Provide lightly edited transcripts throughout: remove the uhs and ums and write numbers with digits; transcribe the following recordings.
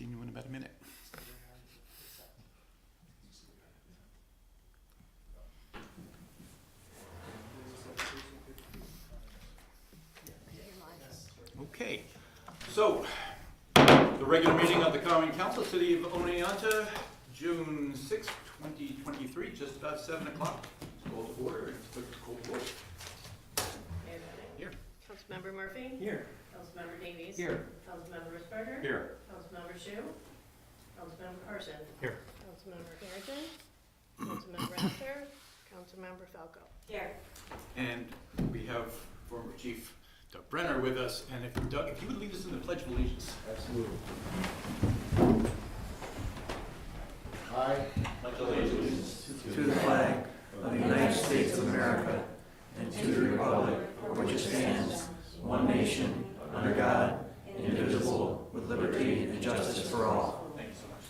continue in about a minute. Okay, so the regular meeting of the Common Council, City of Oneonta, June 6, 2023, just about 7 o'clock. It's called to order. It's put to cold vote. Here. Councilmember Murphy? Here. Councilmember Davies? Here. Councilmember Risberger? Here. Councilmember Shu? Councilmember Carson? Here. Councilmember Harrington? Councilmember Rafter? Councilmember Falco? Here. And we have former Chief Doug Brenner with us. And if Doug, if you would lead us in the Pledge of Allegiance. Absolutely. I pledge allegiance To the flag of the United States of America and to the republic for which it stands, one nation, under God, indivisible, with liberty and justice for all. Thank you so much,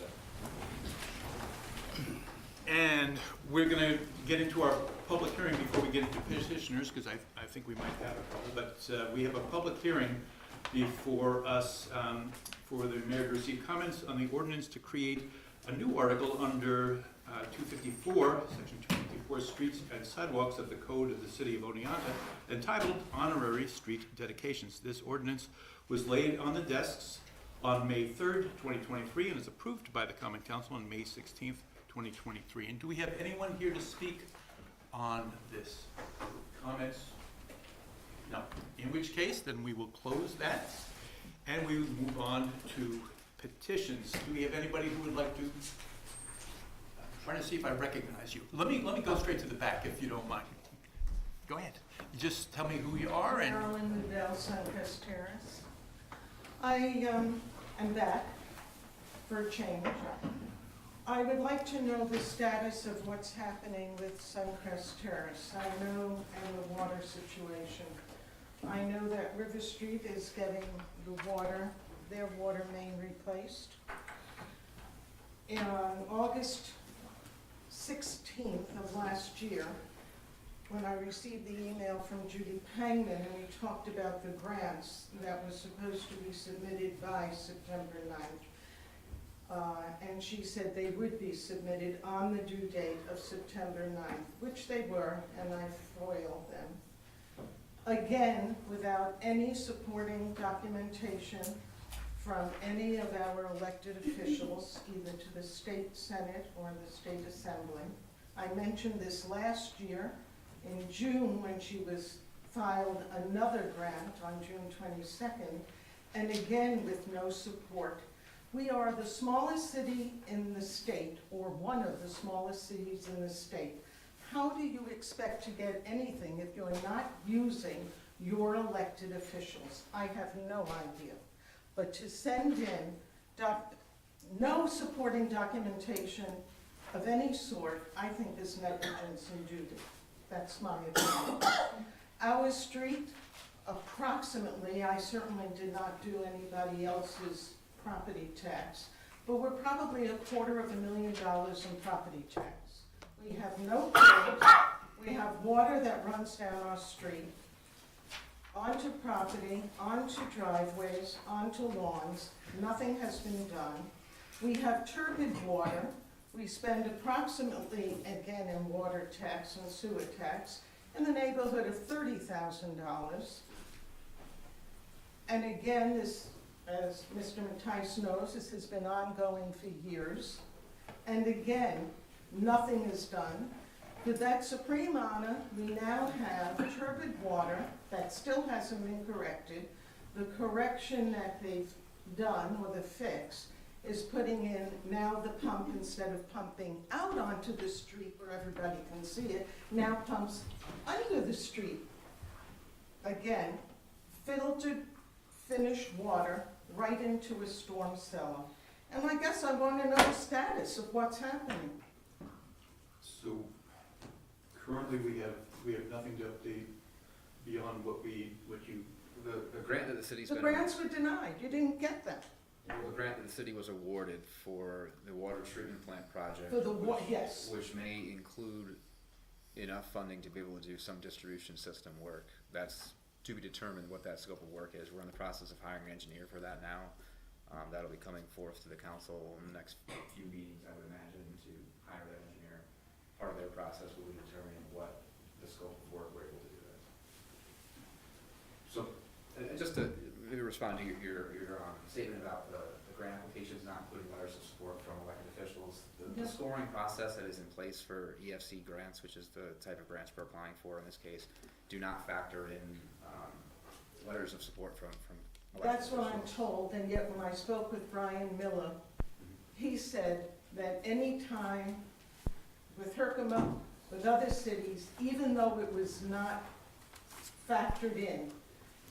sir. And we're going to get into our public hearing before we get into petitioners, because I think we might have a couple, but we have a public hearing before us for the mayor to receive comments on the ordinance to create a new article under 254, section 254, streets and sidewalks of the code of the city of Oneonta, entitled Honorary Street Dedications. This ordinance was laid on the desks on May 3rd, 2023, and is approved by the Common Council on May 16th, 2023. And do we have anyone here to speak on this? Comments? No. In which case, then we will close that, and we will move on to petitions. Do we have anybody who would like to? I'm trying to see if I recognize you. Let me go straight to the back, if you don't mind. Go ahead. You just tell me who you are and. Marilyn Nudell, Suncrest Terrace. I am back for a change. I would like to know the status of what's happening with Suncrest Terrace. I know, and the water situation. I know that River Street is getting the water, their water main replaced. And on August 16th of last year, when I received the email from Judy Pangman, and we talked about the grants that was supposed to be submitted by September 9th. And she said they would be submitted on the due date of September 9th, which they were, and I foiled them. Again, without any supporting documentation from any of our elected officials, either to the state senate or the state assembly. I mentioned this last year in June when she was filed another grant on June 22nd, and again with no support. We are the smallest city in the state, or one of the smallest cities in the state. How do you expect to get anything if you're not using your elected officials? I have no idea. But to send in no supporting documentation of any sort, I think is negligence in duty. That's my opinion. Our street, approximately, I certainly did not do anybody else's property tax, but we're probably $250,000 in property tax. We have no roads, we have water that runs down our street, onto property, onto driveways, onto lawns. Nothing has been done. We have turbid water. We spend approximately, again in water tax and sewer tax, in the neighborhood of $30,000. And again, this, as Mr. Mattice knows, this has been ongoing for years. And again, nothing is done. With that supreme honor, we now have turbid water that still hasn't been corrected. The correction that they've done, or the fix, is putting in now the pump, instead of pumping out onto the street where everybody can see it, now pumps under the street. Again, filtered, finished water right into a storm cellar. And I guess I want to know the status of what's happening. So currently we have nothing to update beyond The grant that the city's The been. grants were denied, you didn't get them. Well, the grant that the city was awarded for the water treatment plant project. For the which- yes. Which may include enough funding to be able to do some distribution system work. That's to be determined what that scope of work is. We're in the process of hiring an engineer for that now. That'll be coming forth to the council in the next few meetings, I would imagine, to hire that engineer. Part of their process will be determining what the scope of work we're able to do that. So, and just to maybe respond to your statement about the grant applications not including letters of support from elected officials, the scoring process that is in place for EFC grants, which is the type of grants we're applying for in this case, do not factor in letters of support from elected That's what I'm officials. told, and yet when I spoke with Brian Miller, he said that any time with Herkimer, with other cities, even though it was not factored in,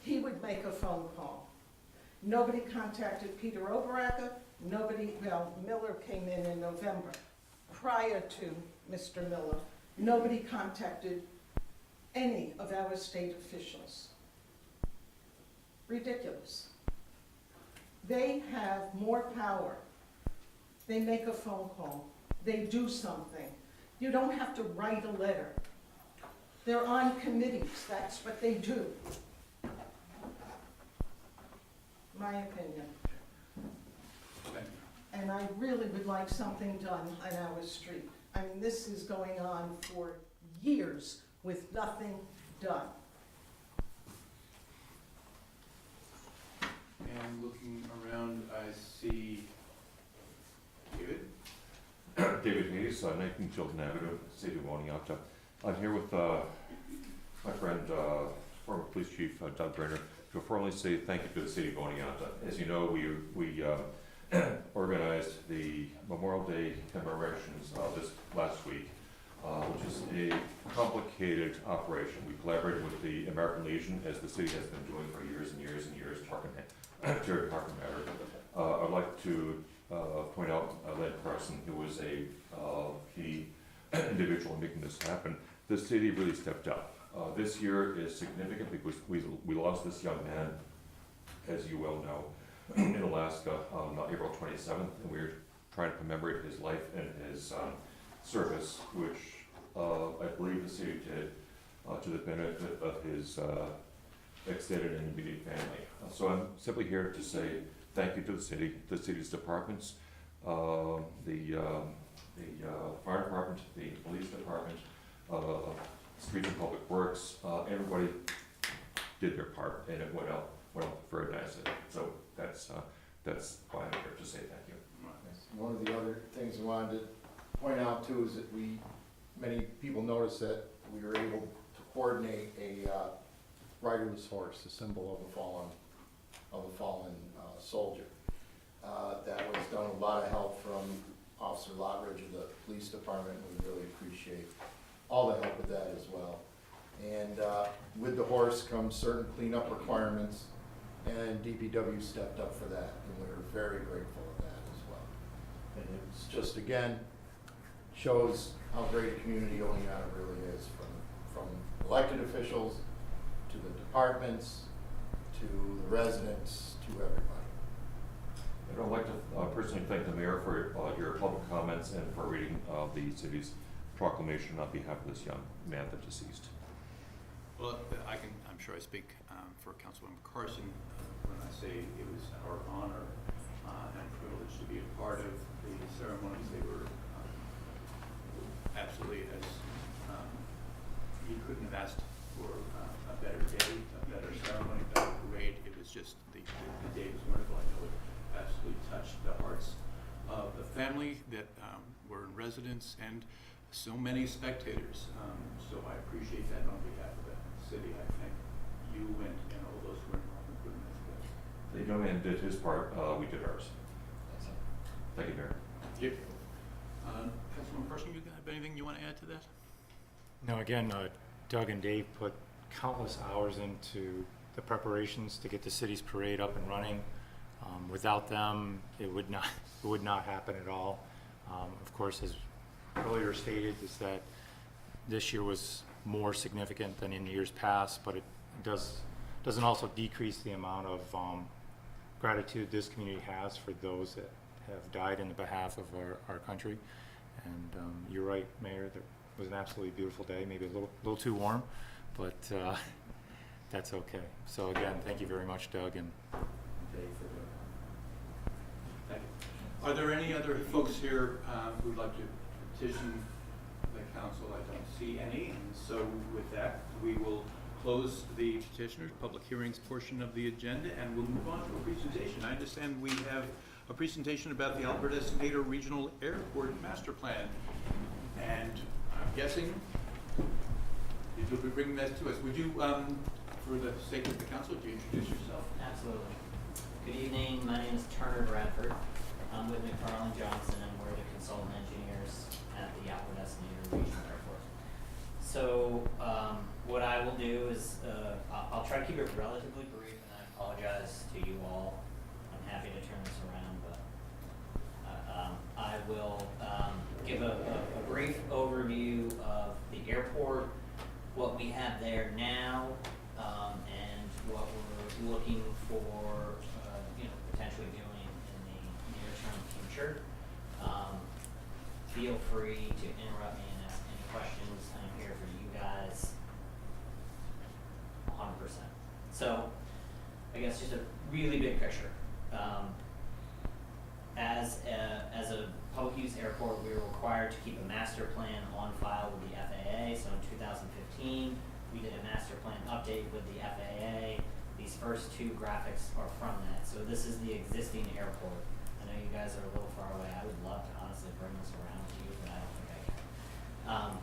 he would make a phone call. Nobody contacted Peter Oberacker, Miller came in November. Prior to Mr. Miller, nobody contacted any of our state officials. Ridiculous. They have more power. They make a phone call. They do something. You don't have to write a letter. They're on committees. That's what they do. My opinion. Thank you. And I really would like something done on our street. I mean, this is going on for years with nothing done. And looking around, I see David. David Hayes, 19 Chilton Avenue, City of Oneonta. I'm here with my friend, former police chief Doug Brenner, to formally say thank you to the City of Oneonta. As you know, we organized the Memorial Day commemorations this last week, which is a complicated operation. We collaborated with the American Legion, as the city has been doing for years and years and years, Jared Parker matter. I'd like to point out Len Carson, who was a key individual in making this happen. The city really stepped up. This year is significant because we lost this young man, as you well know, in Alaska on April 27th, and we're trying to commemorate his life and his service, which I believe the city did to the benefit of his extended and immediate family. So I'm simply here to say thank you to the city's departments, the fire department, the police department, Streets and Public Works, everybody did their part, and it went out very nicely. So that's why I'm here to say thank you. One of the other things I wanted to point out too is that many people noticed that we were able to coordinate a riderless horse, a symbol of a fallen soldier. That was done with a lot of help from Officer Lockridge of the police department. We really appreciate all the help with that as well. And with the horse comes certain cleanup requirements, and DPW stepped up for that, and we were very grateful of that as well. And it's just, again, shows how great a community Oneonta really is, from elected officials to the departments, to the residents, to everybody. And I'd like to personally thank the mayor for your public comments and for reading the city's proclamation on behalf of this young man, the deceased. Well, I'm sure I speak for Councilmember Carson when I say it was our honor and privilege to be a part of the ceremonies. They were absolutely, as he couldn't have asked for a better day, a better ceremony, a better parade. It was just, the day was wonderful. I know it absolutely touched the hearts of the family that were in residence and so many spectators. So I appreciate that on behalf of the city. I thank you and all those who were involved in putting this together. The young man did his part, we did ours. Thank you, Mayor. Thank you. Councilman Carson, you have anything you want to add to that? No, again, Doug and Dave put countless hours into the preparations to get the city's parade up and running. Without them, it would not happen at all. Of course, as earlier stated, is that this year was more significant than in years past, but it doesn't also decrease the amount of gratitude this community has for those that have died in the behalf of our country. And you're right, Mayor, it was an absolutely beautiful day, maybe a little too warm, but that's okay. So again, thank you very much, Doug and Dave, for Are there any other folks here who'd like to petition the council? I don't see any, and so with that, we will close the petitioners' public hearings portion of the agenda, and we'll move on to a presentation. I understand we have a presentation about the Albert S. Nader Regional Airport Master Plan, and I'm guessing you'll be bringing that to us. Would you, for the sake of the council, would you introduce yourself? Absolutely. Good evening, my name is Turner Bradford. I'm with McFarland Johnson, and we're the consultant engineers at the Albert S. Nader Regional Airport. So what I will do is, I'll try to keep it relatively brief, and I apologize to you all. I'm happy to turn this around, but I will give a brief overview of the airport, what we have there now, and what we're looking for, potentially doing in the near-term future. Feel free to interrupt me and ask any questions. I'm here for you guys 100%. So, I guess just a really big picture. As a public use airport, we were required to keep a master plan on file with the FAA. So in 2015, we did a master plan update with the FAA. These first two graphics are from that. So this is the existing airport. I know you guys are a little far away. I would love to honestly bring this around to you, but I don't think I can.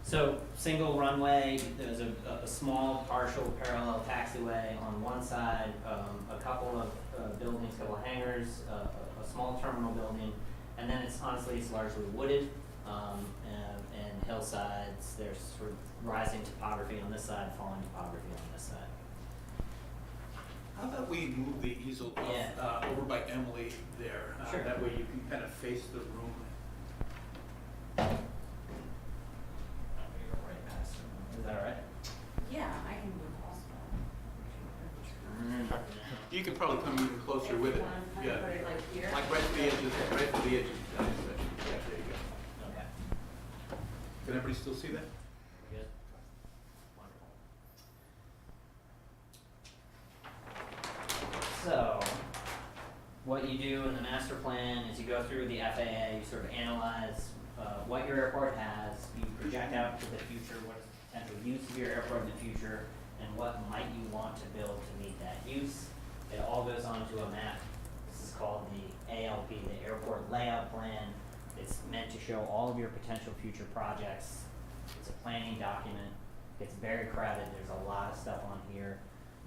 So single runway, there's a small partial parallel taxiway on one side, a couple of buildings, a couple of hangars, a small terminal building, and then it's largely wooded and hillsides. There's sort of rising topography on this side, falling topography on this side. How about we move the easel up, over by Emily there? Sure. That way you can kind of face the room. Right past them. Is that all right? Yeah, I can move also. You could probably come even closer with it. Put Yeah. it like here. Like right to the edges, right to the edges. Yeah, there you go. Okay. Can everybody still see that? Good. Wonderful. So, what you do in the master plan is you go through the FAA, you sort of analyze what your airport has, you project out to the future, what is the potential use of your airport in the future, and what might you want to build to meet that use. It all goes onto a map. This is called the ALP, the Airport Layout Plan. It's meant to show all of your potential future projects. It's a planning document. It's very crowded. There's a lot of stuff on here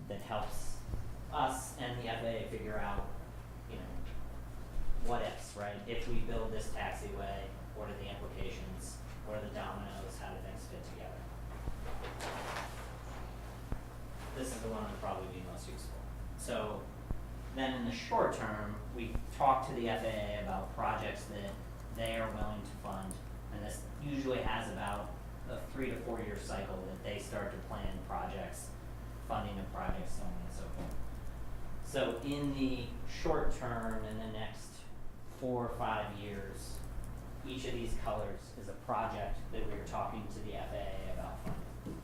that helps us and the FAA figure out, what ifs, right? If we build this taxiway, what are the implications? What are the dominoes? How do things fit together? This is the one that would probably be most useful. So then in the short term, we talk to the FAA about projects that they are willing to fund, and this usually has about a 3 to 4 year cycle that they start to plan projects, funding of projects, so on and so forth. So in the short term, in the next 4 or 5 years, each of these colors is a project that we're talking to the FAA about funding.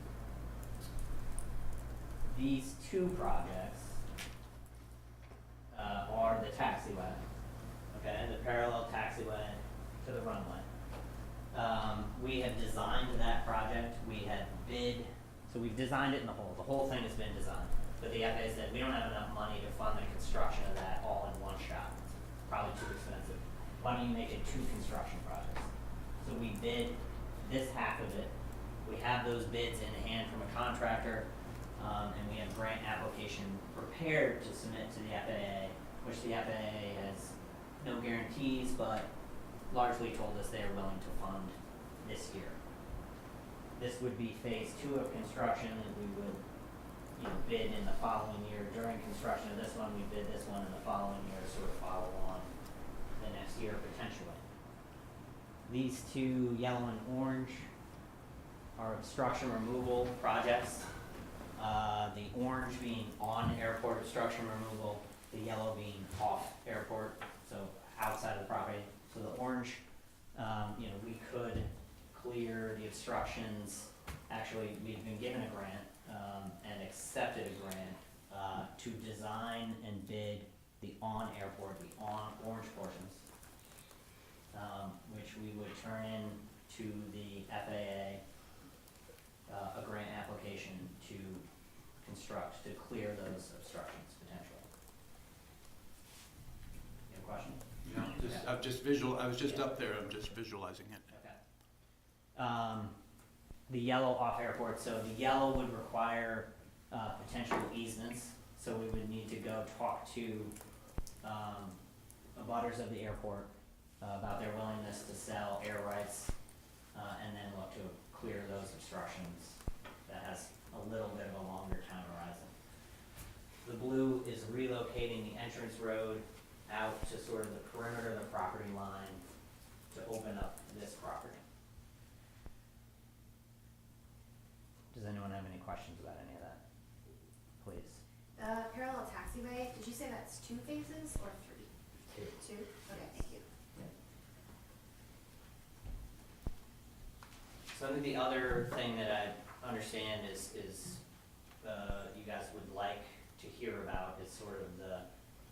These two projects are the taxiway, okay, the parallel taxiway to the runway. We have designed that project. We had bid, so we've designed it in the whole thing has been designed. But the FAA said, we don't have enough money to fund the construction of that all in one shot. It's probably too expensive. Why don't you make it 2 construction projects? So we bid this half of it. We have those bids in hand from a contractor, and we have grant application prepared to submit to the FAA, which the FAA has no guarantees, but largely told us they are willing to fund this year. This would be phase 2 of construction, and we would bid in the following year. During construction of this one, we bid this one in the following year, sort of follow on the next year potentially. These 2, yellow and orange, are obstruction removal projects. The orange being on airport obstruction removal, the yellow being off airport, so outside of the property. So the orange, we could clear the obstructions. Actually, we've been given a grant and accepted a grant to design and bid the on-airport, the on orange portions. which we would turn in to the FAA, a grant application to construct, to clear those obstructions potentially. You have a question? I was just up there, I'm just visualizing it. Okay. The yellow off airport, so the yellow would require potential easements, so we would need to go talk to abutters of the airport about their willingness to sell air rights, and then look to clear those obstructions. That has a little bit of a longer time horizon. The blue is relocating the entrance road out to sort of the perimeter of the property line to open up this property. Does anyone have any questions about any of that? Please. Parallel taxiway, did you say that's 2 phases or 3? 2. 2? Okay, thank you. So I think the other thing that I understand is you guys would like to hear about is sort of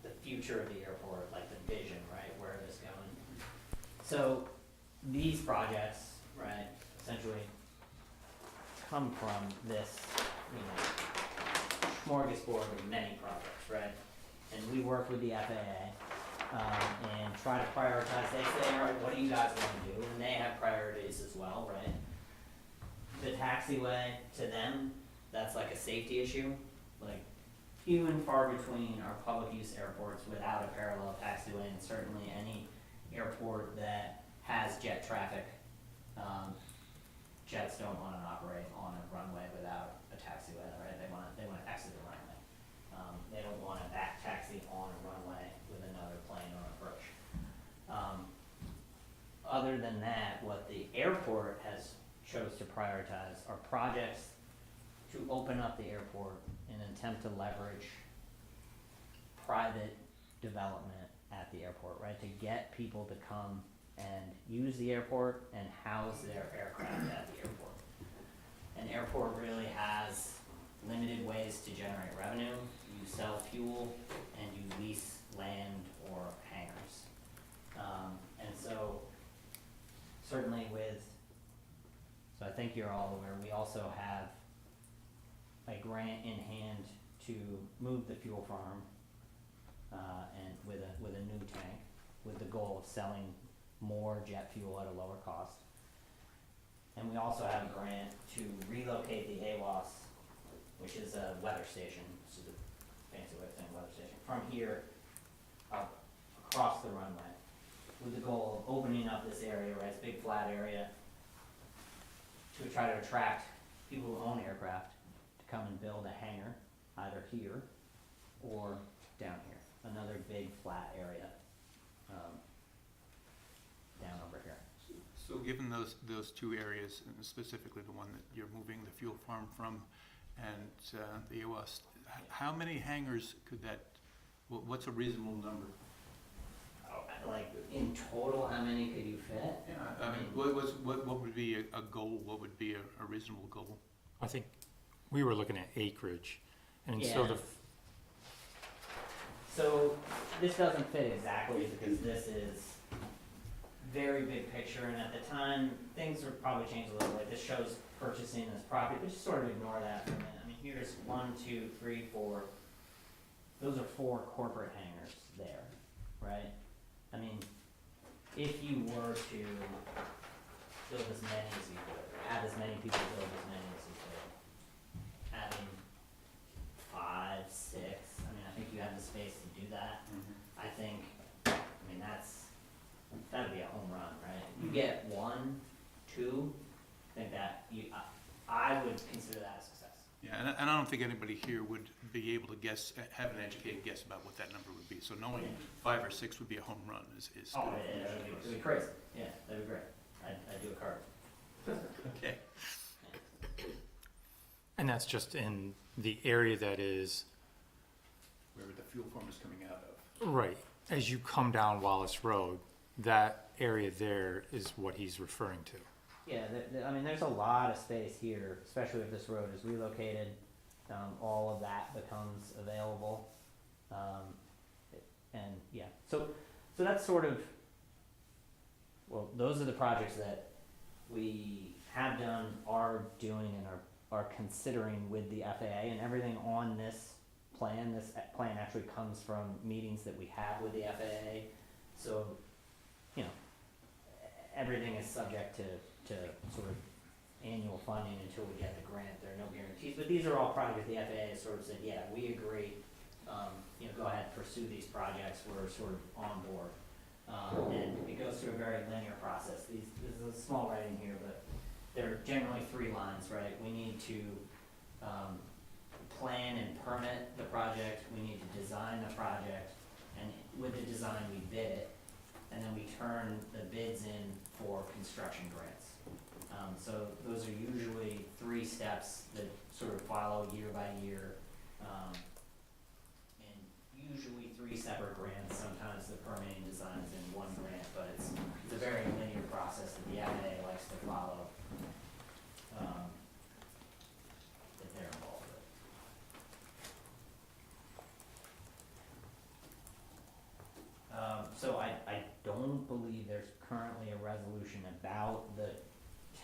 the future of the airport, like the vision, right? Where it is going. So these projects, right, essentially come from this, smorgasbord of many projects, right? And we work with the FAA and try to prioritize. They say, all right, what do you guys want to do? And they have priorities as well, right? The taxiway, to them, that's like a safety issue. Like, few and far between are public use airports without a parallel taxiway, and certainly any airport that has jet traffic, jets don't want to operate on a runway without a taxiway, right? They want to exit the runway. They don't want to back taxi on a runway with another plane or approach. Other than that, what the airport has chose to prioritize are projects to open up the airport in an attempt to leverage private development at the airport, right? To get people to come and use the airport and house their aircraft at the airport. An airport really has limited ways to generate revenue. You sell fuel and you lease land or hangars. And so certainly so I think you're all aware, we also have a grant in hand to move the fuel farm and with a new tank, with the goal of selling more jet fuel at a lower cost. And we also have a grant to relocate the AWAS, which is a weather station, this is a fancy way of saying weather station, from here up across the runway, with the goal of opening up this area, right, it's a big flat area, to try to attract people who own aircraft to come and build a hangar, either here or down here, another big flat area down over here. So given those two areas, and specifically the one that you're moving the fuel farm from and the AWAS, how many hangars could that, what's a reasonable number? Like, in total, how many could you fit? Yeah, I mean, what would be a goal? What would be a reasonable goal? I think we were looking at acreage, and so Yeah. So this doesn't fit exactly because this is very big picture, and at the time, things would probably change a little bit. This shows purchasing this property, but just sort of ignore that for a minute. I mean, here's 1, 2, 3, 4. Those are 4 corporate hangars there, right? I mean, if you were to build as many as you could, or have as many people build as many as you could, having 5, 6, I mean, I think you have the space to do that. I think, that'd be a home run, right? You get 1, 2, I think that I would consider that a success. Yeah, and I don't think anybody here would be able to guess, have an educated guess about what that number would be. So knowing 5 or 6 would be a home run is Oh, good. it would be crazy. Yeah, that'd be great. I'd do a card. Okay. And that's just in the area that is, Where the fuel farm is coming out of. right, as you come down Wallace Road, that area there is what he's referring to. Yeah, I mean, there's a lot of space here, especially if this road is relocated. All of that becomes available. And yeah, so that's sort of well, those are the projects that we have done, are doing, and are considering with the FAA, and everything on this plan actually comes from meetings that we have with the FAA. So, you know, everything is subject to sort of annual funding until we get the grant. There are no guarantees, but these are all projects the FAA has sort of said, yeah, we agree, you know, go ahead, pursue these projects, we're sort of on board. And it goes through a very linear process. This is a small writing here, but there are generally 3 lines, right? We need to plan and permit the project, we need to design the project, and with the design we bid it, and then we turn the bids in for construction grants. So those are usually 3 steps that sort of follow year by year, and usually 3 separate grants. Sometimes the permitting design is in 1 grant, but it's a very linear process that the FAA likes to follow, that they're involved with. So I don't believe there's currently a resolution about the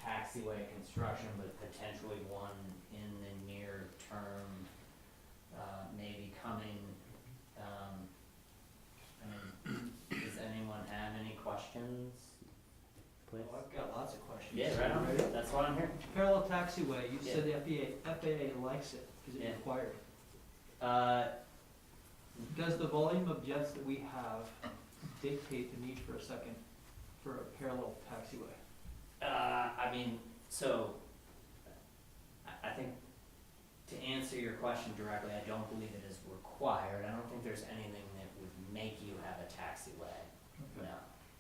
taxiway construction, but potentially one in the near term, maybe coming. I mean, does anyone have any questions? Please. Oh, I've got lots of questions. Yeah, right on. That's why I'm here. Parallel taxiway, you Yeah. said the FAA likes it. Is it Yeah. required? Does Does the volume of jets that we have dictate the need for a parallel taxiway? I mean, so, I think, to answer your question directly, I don't believe it is required. I don't think there's anything that would make you have a taxiway, no.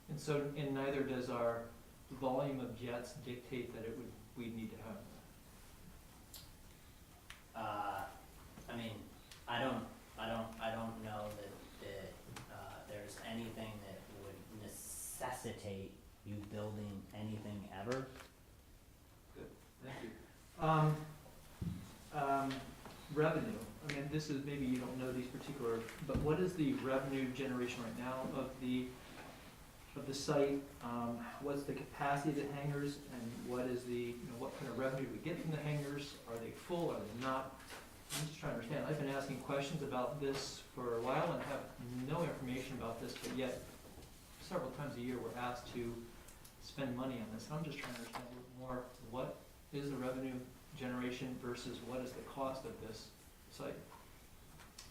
And so, and neither does our volume of jets dictate that we'd need to have. I mean, I don't know that, there's anything that would necessitate you building anything ever. Good, thank you. Revenue, I mean, this is, maybe you don't know these particular, but what is the revenue generation right now of the site? What's the capacity of the hangars, and what is the, what kind of revenue do we get from the hangars? Are they full, are they not? I'm just trying to understand. I've been asking questions about this for a while and have no information about this, but yet several times a year we're asked to spend money on this. I'm just trying to understand a little more, what is the revenue generation versus what is the cost of this site?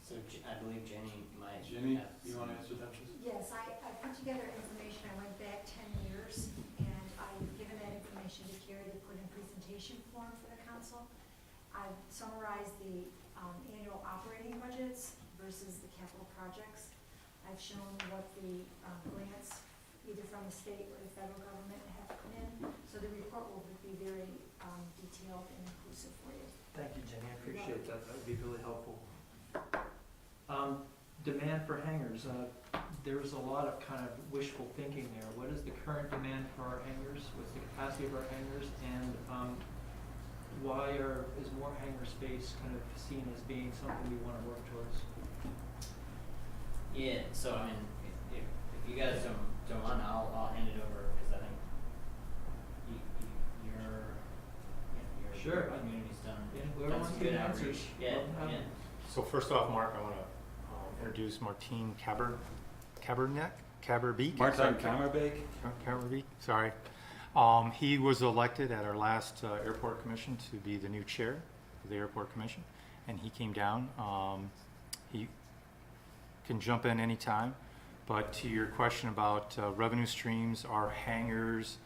So I believe Jenny might. Jenny, have you want to some- answer that, please? Yes, I put together information, I went back 10 years, and I've given that information to Carrie to put in presentation form for the council. I've summarized the annual operating budgets versus the capital projects. I've shown what the grants, either from the state or the federal government, have come in, so the report will be very detailed and inclusive for you. Thank you, Jenny, I appreciate that. That would be really helpful. Demand for hangars, there's a lot of kind of wishful thinking there. What is the current demand for our hangars? What's the capacity of our hangars? And why is more hangar space kind of seen as being something we want to work towards? Yeah, so I mean, if you guys don't mind, I'll hand it over, because I think your Sure. community's done, Yeah, whoever done wants some to good give outreach. answers. Yeah, Love to have yeah. them. So first off, Mark, I want to introduce Martine Caberbeek. Martin Kammerbeek. Caberbeek, sorry. He was elected at our last airport commission to be the new chair of the airport commission, and he came down. He can jump in anytime, but to your question about revenue streams, our hangars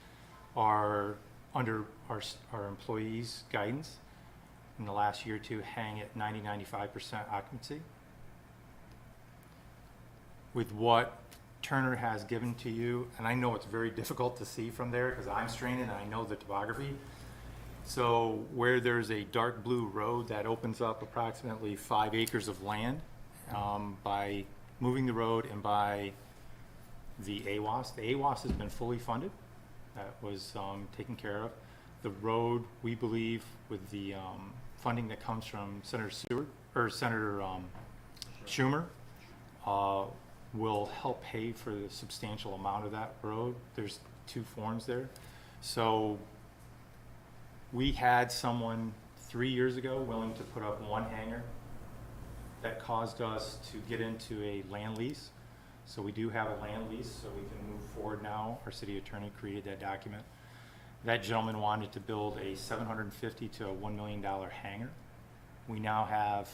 are under our employees' guidance in the last year or two hang at 90-95% occupancy. With what Turner has given to you, and I know it's very difficult to see from there because I'm straining and I know the topography. So where there's a dark blue road that opens up approximately 5 acres of land, by moving the road and by the AWAS. The AWAS has been fully funded. That was taken care of. The road, we believe, with the funding that comes from Senator Schumer, will help pay for the substantial amount of that road. There's two forms there. So we had someone 3 years ago willing to put up one hangar. That caused us to get into a land lease. So we do have a land lease, so we can move forward now. Our city attorney created that document. That gentleman wanted to build a $750,000 to $1 million hangar. We now have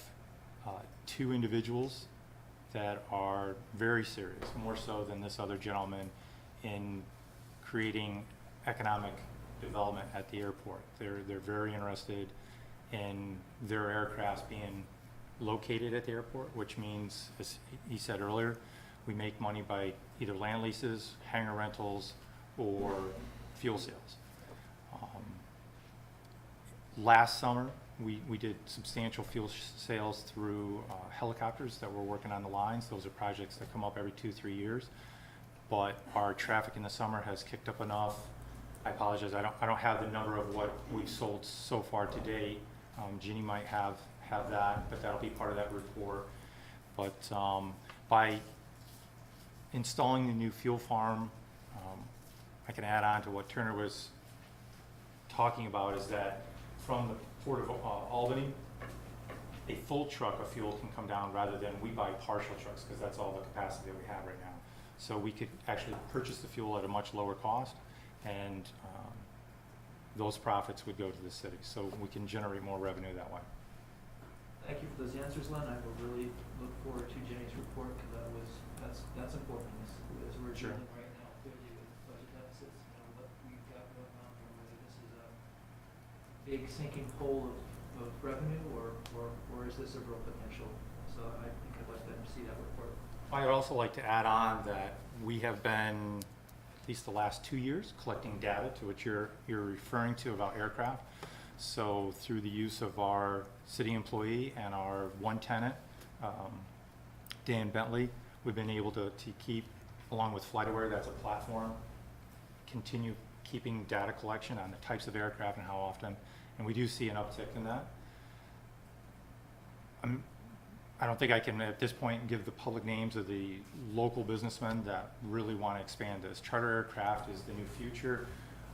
2 individuals that are very serious, more so than this other gentleman, in creating economic development at the airport. They're very interested in their aircrafts being located at the airport, which means, as he said earlier, we make money by either land leases, hangar rentals, or fuel sales. Last summer, we did substantial fuel sales through helicopters that were working on the lines. Those are projects that come up every 2-3 years. But our traffic in the summer has kicked up enough. I apologize, I don't have the number of what we've sold so far to date. Ginny might have that, but that'll be part of that report. But by installing the new fuel farm, I can add on to what Turner was talking about, is that from the Port of Albany, a full truck of fuel can come down rather than we buy partial trucks, because that's all the capacity that we have right now. So we could actually purchase the fuel at a much lower cost, and those profits would go to the city. So we can generate more revenue that way. Thank you for those answers, Len. I will really look forward to Jenny's report, because that's important as we're Sure. dealing right now clearly with budget deficits, what we've got going on, or whether this is a big sinking hole of revenue, or is this a real potential? So I think I'd like to see that report. I would also like to add on that we have been, at least the last 2 years, collecting data to what you're referring to about aircraft. So through the use of our city employee and our one tenant, Dan Bentley, we've been able to keep, along with FlightAware, that's a platform, continue keeping data collection on the types of aircraft and how often, and we do see an uptick in that. I don't think I can at this point give the public names of the local businessmen that really want to expand this. Charter aircraft is the new future.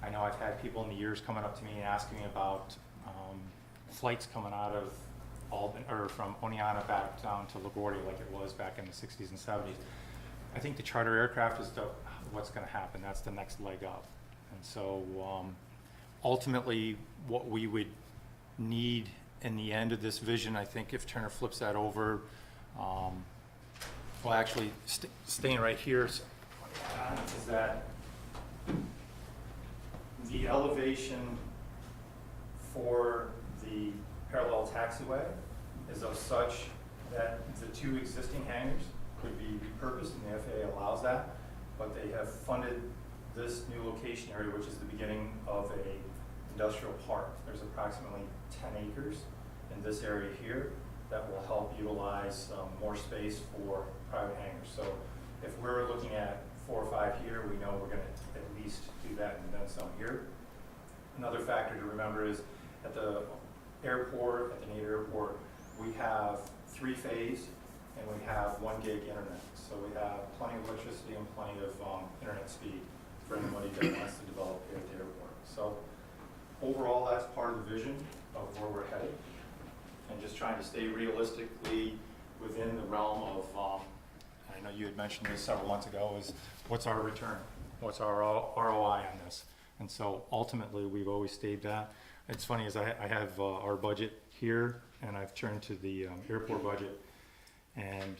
I know I've had people in the years coming up to me and asking me about flights coming out of Albany, or from Oneonta back down to LaGuardia, like it was back in the 60s and 70s. I think the charter aircraft is what's going to happen. That's the next leg up. And so ultimately what we would need in the end of this vision, I think if Turner flips that over, well actually staying right here, is that the elevation for the parallel taxiway is of such that the 2 existing hangars could be repurposed, and the FAA allows that, but they have funded this new location area, which is the beginning of a industrial park. There's approximately 10 acres in this area here that will help utilize more space for private hangars. So if we're looking at 4 or 5 here, we know we're going to at least do that and then some here. Another factor to remember is at the airport, at the Nader Airport, we have 3-phase and we have 1 gig internet. So we have plenty of electricity and plenty of internet speed for anybody that wants to develop here at the airport. So overall, that's part of the vision of where we're headed, and just trying to stay realistically within the realm of, I know you had mentioned this several months ago, is what's our return? What's our ROI on this? And so ultimately, we've always stayed that. It's funny, is I have our budget here, and I've turned to the airport budget, and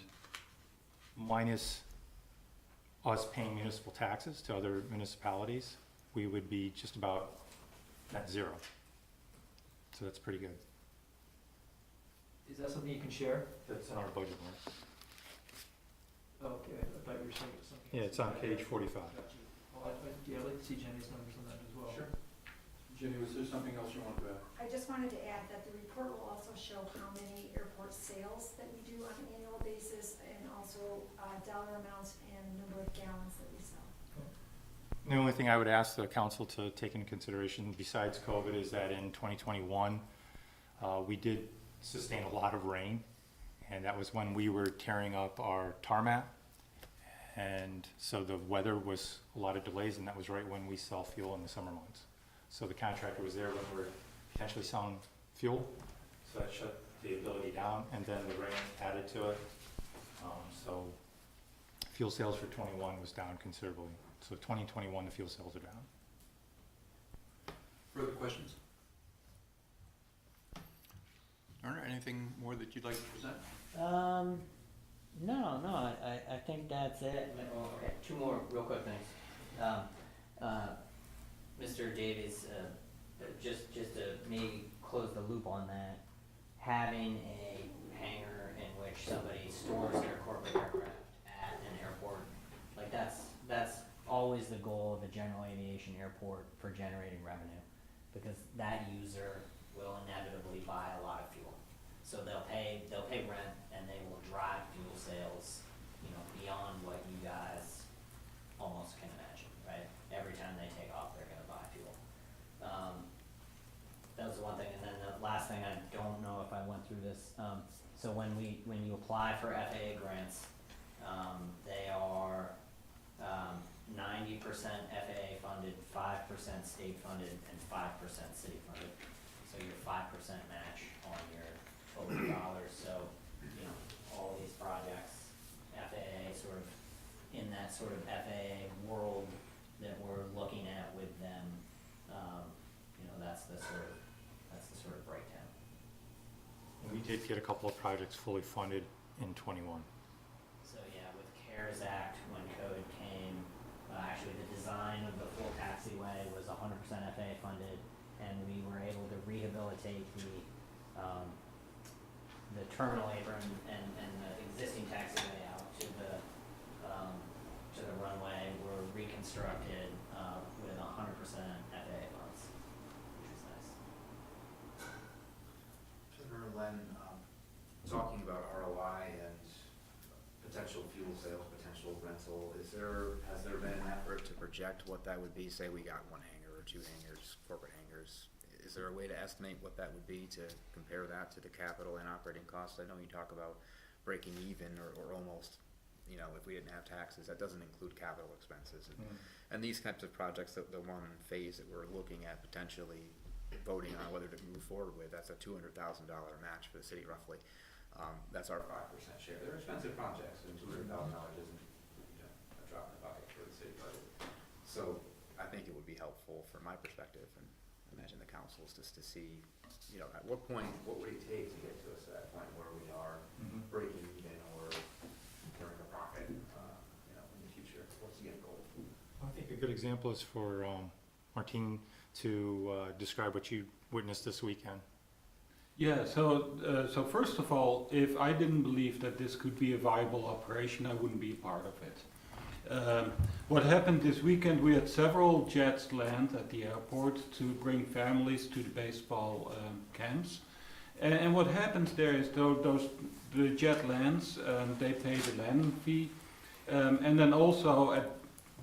minus us paying municipal taxes to other municipalities, we would be just about at zero. So that's pretty good. Is that something you can share? That's in our budget, Mark. Okay, I thought you were saying it was something. Yeah, it's on page 45. Got you. Well, I'd like to see Jenny's numbers on that as well. Sure. Jenny, was there something else you wanted to add? I just wanted to add that the report will also show how many airport sales that we do on an annual basis, and also dollar amounts and number of gallons that we sell. The only thing I would ask the council to take into consideration besides COVID is that in 2021, we did sustain a lot of rain, and that was when we were tearing up our tarmac. And so the weather was a lot of delays, and that was right when we sell fuel in the summer months. So the contractor was there when we were potentially selling fuel, so that shut the ability down, and then the rain added to it. So fuel sales for 21 was down considerably. So 2021, the fuel sales are down. Further questions? All right, anything more that you'd like to present? No, I think that's it. Oh, okay, two more real quick things. Mr. Davies, just to maybe close the loop on that, having a hangar in which somebody stores their corporate aircraft at an airport, like that's always the goal of a general aviation airport for generating revenue, because that user will inevitably buy a lot of fuel. So they'll pay rent, and they will drive fuel sales, beyond what you guys almost can imagine, right? Every time they take off, they're gonna buy fuel. That was the one thing, and then the last thing, I don't know if I went through this, so when you apply for FAA grants, they are 90% FAA funded, 5% state funded, and 5% city funded. So your 5% match on your total dollars. So, all these projects, FAA sort of in that sort of FAA world that we're looking at with them, that's the sort of breakdown. And we did get a couple of projects fully funded in 21. So yeah, with CARES Act, when COVID came, actually the design of the full taxiway was 100% FAA funded, and we were able to rehabilitate the terminal apron and the existing taxiway out to the runway were reconstructed with 100% FAA funds, which is nice. Senator Len, talking about ROI and potential fuel sales, potential rental, has there been an effort to project what that would be? Say we got one hangar or two hangars, corporate hangars. Is there a way to estimate what that would be to compare that to the capital and operating costs? I know you talk about breaking even or almost, if we didn't have taxes, that doesn't include capital expenses. And these types of projects, the one phase that we're looking at potentially voting on whether to move forward with, that's a $200,000 match for the city roughly. That's our 5% share. They're expensive projects, and $200,000 isn't a drop in the bucket for the city budget. So I think it would be helpful from my perspective, and imagine the councils, just to see, at what point, what would it take to get to us to that point where we are breaking even or turning a profit, in the future? What's the end goal? I think a good example is for Martine to describe what you witnessed this weekend. Yeah, so first of all, if I didn't believe that this could be a viable operation, I wouldn't be a part of it. What happened this weekend, we had several jets land at the airport to bring families to the baseball camps. And what happens there is the jet lands, they pay the landing fee. And then also at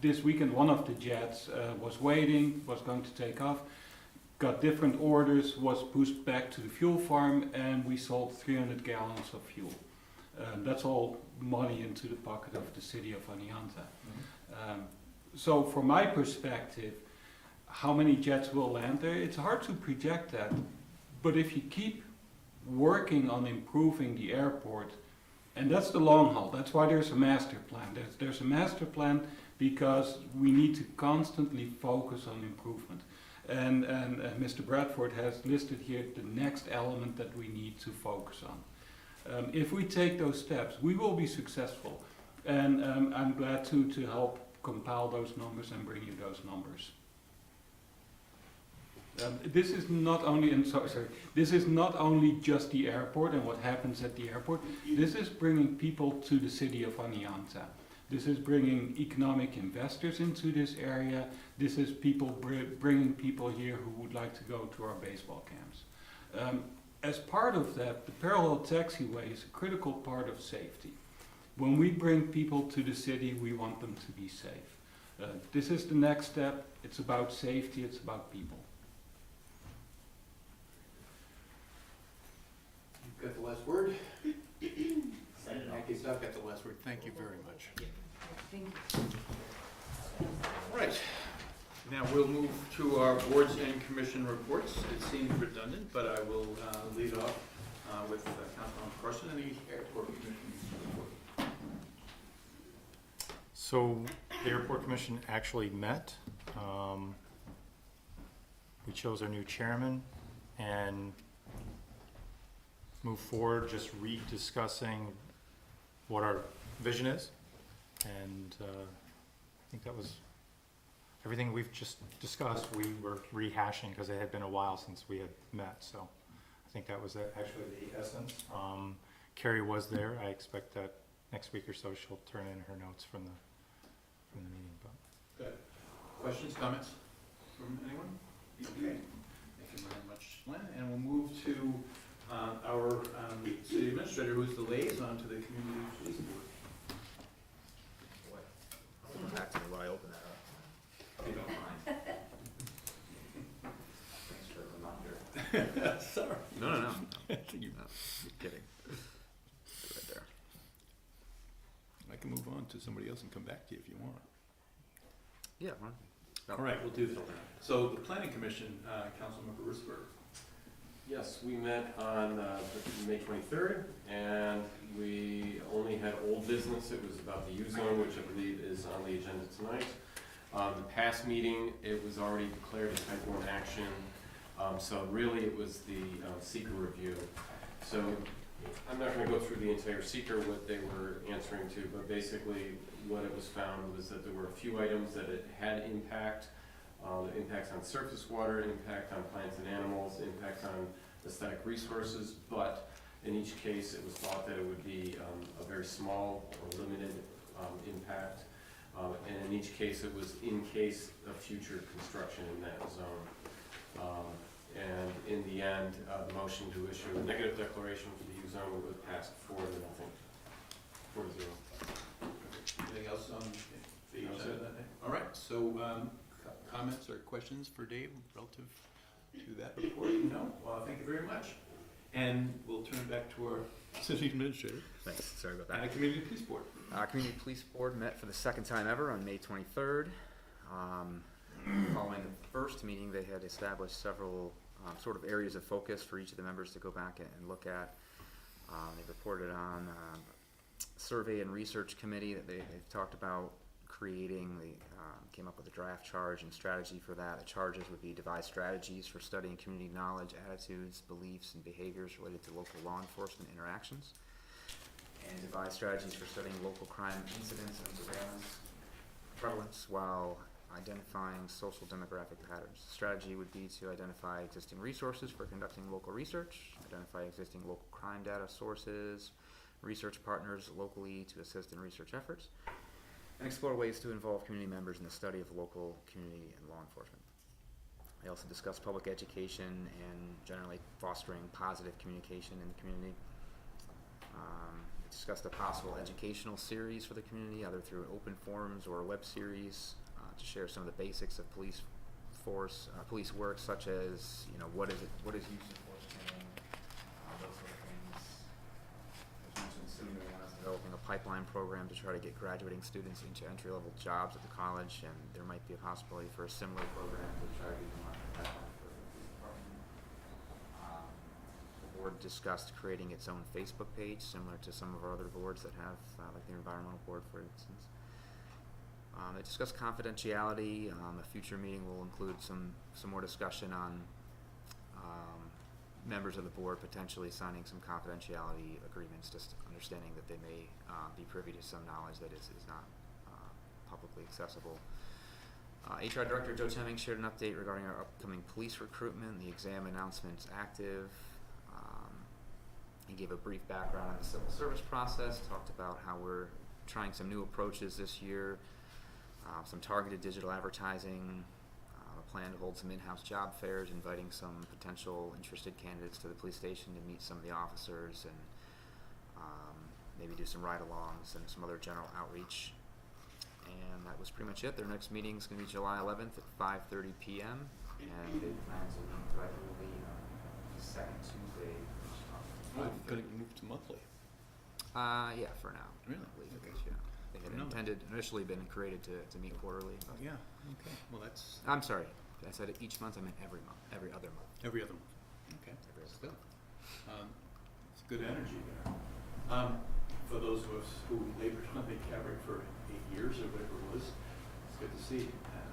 this weekend, one of the jets was waiting, was going to take off, got different orders, was pushed back to the fuel farm, and we sold 300 gallons of fuel. That's all money into the pocket of the city of Oneonta. So from my perspective, how many jets will land there, it's hard to project that. But if you keep working on improving the airport, and that's the long haul, that's why there's a master plan. There's a master plan because we need to constantly focus on improvement. And Mr. Bradford has listed here the next element that we need to focus on. If we take those steps, we will be successful. And I'm glad to help compile those numbers and bring you those numbers. This is not only, this is not only just the airport and what happens at the airport. This is bringing people to the city of Oneonta. This is bringing economic investors into this area. This is bringing people here who would like to go to our baseball camps. As part of that, the parallel taxiway is a critical part of safety. When we bring people to the city, we want them to be safe. This is the next step. It's about safety, it's about people. You've got the last word? I've got the last word. Thank you very much. Thank you. All right. Now we'll move to our boards and commission reports. It seems redundant, but I will lead off with Councilman Carson and the Airport Commission report. So the Airport Commission actually met. We chose our new chairman and moved forward, just rediscussing what our vision is. And I think that was everything we've just discussed. We were rehashing because it had been a while since we had met. So I think that was actually the essence. Carrie was there. I expect that next week or so she'll turn in her notes from the meeting. But Good. Questions, comments from anyone? Okay. Thank you very much, Lynn. And we'll move to our city administrator, who's the liaison to the community police board. Boy, I'll come back to me when I open that up. If you don't mind. Thanks for the reminder. Sorry. No. No, you're kidding. Right there. I can move on to somebody else and come back to you if you want. Yeah, fine. All right, we'll do that. So the Planning Commission, Councilmember Rusberg. Yes, we met on May 23rd, and we only had old business. It was about the U-Zone, which I believe is on the agenda tonight. The past meeting, it was already declared a type 1 action, so really it was the seeker review. So I'm not going to go through the entire seeker, what they were answering to, but basically what it was found was that there were a few items that it had impact. Impacts on surface water, impact on plants and animals, impacts on aesthetic resources, but in each case it was thought that it would be a very small or limited impact, and in each case it was in case of future construction in that zone. And in the end, the motion to issue a negative declaration for the U-Zone was passed 4-0. 4-0. Anything else on the agenda that day? All right, so comments or questions for Dave relative to that report? No? Well, thank you very much. And we'll turn back to our city administrator. Thanks, sorry about that. And the Community Police Board. Community Police Board met for the second time ever on May 23rd. Following the first meeting, they had established several sort of areas of focus for each of the members to go back and look at. They reported on survey and research committee that they've talked about creating. They came up with a draft charge and strategy for that. The charges would be devise strategies for studying community knowledge, attitudes, beliefs, and behaviors related to local law enforcement interactions, and devise strategies for studying local crime incidents and surveillance prevalence while identifying social demographic patterns. The strategy would be to identify existing resources for conducting local research, identify existing local crime data sources, research partners locally to assist in research efforts, and explore ways to involve community members in the study of local community and law enforcement. They also discussed public education and generally fostering positive communication in the community. They discussed a possible educational series for the community, either through open forums or a web series, to share some of the basics of police work, such as, what is use of force training, those sort of things. As mentioned, soon they want us developing a pipeline program to try to get graduating students into entry-level jobs at the college, and there might be a possibility for a similar program to try to become a pipeline for the police department. The board discussed creating its own Facebook page, similar to some of our other boards that have, like the environmental board, for instance. They discussed confidentiality. A future meeting will include some more discussion on members of the board potentially signing some confidentiality agreements, just understanding that they may be privy to some knowledge that is not publicly accessible. HR Director Joe Temming shared an update regarding our upcoming police recruitment. The exam announcement's active. He gave a brief background on the civil service process, talked about how we're trying some new approaches this year. Some targeted digital advertising, a plan to hold some in-house job fairs, inviting some potential interested candidates to the police station to meet some of the officers, and maybe do some ride-alongs and some other general outreach. And that was pretty much it. Their next meeting is going to be July 11th at 5:30 p.m. and they plan to meet regularly the second Tuesday each month. Going to move to monthly. Yeah, for now. Really? I believe it Okay. is, yeah. They had No. initially been created to meet quarterly. Oh, yeah, okay, well, that's I'm sorry, I said each month, I meant every month, every other month. every other month. Okay, Every other still. It's good energy there. For those of us who labored on the fabric for 8 years or whatever it was, it's good to see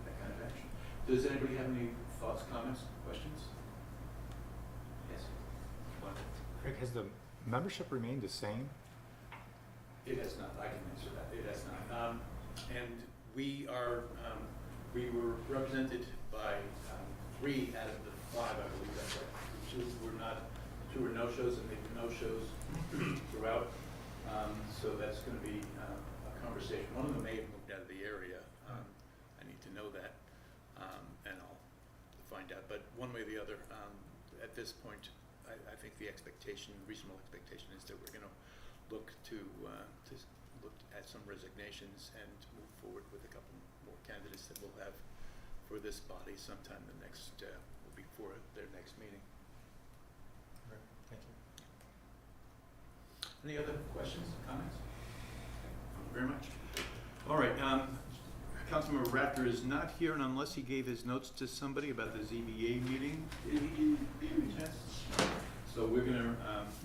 that kind of action. Does anybody have any thoughts, comments, questions? Yes. One. Craig, has the membership remained the same? It has not, I can answer that, it has not. And we are, we were represented by 3 out of the 5, I believe that's right. 2 were no-shows and maybe no-shows throughout. So that's going to be a conversation. One of them may have moved out of the area. I need to know that, and I'll find out. But one way or the other, at this point, I think the expectation, reasonable expectation, is that we're going to look to look at some resignations and move forward with a couple more candidates that we'll have for this body sometime before their next meeting. Thank you. Any other questions, comments? Thank you very much. All right, Councilmember Rafter is not here, and unless he gave his notes to somebody about the ZBA meeting, did he give a chance? So we're gonna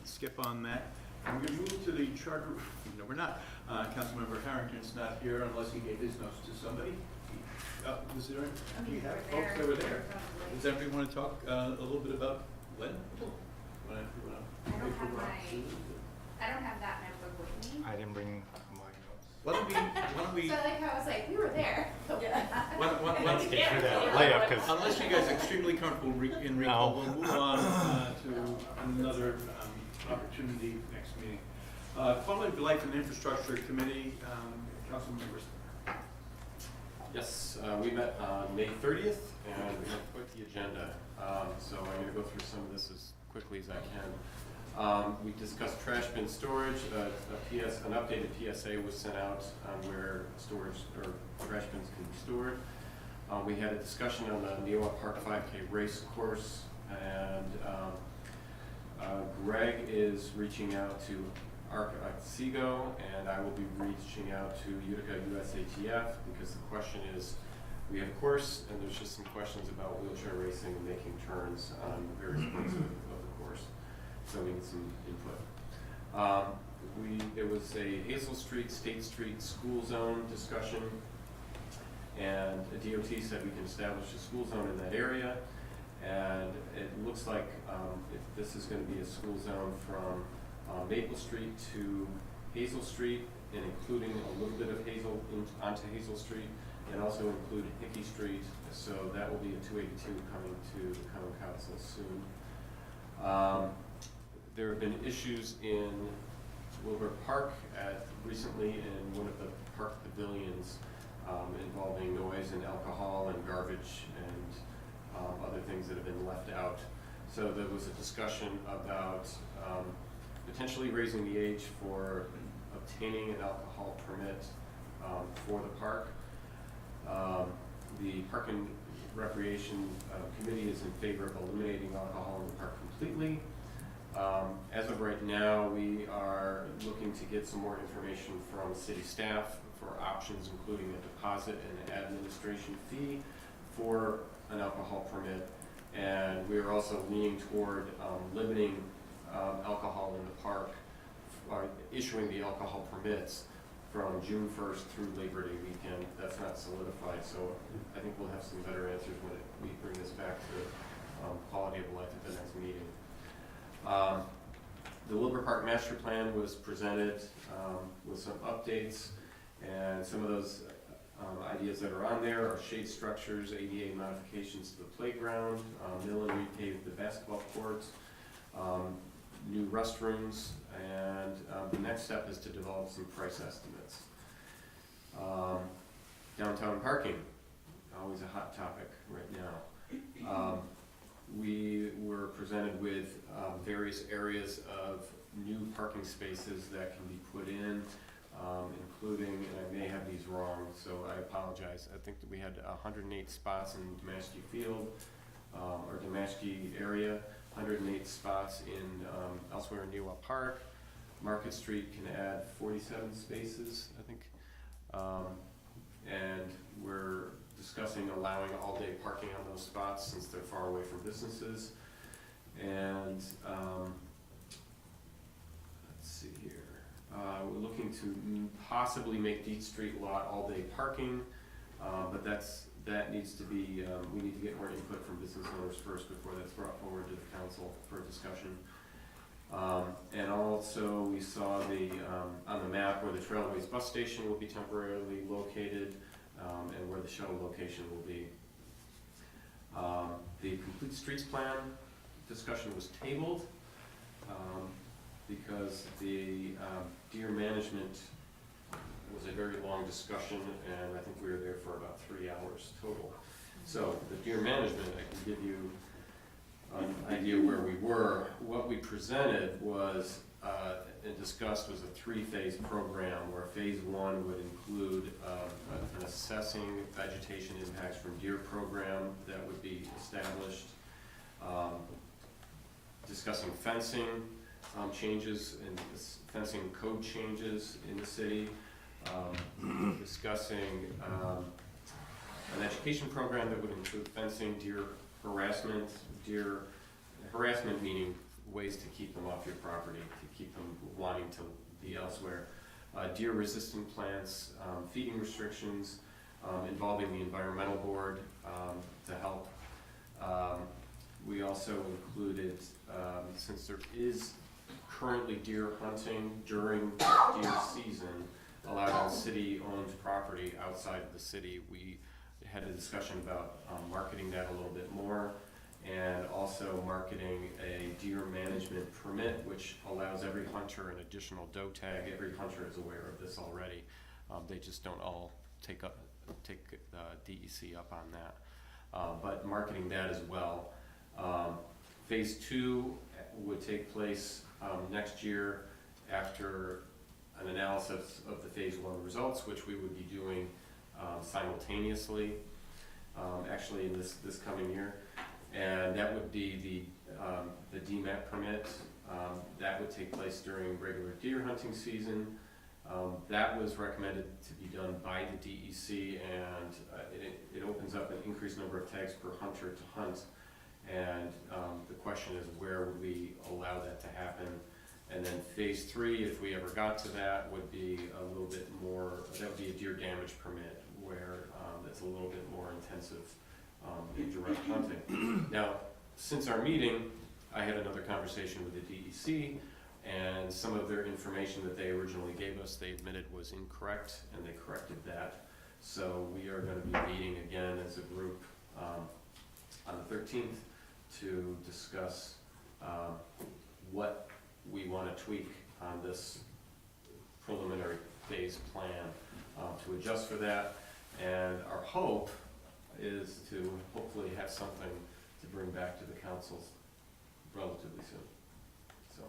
skip on that. And we're gonna move to the charter, no, we're not. Councilmember Harrington's not here unless he gave his notes to somebody. Was there, do you have folks that were there? Does everybody want to talk a little bit about Len? I don't have that notebook with me. I didn't bring my notes. Why don't we, So I like how I was like, we were there. let's get through that layup, 'cause- unless you guys are extremely comfortable in recall, we'll move on to another opportunity next meeting. Quality of Life and Infrastructure Committee, Councilmember. Yes, we met on May 30th, and we have quite the agenda. So I'm going to go through some of this as quickly as I can. We discussed trash bin storage. An updated PSA was sent out on where storage or trash bins can be stored. We had a discussion on the Neola Park 5K race course, and Greg is reaching out to ARC Otsego, and I will be reaching out to Utica USATF because the question is, we have a course, and there's just some questions about wheelchair racing and making turns on various parts of the course. So we need some input. There was a Hazel Street, State Street school zone discussion, and the DOT said we can establish a school zone in that area, and it looks like this is going to be a school zone from Maple Street to Hazel Street, and including a little bit of Hazel onto Hazel Street, and also include Hickey Street. So that will be a 282 coming to the Common Council soon. There have been issues in Wilbur Park recently in one of the park pavilions involving noise and alcohol and garbage and other things that have been left out. So there was a discussion about potentially raising the age for obtaining an alcohol permit for the park. The Park and Recreation Committee is in favor of eliminating alcohol in the park completely. As of right now, we are looking to get some more information from city staff for options, including a deposit and an administration fee for an alcohol permit. And we are also leaning toward limiting alcohol in the park, issuing the alcohol permits from June 1st through Labor Day weekend. That's not solidified, so I think we'll have some better answers when we bring this back to quality of life at the next meeting. The Wilbur Park Master Plan was presented with some updates, and some of those ideas that are on there are shade structures, ADA modifications to the playground, mill and repave the basketball courts, new restrooms, and the next step is to develop some price estimates. Downtown parking, always a hot topic right now. We were presented with various areas of new parking spaces that can be put in, including, and I may have these wrong, so I apologize. I think that we had 108 spots in Domashki Field, or Domashki area, 108 spots in elsewhere in Newa Park. Market Street can add 47 spaces, I think. And we're discussing allowing all-day parking on those spots since they're far away from businesses. And let's see here. We're looking to possibly make Deet Street lot all-day parking, but that needs to be, we need to get more input from business owners first before that's brought forward to the council for discussion. And also we saw on the map where the Trailways bus station will be temporarily located, and where the shuttle location will be. The complete streets plan discussion was tabled, because the deer management was a very long discussion, and I think we were there for about 3 hours total. So the deer management, I can give you an idea where we were. What we presented was, and discussed, was a 3-phase program where phase 1 would include an assessing vegetation impacts from deer program that would be established, discussing fencing changes and fencing code changes in the city, discussing an education program that would include fencing, deer harassment meaning ways to keep them off your property, to keep them wanting to be elsewhere, deer resistant plants, feeding restrictions, involving the environmental board to help. We also included, since there is currently deer hunting during deer season allowed on city-owned property outside of the city, we had a discussion about marketing that a little bit more, and also marketing a deer management permit, which allows every hunter an additional doe tag. Every hunter is aware of this already. They just don't all take DEC up on that. But marketing that as well. Phase 2 would take place next year after an analysis of the phase 1 results, which we would be doing simultaneously, actually in this coming year. And that would be the DMAP permit. That would take place during regular deer hunting season. That was recommended to be done by the DEC, and it opens up an increased number of tags per hunter to hunt. And the question is, where would we allow that to happen? And then phase 3, if we ever got to that, would be a little bit more, that would be a deer damage permit, where it's a little bit more intensive in direct hunting. Now, since our meeting, I had another conversation with the DEC, and some of their information that they originally gave us, they admitted was incorrect, and they corrected that. So we are going to be meeting again as a group on the 13th to discuss what we want to tweak on this preliminary phase plan to adjust for that. And our hope is to hopefully have something to bring back to the council relatively soon. So,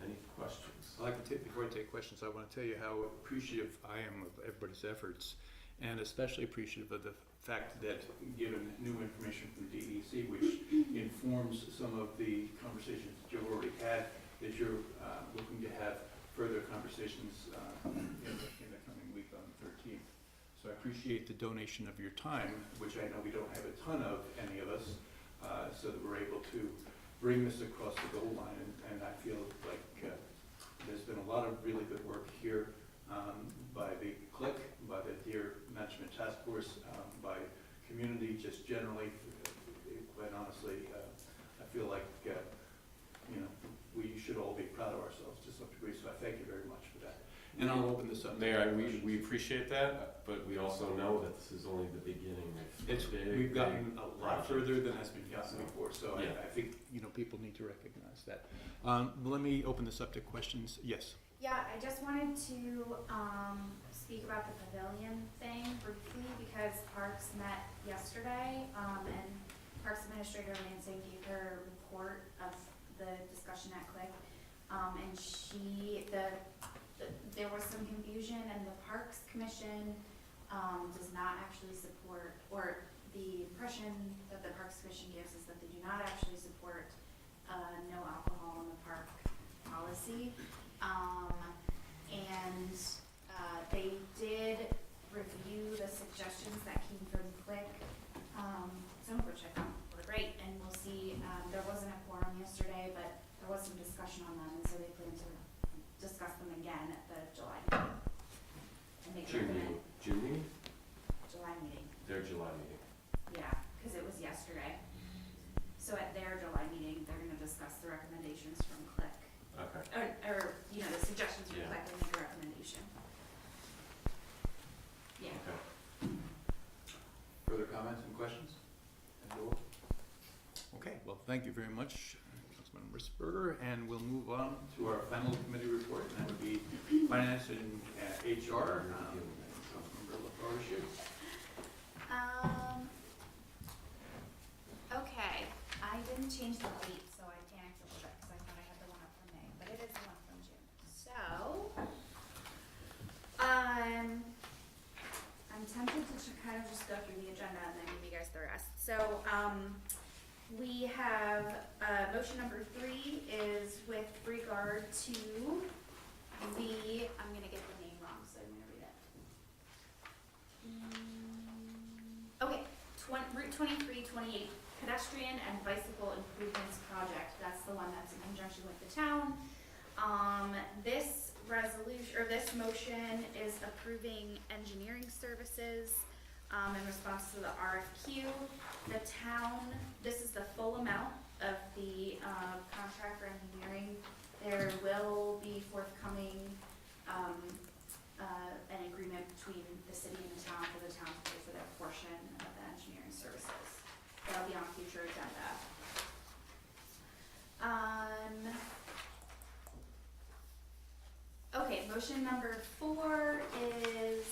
any questions? I'd like to before I take questions, I want to tell you how appreciative I am of everybody's efforts, and especially appreciative of the fact that, given new information from the DEC, which informs some of the conversations that you've already had, that you're looking to have further conversations in the coming week on the 13th. So I appreciate the donation of your time, which I know we don't have a ton of, any of us, so that we're able to bring this across the goal line. And I feel like there's been a lot of really good work here by the CLIC, by the Deer Management Task Force, by community just generally. Quite honestly, I feel like we should all be proud of ourselves to some degree, so I thank you very much for that. And I'll open this up. Mayor, we appreciate that, but we also know that this is only the beginning. We've gotten a lot further than has been gotten before, so yeah. I think people need to recognize that. Let me open this up to questions. Yes. Yeah, I just wanted to speak about the pavilion thing briefly because Parks met yesterday, and Parks Administrator Lansing gave her report of the discussion at CLIC, and there was some confusion, and the Parks Commission does not actually support, or the impression that the Parks Commission gives is that they do not actually support no alcohol in the park policy. And they did June minute. June meeting? July meeting. Their July meeting. Yeah, because it was yesterday. So at their July meeting, they're gonna discuss the recommendations from Click. Okay. Or, you know, the suggestions from Yeah. Click and make a recommendation. Yeah. Okay. Further comments and questions? Okay, well, thank you very much, Councilman Risberger, and we'll move on to our final committee report, and that would be Finance and HR. Councilmember LaFleur. Okay, I didn't change the date, so I panicked a little bit because I thought I had the one up from May, but it is the one from June. So, I'm tempted to kind of just go through the agenda and then give you guys the rest. So, we have, motion number 3 is with regard to the, I'm gonna get the name wrong, so I'm gonna read it. Okay, Route 2328 pedestrian and bicycle improvements project. That's the one that's in conjunction with the town. This resolution, or this motion is approving engineering services in response to the RFQ. The town, this is the full amount of the contract for engineering. There will be forthcoming an agreement between the city and the town for the town to pay for their portion of the engineering services. That'll be on a future agenda. Okay, motion number 4 is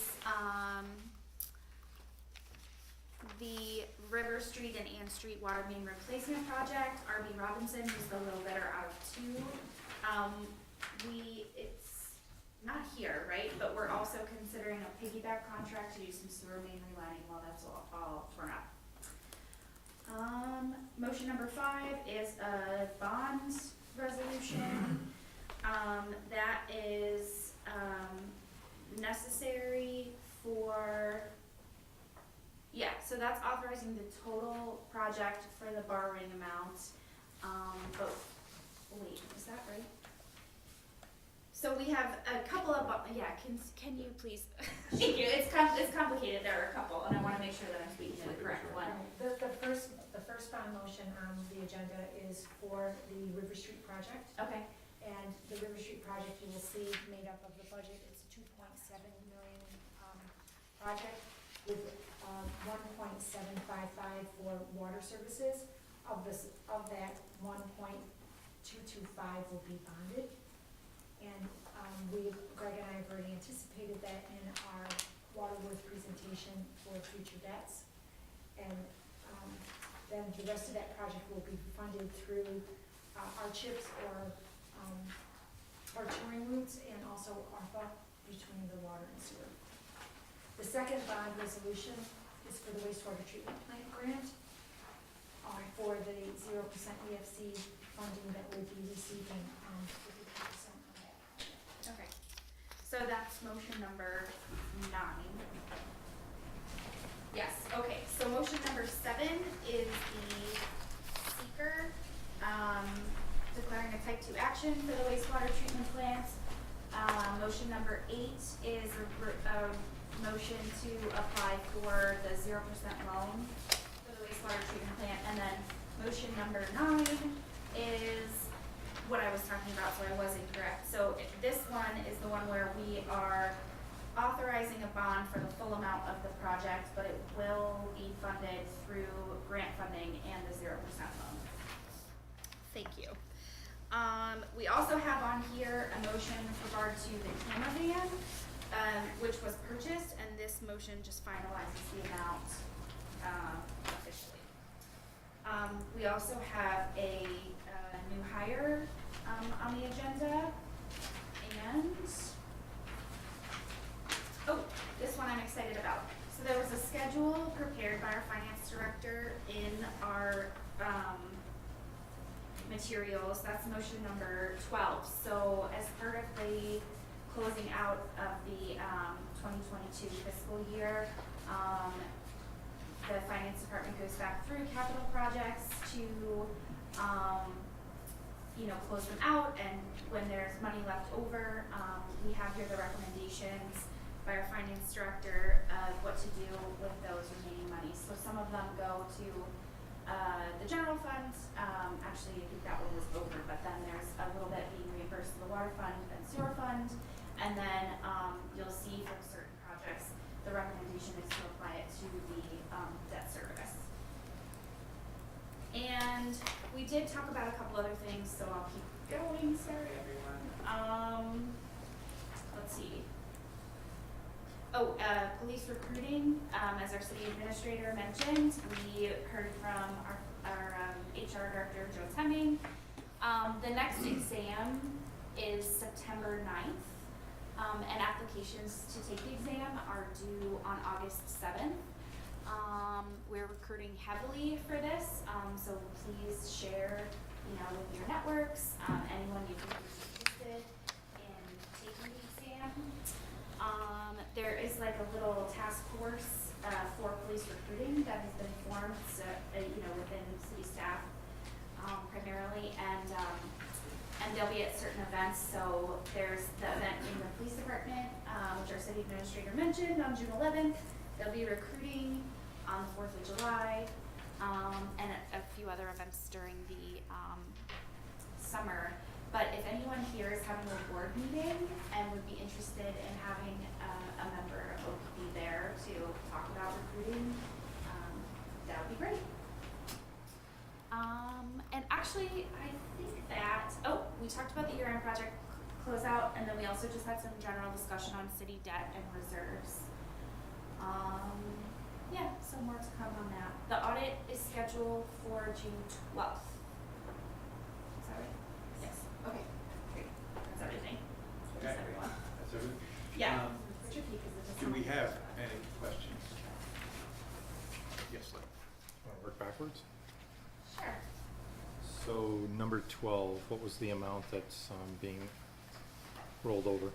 the River Street and Ann Street water main replacement project. R.B. Robinson is the little bidder out of 2. It's not here, right? But we're also considering a piggyback contract to do some sewer main relining while that's all torn up. Motion number 5 is a bond resolution. That is necessary for, so that's authorizing the total project for the borrowing amount. But wait, is that right? So we have a couple of, can you please, thank you, it's complicated, there are a couple, and I wanna make sure that I'm speaking to the correct one. The first bond motion on the agenda is for the River Street project. Okay. And the River Street project, you will see, made up of the budget, it's a 2.7 million project with 1.755 for water services. Of that, 1.225 will be bonded. And Greg and I have already anticipated that in our Waterworth presentation for future debts. And then the rest of that project will be funded through our CHIPS or our touring routes and also ARPA between the water and sewer. The second bond resolution is for the wastewater treatment plant grant for the 0% EFC funding that we'll be receiving 50% of that. Okay, so that's motion number 9. Yes, okay, so motion number 7 is the seeker, declaring a type 2 action for the wastewater treatment plant. Motion number 8 is a motion to apply for the 0% loan for the wastewater treatment plant. And then motion number 9 is what I was talking about, so I was incorrect. So this one is the one where we are authorizing a bond for the full amount of the project, but it will be funded through grant funding and the 0% loan. Thank you. We also have on here a motion with regard to the camera van, which was purchased, and this motion just finalizes the amount officially. We also have a new hire on the agenda, and this one I'm excited about. So there was a schedule prepared by our finance director in our materials. That's motion number 12. So as part of the closing out of the 2022 fiscal year, the finance department goes back through capital projects to close them out, and when there's money left over, we have here the recommendations by our finance director of what to do with those remaining monies. So some of them go to the general fund. Actually, I think that one was over, but then there's a little bit being reimbursed to the water fund and sewer fund. And then you'll see from certain projects, the recommendation is to apply it to the debt service. And we did talk about a couple other things, so I'll keep going. Sorry, everyone. Let's see. Police recruiting. As our city administrator mentioned, we heard from our HR director, Joe Hemming. The next exam is September 9th, and applications to take the exam are due on August 7th. We're recruiting heavily for this, so please share, with your networks, anyone you think is interested in taking the exam. There is like a little task force for police recruiting that has been formed, within city staff primarily, and they'll be at certain events. So there's the event in the police department, which our city administrator mentioned on June 11th. They'll be recruiting on the 4th of July, and a few other events during the summer. But if anyone here is having a board meeting and would be interested in having a member of OPB there to talk about recruiting, that would be great. And actually, I think that, we talked about the year-end project closeout, and then we also just had some general discussion on city debt and reserves. So more to come on that. The audit is scheduled for June 12th. Is that right? Yes. Okay, great. That's everything. Okay. That's everyone. That's everything. Yeah. It's tricky because it just. Do we have any questions? Yes, Lynn. Want to work backwards? Sure. So number 12, what was the amount that's being rolled over?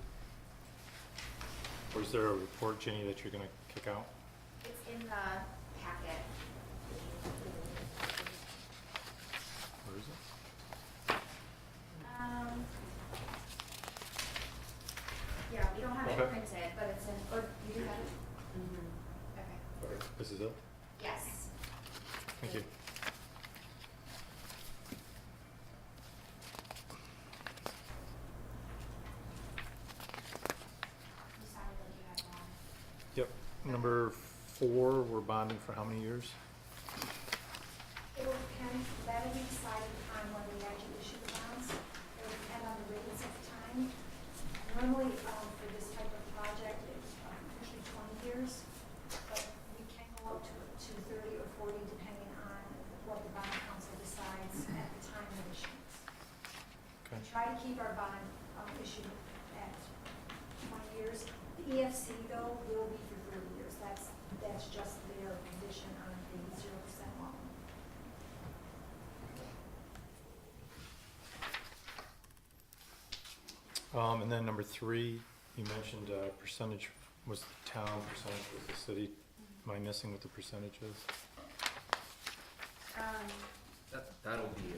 Or is there a report, Jenny, that you're going to kick out? It's in the packet. Where is it? Yeah, we don't have it Okay. printed, but it's in, or you do have it? Mm-hmm. Okay. This is it? Yes. Thank you. You sounded like you had one. Yep. Number 4, we're bonding for how many years? It will depend, that'll be decided on when we actually issue the bonds. It will depend on the ratings at the time. Normally, for this type of project, it's usually 20 years, but we can go up to 30 or 40 depending on what the bond council decides at the time of issuance. Okay. We try to keep our bond issue at 20 years. The EFC though will be for 30 years. That's just their condition on the 0% loan. And then number 3, you mentioned percentage was the town, percentage was the city. Am I missing what the percentage is? That'll be,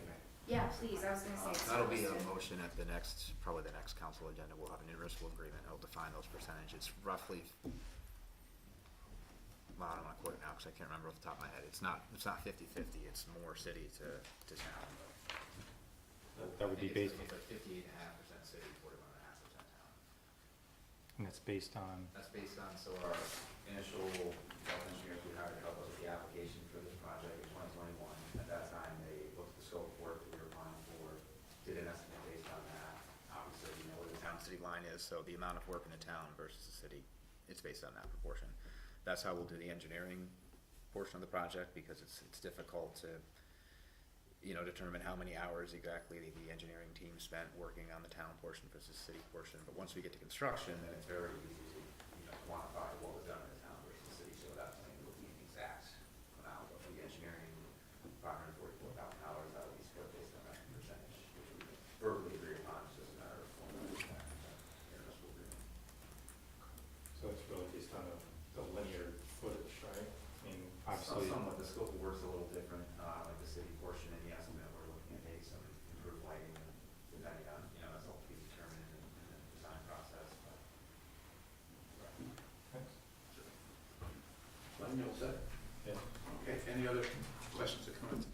Yeah, please, I was gonna say. it's that'll be a posted. motion at the next, probably the next council agenda. We'll have an intermunicipal agreement. It'll define those percentages roughly. Well, I don't wanna quote it now because I can't remember off the top of my head. It's not 50-50, it's more city to town. That would be based, It's like 58.5% city, 41.5% town. and that's based on, That's based on, so our initial health engineers we hired to help us with the application for this project in 2021. At that time, they looked at the scope of work that we were applying for, did an estimate based on that. Obviously, you know where the town-city line is, so the amount of work in the town versus the city, it's based on that proportion. That's how we'll do the engineering portion of the project, because it's difficult to, determine how many hours exactly the engineering team spent working on the town portion versus the city portion. But once we get to construction, then it's very easy to, quantify what was done in the town versus the city, so that plan will be an exact amount of the engineering, $544,000, that will be split based on that percentage, which we verbally agree upon, it's just a matter of formally that intermunicipal agreement. so it's really based on the linear footage, right? I mean, obviously. Somewhat, the scope of work's a little different, like the city portion in the estimate, we're looking at maybe some improved lighting, depending on, that's all to be determined in the design process, but. you all set? Yeah. Okay, any other questions or comments?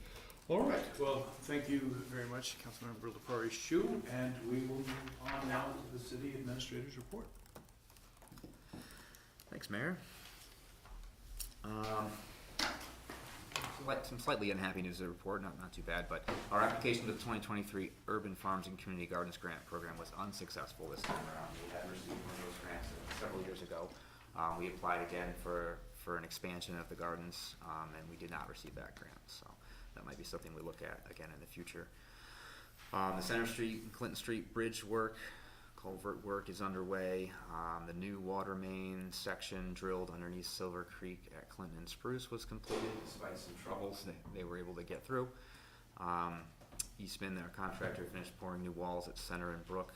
All right, well, thank you very much, Councilmember LaPari Shu, and we will move on now to the city administrator's report. Thanks, Mayor. Some slightly unhappy news to report, not too bad, but our application to the 2023 Urban Farms and Community Gardens Grant Program was unsuccessful this time around. We had received one of those grants several years ago. We applied again for an expansion of the gardens, and we did not receive that grant, so that might be something we look at again in the future. The Center Street and Clinton Street bridge work, culvert work is underway. The new water main section drilled underneath Silver Creek at Clinton and Spruce was completed despite some troubles they were able to get through. Eastman, their contractor, finished pouring new walls at Center and Brook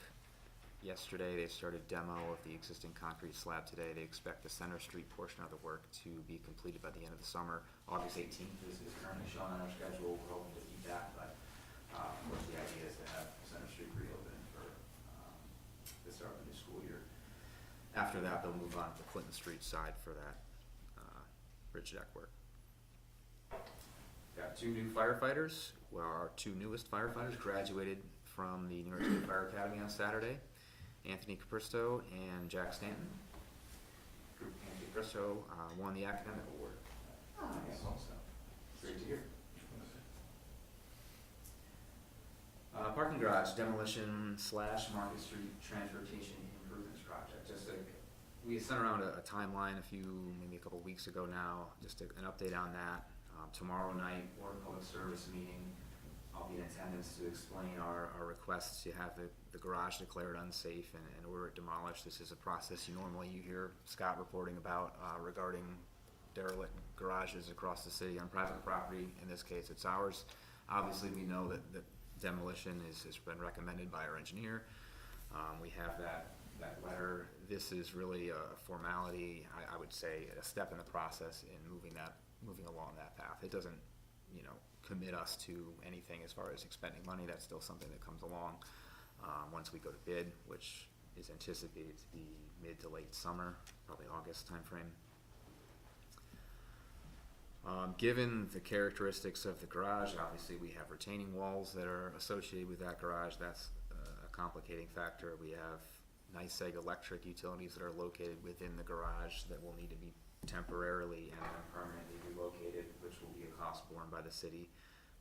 yesterday. They started demo of the existing concrete slab today. They expect the Center Street portion of the work to be completed by the end of the summer. August 18th is currently shown on our schedule. We're hoping to beat that, but of course the idea is to have Center Street reopened for the start of the new school year. After that, they'll move on to the Clinton Street side for that bridge deck work. Got 2 new firefighters. Well, our 2 newest firefighters graduated from the New York State Fire Academy on Saturday. Anthony Capristo and Jack Stanton. Anthony Capristo won the academic award. Nice. Also. Great to hear. Parking garage demolition / Market Street transportation improvements project. We sent around a timeline maybe a couple weeks ago now, just an update on that. Tomorrow night, Board of Public Service meeting, I'll be in attendance to explain our request to have the garage declared unsafe and order it demolished. This is a process you hear Scott reporting about regarding derelict garages across the city on private property. In this case, it's ours. Obviously, we know that demolition has been recommended by our engineer. We have that letter. This is really a formality, I would say, a step in the process in moving along that path. It doesn't, commit us to anything as far as expending money. That's still something that comes along once we go to bid, which is anticipated to be mid to late summer, probably August timeframe. Given the characteristics of the garage, obviously we have retaining walls that are associated with that garage. That's a complicating factor. We have NYSEG electric utilities that are located within the garage that will need to be temporarily and then permanently relocated, which will be a cost borne by the city.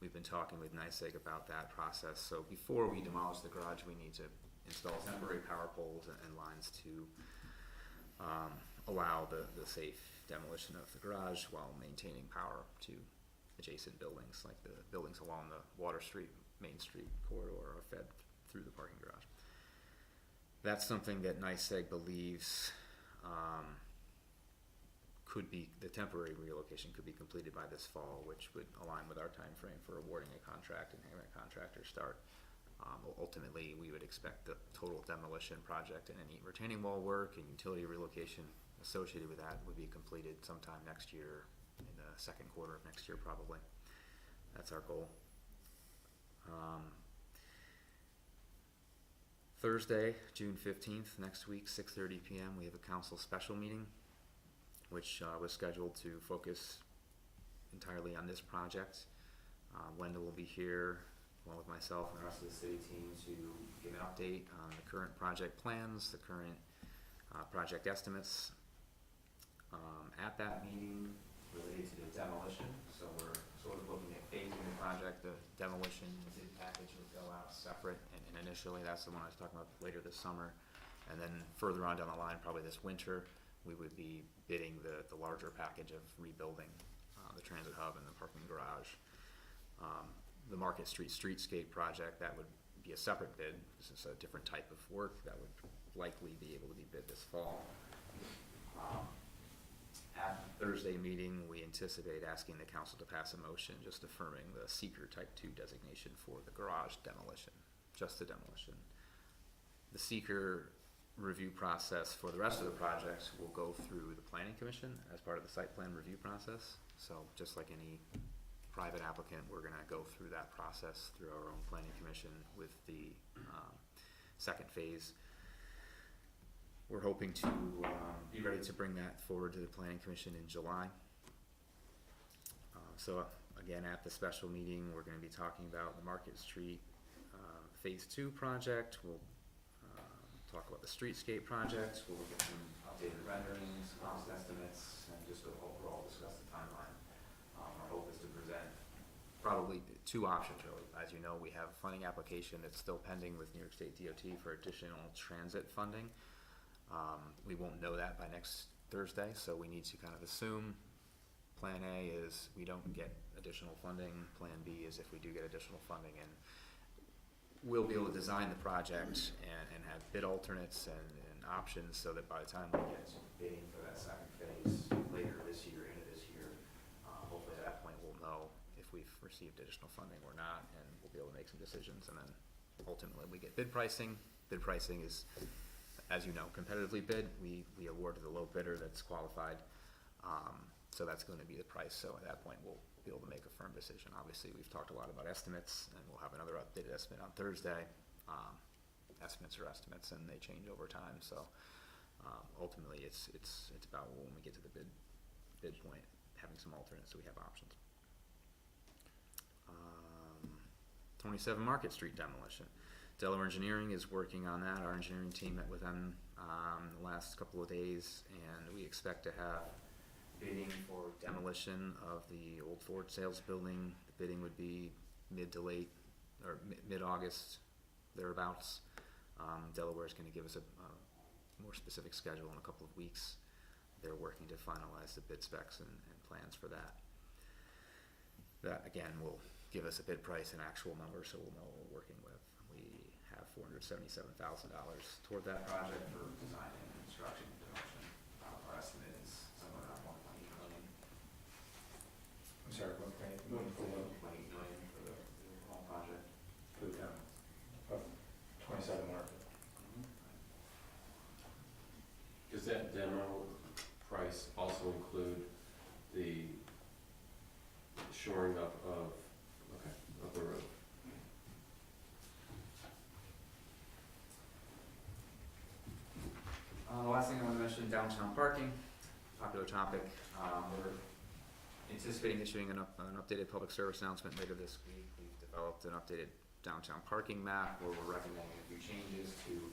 We've been talking with NYSEG about that process. So before we demolish the garage, we need to install temporary power poles and lines to allow the safe demolition of the garage while maintaining power to adjacent buildings, like the buildings along the Water Street, Main Street corridor are fed through the parking garage. That's something that NYSEG believes the temporary relocation could be completed by this fall, which would align with our time frame for awarding a contract and having a contractor start. Ultimately, we would expect the total demolition project and any retaining wall work and utility relocation associated with that would be completed sometime next year, in the second quarter of next year probably. That's our goal. Thursday, June 15th, next week, 6:30 p.m., we have a council special meeting, which was scheduled to focus entirely on this project. Wendell will be here, along with myself and the rest of the city team, to give an update on the current project plans, the current project estimates. At that meeting, related to the demolition, so we're sort of looking at phasing the project. The demolition bid package would go out separate, and initially that's the one I was talking about later this summer. And then further on down the line, probably this winter, we would be bidding the larger package of rebuilding the transit hub and the parking garage. The Market Street streetscape project, that would be a separate bid. This is a different type of work that would likely be able to be bid this fall. At the Thursday meeting, we anticipate asking the council to pass a motion just affirming the seeker type 2 designation for the garage demolition, just the demolition. The seeker review process for the rest of the projects will go through the Planning Commission as part of the site plan review process. So just like any private applicant, we're going to go through that process through our own Planning Commission with the second phase. We're hoping to be ready to bring that forward to the Planning Commission in July. So again, at the special meeting, we're gonna be talking about the Market Street, Phase 2 project. We'll, talk about the streetscape project. We'll look at some updated renderings, cost estimates, and just overall discuss the timeline. Our hope is to present probably two options really. As you know, we have a funding application that's still pending with New York State DOT for additional transit funding. We won't know that by next Thursday, so we need to kind of assume Plan A is we don't get additional funding. Plan B is if we do get additional funding, and we'll be able to design the project and have bid alternates and options so that by the time we get bidding for that second phase later this year, into this year, hopefully at that point we'll know if we've received additional funding or not, and we'll be able to make some decisions. And then ultimately we get bid pricing. Bid pricing is, as you know, competitively bid. We award to the low bidder that's qualified. So that's going to be the price. So at that point we'll be able to make a firm decision. Obviously we've talked a lot about estimates, and we'll have another updated estimate on Thursday. Estimates are estimates and they change over time. So ultimately it's about when we get to the bid point, having some alternates so we have options. 27 Market Street demolition. Delaware Engineering is working on that. Our engineering team met with them the last couple of days, and we expect to have bidding for demolition of the old Ford sales building. The bidding would be mid-August, thereabouts. Delaware is going to give us a more specific schedule in a couple of weeks. They're working to finalize the bid specs and plans for that. That again will give us a bid price and actual number, so we'll know what we're working with. We have $477,000 toward that project for design and construction and demolition. Our estimate is somewhere around $1.8 million. I'm sorry, what grade? $1.8 million for the whole project. For the demo of 27 Market. Does that demo price also include the shoring up of the road? The last thing I want to mention, downtown parking, popular topic. We're anticipating issuing an updated public service announcement later this week. We've developed an updated downtown parking map where we're recommending a few changes to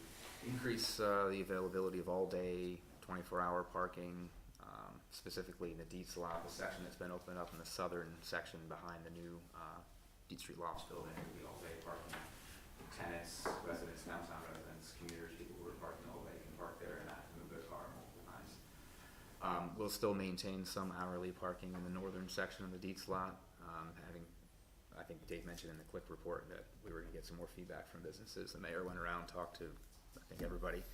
increase the availability of all-day, 24-hour parking, specifically in the Dietz lot, the section that's been opened up in the southern section behind the new Dietz Street Lofts building. It will be all-day parking. Tenants, residents, downtown residents, commuters, people who are parking all day can park there and not have to move their car multiple times. We'll still maintain some hourly parking in the northern section of the Dietz lot. I think Dave mentioned in the Click report that we were going to get some more feedback from businesses. The mayor went around, talked to, I think, everybody.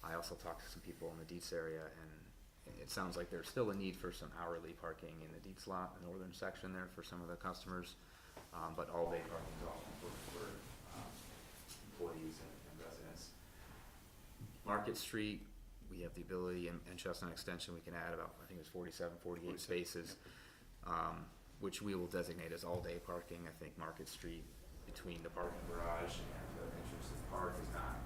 I also talked to some people in the Dietz area, and it sounds like there's still a need for some hourly parking in the Dietz lot, the northern section there for some of the customers. But all-day parking is often for employees and residents. Market Street, we have the ability, and Chestnut Extension, we can add about, I think it was 47, 48 spaces, which we will designate as all-day parking. I think Market Street, between the parking garage and the entrance to the park, is not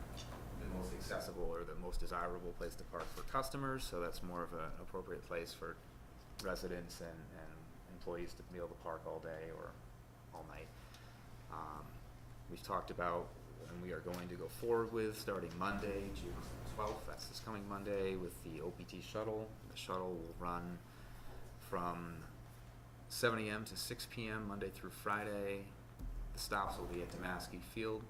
the most accessible or the most desirable place to park for customers, so that's more of an appropriate place for residents and employees to be able to park all day or all night. We've talked about, and we are going to go forward with, starting Monday, June 12th, that's this coming Monday, with the OPT shuttle. The shuttle will run from 7 a.m. to 6 p.m. Monday through Friday. The stops will be at Damaski Field,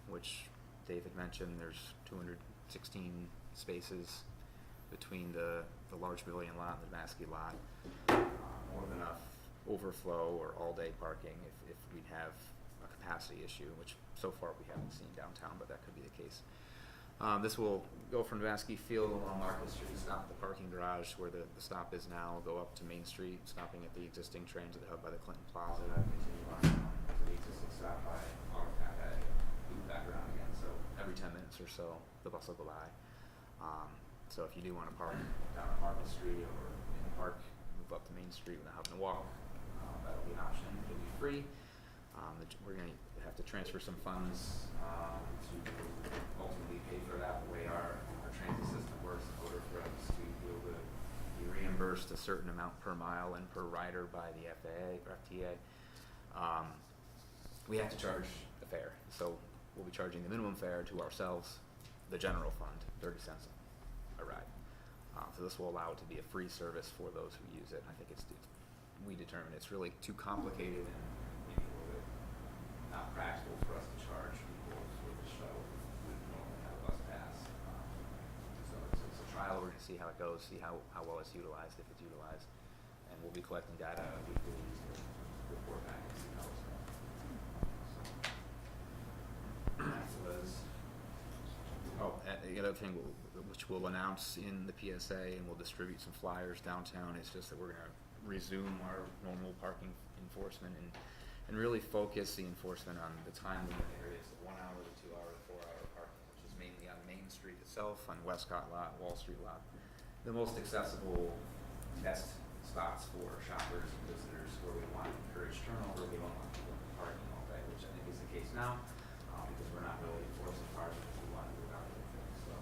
which David mentioned. There's 216 spaces between the large pavilion lot and the Damaski lot. More than enough overflow or all-day parking if we'd have a capacity issue, which so far we haven't seen downtown, but that could be the case. This will go from Damaski Field along Market Street, stop at the parking garage where the stop is now, go up to Main Street, stopping at the existing transit hub by the Clinton Plaza, continue on to the existing stop by Auto Cafe, loop back around again. So every 10 minutes or so, the bus will go by. So if you do want to park down on Market Street or in the park, move up to Main Street without having to walk, that'll be an option. It'll be free. We're going to have to transfer some funds to ultimately pay for that. The way our transit system works, in order for us to be able to be reimbursed reimbursed a certain amount per mile and per rider by the FAA or FTA, we have to charge a fare. So we'll be charging the minimum fare to ourselves, the general fund, 30 cents a ride. So this will allow it to be a free service for those who use it. I think we determine it's really too complicated and maybe a little bit not practical for us to charge people for the shuttle. We normally have a bus pass. So it's a trial. We're going to see how it goes, see how well it's utilized, if it's utilized. And we'll be collecting data weekly to report back and see how it's going. So that was, the other thing which we'll announce in the PSA and we'll distribute some flyers downtown is just that we're going to resume our normal parking enforcement and really focus the enforcement on the time limit areas, the 1 hour, the 2 hour, the 4 hour parking, which is mainly on Main Street itself, on Westcott Lot, Wall Street Lot. The most accessible test spots for shoppers and visitors where we want to encourage turnover, we don't want people parking all day, which I think is the case now, because we're not really enforcing cars because we want to do about everything. So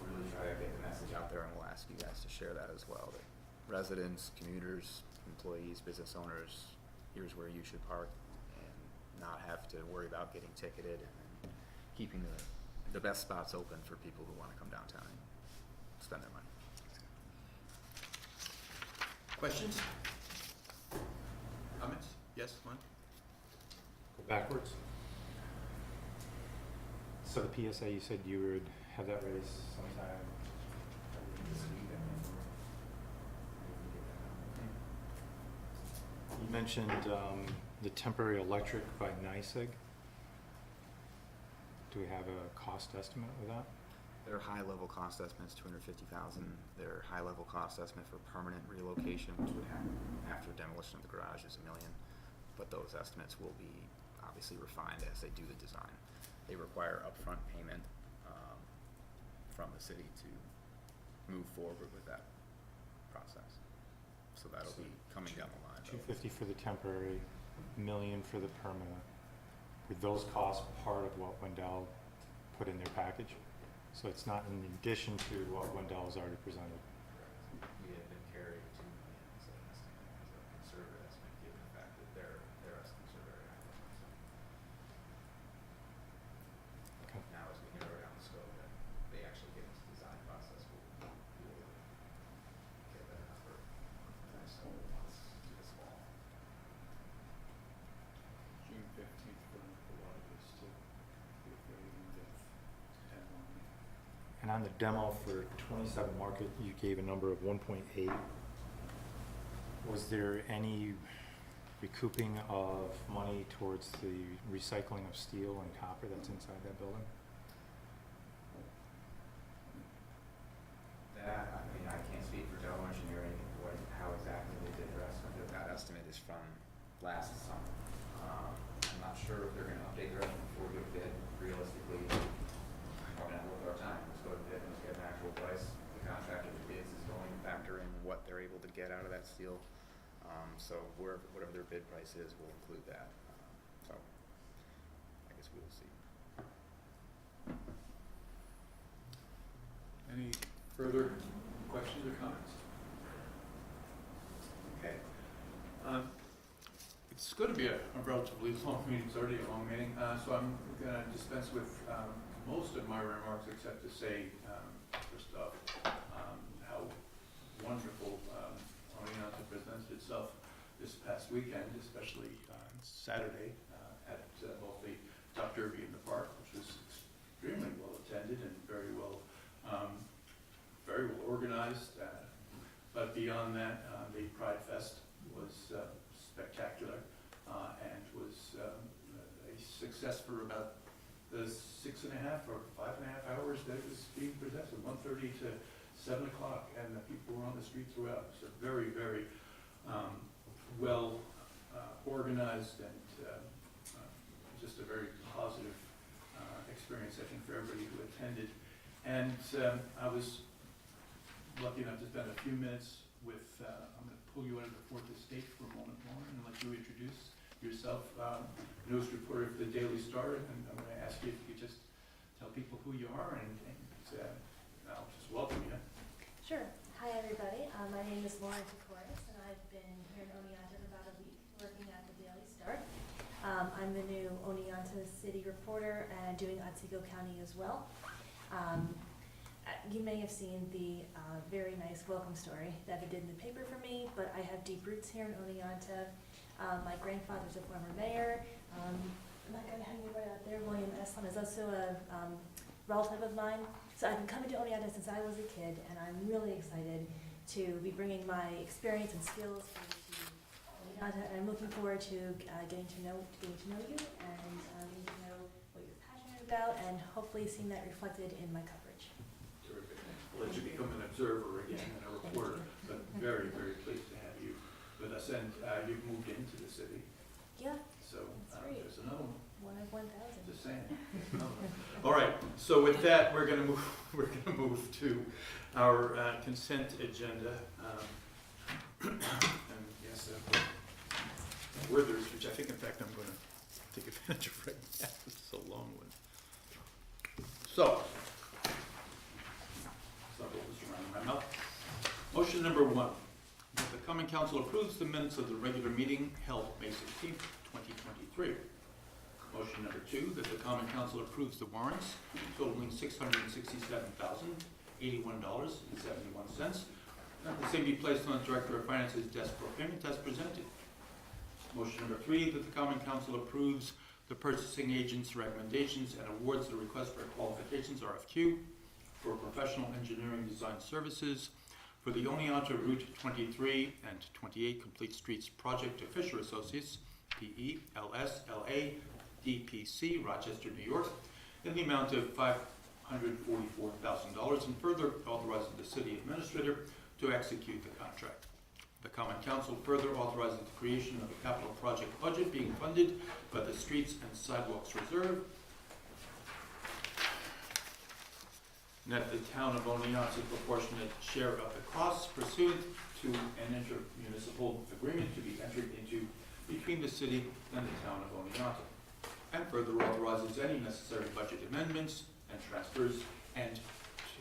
we'll really try to get the message out there, and we'll ask you guys to share that as well. That residents, commuters, employees, business owners, here's where you should park and not have to worry about getting ticketed, and keeping the best spots open for people who want to come downtown and spend their money. Questions? Comments? Yes, Lynn? Go backwards. So the PSA, you said you would have that ready sometime this week, I think. You mentioned the temporary electric by NYSEG. Do we have a cost estimate of that? Their high-level cost estimate is $250,000. Their high-level cost estimate for permanent relocation, which would happen after demolition of the garage, is $1 million. But those estimates will be obviously refined as they do the design. They require upfront payment from the city to move forward with that process. So that'll be coming down the line. $250 for the temporary, $1 million for the permanent. With those costs part of what Wendell put in their package? So it's not in addition to what Wendell has already presented. We have been carried $2 million as an estimate, as a conservative estimate, given the fact that their estimates are very high. Okay. Now, as we narrow down the scope, that they actually get into the design process, we'll get that number in the next couple of months to this fall. June 15th for a lot of this to be ready in depth. And on the demo for 27 Market, you gave a number of 1.8. Was there any recouping of money towards the recycling of steel and copper that's inside that building? That, I mean, I can't speak for Dell Engineering, how exactly they did their estimate, but that estimate is from last summer. I'm not sure if they're gonna update their estimate before we go to bid. Realistically, probably not worth our time. Let's go to bid and let's get an actual price. The contractor that bids is going to factor in what they're able to get out of that steel. So whatever their bid price is, we'll include that. So I guess we will see. Any further questions or comments? Okay. It's going to be a relatively long meeting. It's already a long meeting, so I'm going to dispense with most of my remarks, except to say, first off, how wonderful Oneonta presented itself this past weekend, especially Saturday at both the Top Derby and the park, which was extremely well attended and very well organized. But beyond that, the Pride Fest was spectacular and was a success for about the 6.5 or 5.5 hours that it was being presented, 1:30 to 7 o'clock, and the people were on the street throughout. So very, very well organized and just a very positive experience, I think, for everybody who attended. And I was lucky enough to spend a few minutes with, I'm going to pull you out of the fourth estate for a moment more and let you introduce yourself. News reporter for the Daily Star, and I'm going to ask you if you could just tell people who you are and I'll just welcome you. Sure. Hi, everybody. My name is Lauren Kokoris, and I've been here in Oneonta about a week, working at the Daily Star. I'm the new Oneonta City reporter and doing Otsego County as well. You may have seen the very nice welcome story that I did in the paper for me, but I have deep roots here in Oneonta. My grandfather's a former mayor. I'm not going to hang you right out there. William Estlin is also a relative of mine. So I've been coming to Oneonta since I was a kid, and I'm really excited to be bringing my experience and skills to Oneonta. And I'm looking forward to getting to know you and getting to know what you're passionate about, and hopefully seeing that reflected in my coverage. Terrific. I'll let you become an observer again and a reporter, but very, very pleased to have you with us. And you've moved into the city, Yeah, so That's great. there's another one. one of 1,000. Just saying. All right, so with that, we're gonna move to our consent agenda. And yes, Withers, which I think, in fact, I'm gonna take advantage of right now. It's a long one. So, sorry, what was around my mouth. Motion number 1, that the common council approves the minutes of the regular meeting held May 16th, 2023. Motion number 2, that the common council approves the warrants totaling $667,081.71, and the same be placed on the Director of Finance's desk for payment as presented. Motion number 3, that the common council approves the purchasing agent's recommendations and awards the request for qualifications RFQ for professional engineering design services for the Oneonta Route 23 and 28 Complete Streets project to Fisher Associates, PE, LS, LA, DPC, Rochester, New York, in the amount of $544,000, and further authorizes the city administrator to execute the contract. The common council further authorizes the creation of a capital project budget being funded by the Streets and Sidewalks Reserve, and that the town of Oneonta's proportionate share of the costs pursuant to an intermunicipal agreement to be entered into between the city and the town of Oneonta, and further authorizes any necessary budget amendments and transfers, and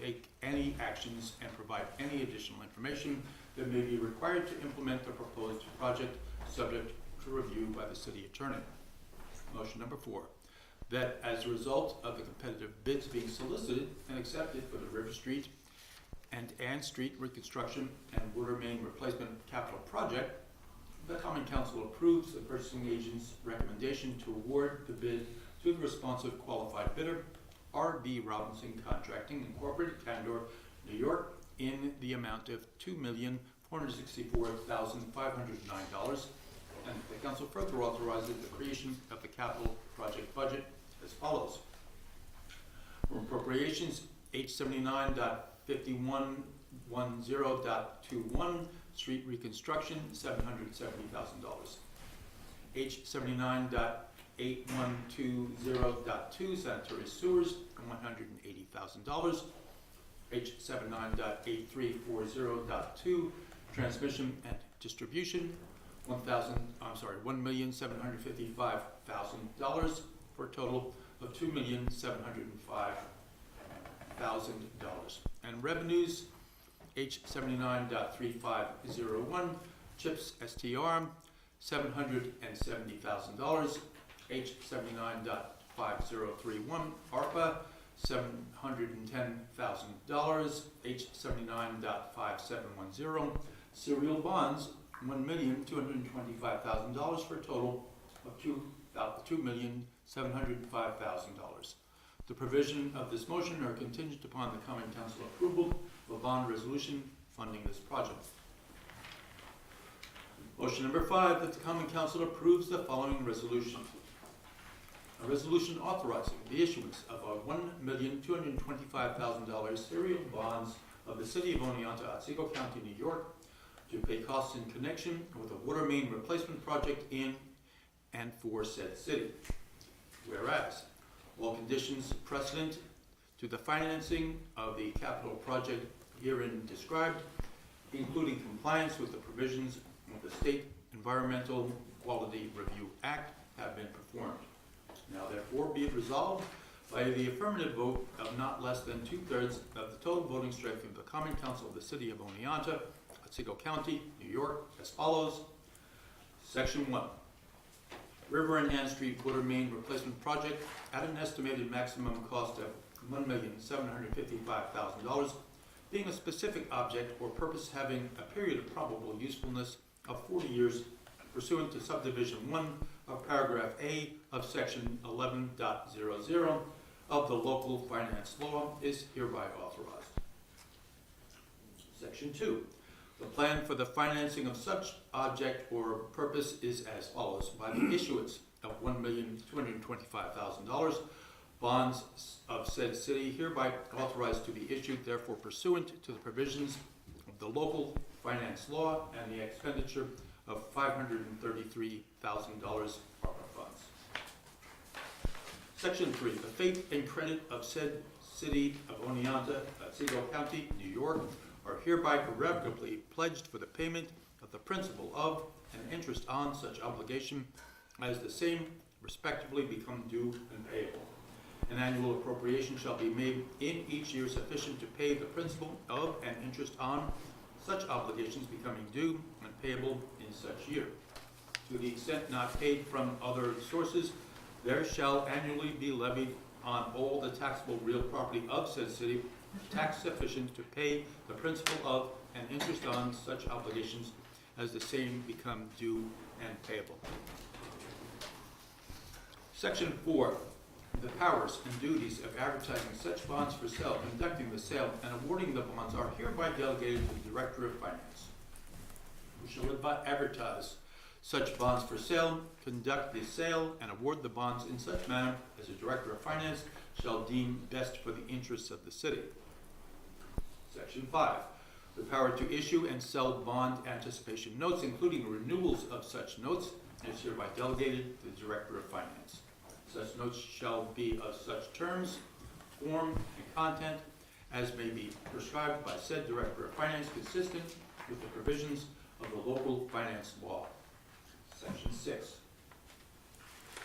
take any actions and provide any additional information that may be required to implement the proposed project, subject to review by the city attorney. Motion number 4, that as a result of the competitive bids being solicited and accepted for the River Street and Ann Street reconstruction and water main replacement capital project, the common council approves the purchasing agent's recommendation to award the bid to the responsive qualified bidder, R.B. Robinson Contracting Incorporated, Candor, New York, in the amount of $2,464,509, and the council further authorizes the creation of the capital project budget as follows. For appropriations, H79.5110.21, street reconstruction, $770,000. H79.8120.2, sanitary sewers, $180,000. H79.8340.2, transmission and distribution, $1,755,000, for a total of $2,705,000. And revenues, H79.3501, CHIPS STR, $770,000. H79.5031, ARPA, $710,000. H79.5710, serial bonds, $1,225,000, for a total of $2,705,000. The provision of this motion are contingent upon the common council approval of a bond resolution funding this project. Motion number 5, that the common council approves the following resolution. A resolution authorizing the issuance of a $1,225,000 serial bonds of the city of Oneonta, Otsego County, New York, to pay costs in connection with a water main replacement project in and for said city. Whereas, all conditions precedent to the financing of the capital project herein described, including compliance with the provisions of the State Environmental Quality Review Act, have been performed. Now therefore be it resolved by the affirmative vote of not less than 2/3 of the total voting strength of the common council of the city of Oneonta, Otsego County, New York, as follows. Section 1. River and Ann Street Water Main Replacement Project at an estimated maximum cost of $1,755,000, being a specific object or purpose having a period of probable usefulness of 40 years pursuant to subdivision 1 of paragraph A of section 11.00 of the local finance law is hereby authorized. Section 2. The plan for the financing of such object or purpose is as follows. By the issuance of $1,225,000, bonds of said city hereby authorized to be issued, therefore pursuant to the provisions of the local finance law and the expenditure of $533,000 ARPA funds. Section 3. The faith and credit of said city of Oneonta, Otsego County, New York, are hereby irrevocably pledged for the payment of the principal of and interest on such obligation as the same respectively become due and payable. An annual appropriation shall be made in each year sufficient to pay the principal of and interest on such obligations becoming due and payable in such year. To the extent not paid from other sources, there shall annually be levied on all the taxable real property of said city tax sufficient to pay the principal of and interest on such obligations as the same become due and payable. Section 4. The powers and duties of advertising such bonds for sale, conducting the sale, and awarding the bonds are hereby delegated to the Director of Finance, who shall advertise such bonds for sale, conduct the sale, and award the bonds in such manner as the Director of Finance shall deem best for the interests of the city. Section 5. The power to issue and sell bond anticipation notes, including renewals of such notes, is hereby delegated to the Director of Finance. Such notes shall be of such terms, form, and content as may be prescribed by said Director of Finance, consistent with the provisions of the local finance law. Section 6.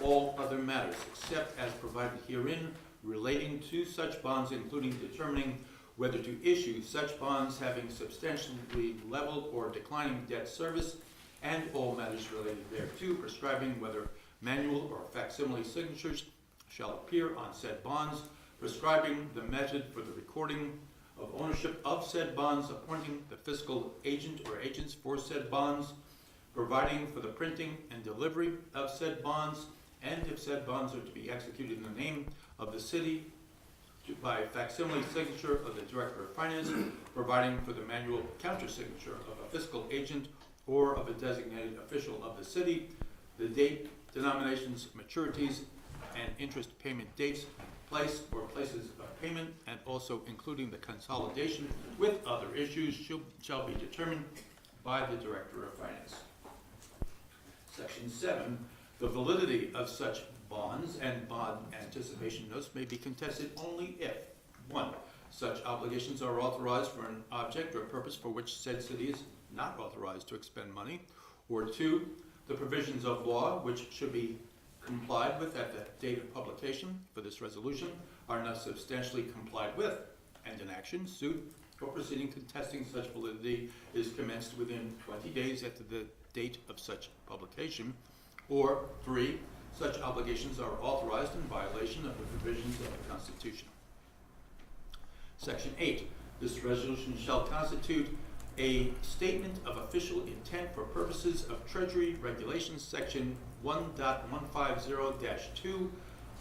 All other matters except as provided herein relating to such bonds, including determining whether to issue such bonds having substantially level or declining debt service, and all matters related thereto, prescribing whether manual or facsimile signatures shall appear on said bonds, prescribing the method for the recording of ownership of said bonds, appointing the fiscal agent or agents for said bonds, providing for the printing and delivery of said bonds, and if said bonds are to be executed in the name of the city by facsimile signature of the Director of Finance, providing for the manual countersignature of a fiscal agent or of a designated official of the city, the date, denominations, maturities, and interest payment dates, place or places of payment, and also including the consolidation with other issues shall be determined by the Director of Finance. Section 7. The validity of such bonds and bond anticipation notes may be contested only if 1. Such obligations are authorized for an object or purpose for which said city is not authorized to expend money, or 2. The provisions of law which should be complied with at the date of publication for this resolution are not substantially complied with, and an action, suit, or proceeding contesting such validity is commenced within 20 days after the date of such publication, or 3. Such obligations are authorized in violation of the provisions of the Constitution. Section 8. This resolution shall constitute a statement of official intent for purposes of Treasury Regulations, Section 1.150-2.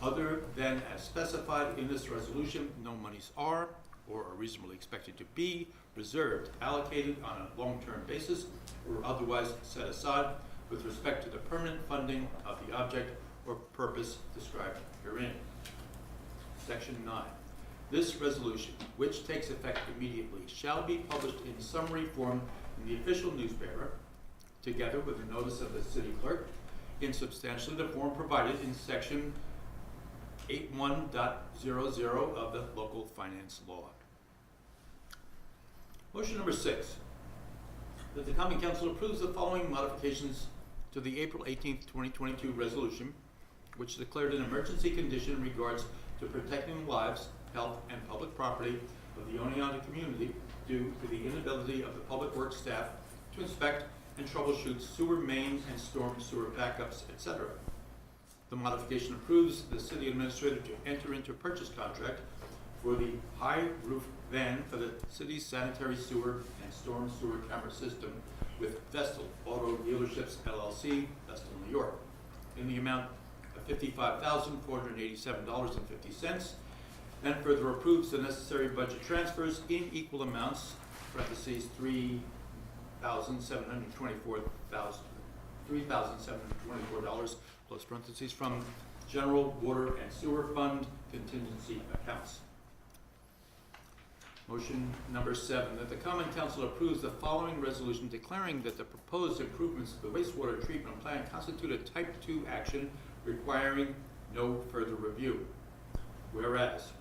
Other than as specified in this resolution, no monies are, or are reasonably expected to be, reserved, allocated on a long-term basis, or otherwise set aside with respect to the permanent funding of the object or purpose described herein. Section 9. This resolution, which takes effect immediately, shall be published in summary form in the official newspaper, together with a notice of the city clerk, in substantially the form provided in section 81.00 of the local finance law. Motion number 6. That the Common Council approves the following modifications to the April 18th, 2022 resolution, which declared an emergency condition in regards to protecting lives, health, and public property of the Oneonta community due to the inability of the public works staff to inspect and troubleshoot sewer main and storm sewer backups, etc. The modification approves the city administrator to enter into a purchase contract for the high roof van for the city's sanitary sewer and storm sewer camera system with Vestal Auto Dealerships LLC, Vestal, New York, in the amount of $55,487.50, and further approves the necessary budget transfers in equal amounts, parentheses, $3,724 close parentheses, from general water and sewer fund contingency accounts. Motion number 7, that the Common Council approves the following resolution declaring that the proposed improvements to the wastewater treatment plant constitute a Type 2 action requiring no further review. Whereas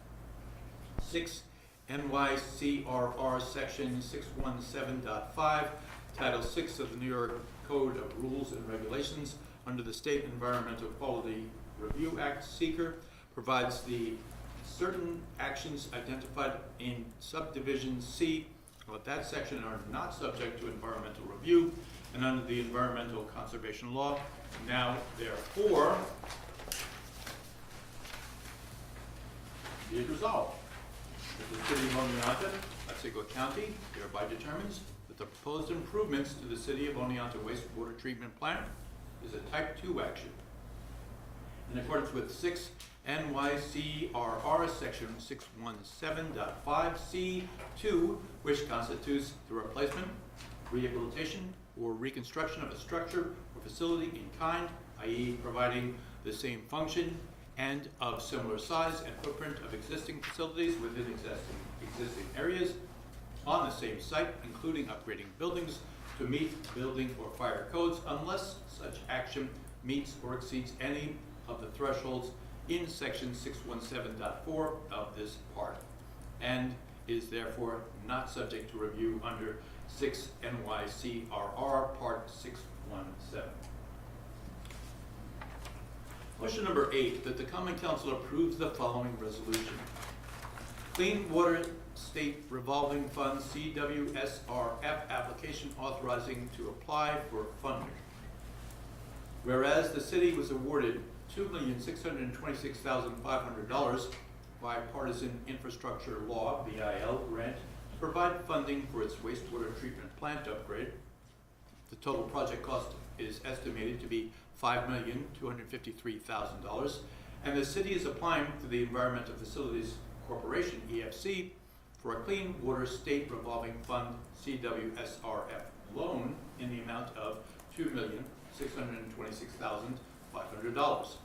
6 NYCRR Section 617.5, Title 6 of the New York Code of Rules and Regulations under the State Environmental Quality Review Act, SEQR, provides the certain actions identified in subdivision C of that section are not subject to environmental review, and under the Environmental Conservation Law, now therefore be it resolved that the City of Oneonta, Otsego County, hereby determines that the proposed improvements to the City of Oneonta wastewater treatment plant is a Type 2 action. In accordance with 6 NYCRR Section 617.5C2, which constitutes the replacement, rehabilitation, or reconstruction of a structure or facility in kind, i.e. providing the same function and of similar size and footprint of existing facilities within existing areas on the same site, including upgrading buildings to meet building or fire codes unless such action meets or exceeds any of the thresholds in section 617.4 of this part, and is therefore not subject to review under 6 NYCRR Part 617. Motion number 8, that the Common Council approves the following resolution. Clean Water State Revolving Fund CWSRF application authorizing to apply for funding. Whereas the city was awarded $2,626,500 bipartisan infrastructure law (BIL) grant to provide funding for its wastewater treatment plant upgrade. The total project cost is estimated to be $5,253,000, and the city is applying to the Environmental Facilities Corporation (EFC) for a Clean Water State Revolving Fund CWSRF loan in the amount of $2,626,500.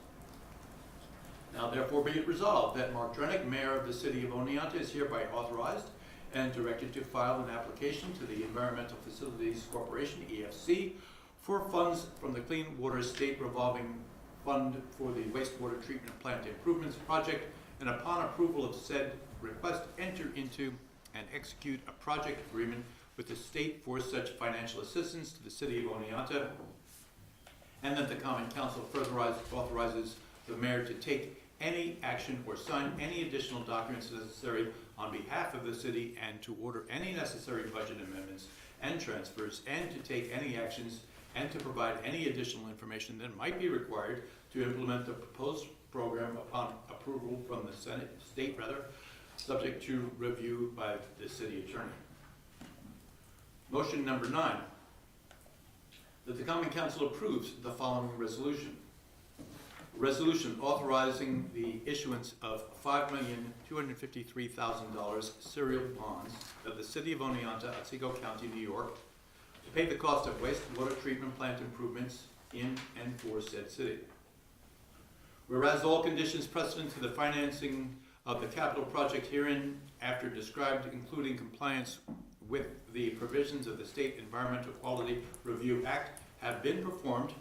Now therefore be it resolved that Mark Drennick, Mayor of the City of Oneonta, is hereby authorized and directed to file an application to the Environmental Facilities Corporation, EFC, for funds from the Clean Water State Revolving Fund for the wastewater treatment plant improvements project, and upon approval of said request, enter into and execute a project agreement with the state for such financial assistance to the City of Oneonta, and that the Common Council further authorizes the mayor to take any action or sign any additional documents necessary on behalf of the city, and to order any necessary budget amendments and transfers, and to take any actions and to provide any additional information that might be required to implement the proposed program upon approval from the state, subject to review by the city attorney. Motion number 9, that the Common Council approves the following resolution. Resolution authorizing the issuance of $5,253,000 serial bonds of the City of Oneonta, Otsego County, New York, to pay the cost of wastewater treatment plant improvements in and for said city. Whereas all conditions precedent to the financing of the capital project herein after described, including compliance with the provisions of the State Environmental Quality Review Act, have been performed,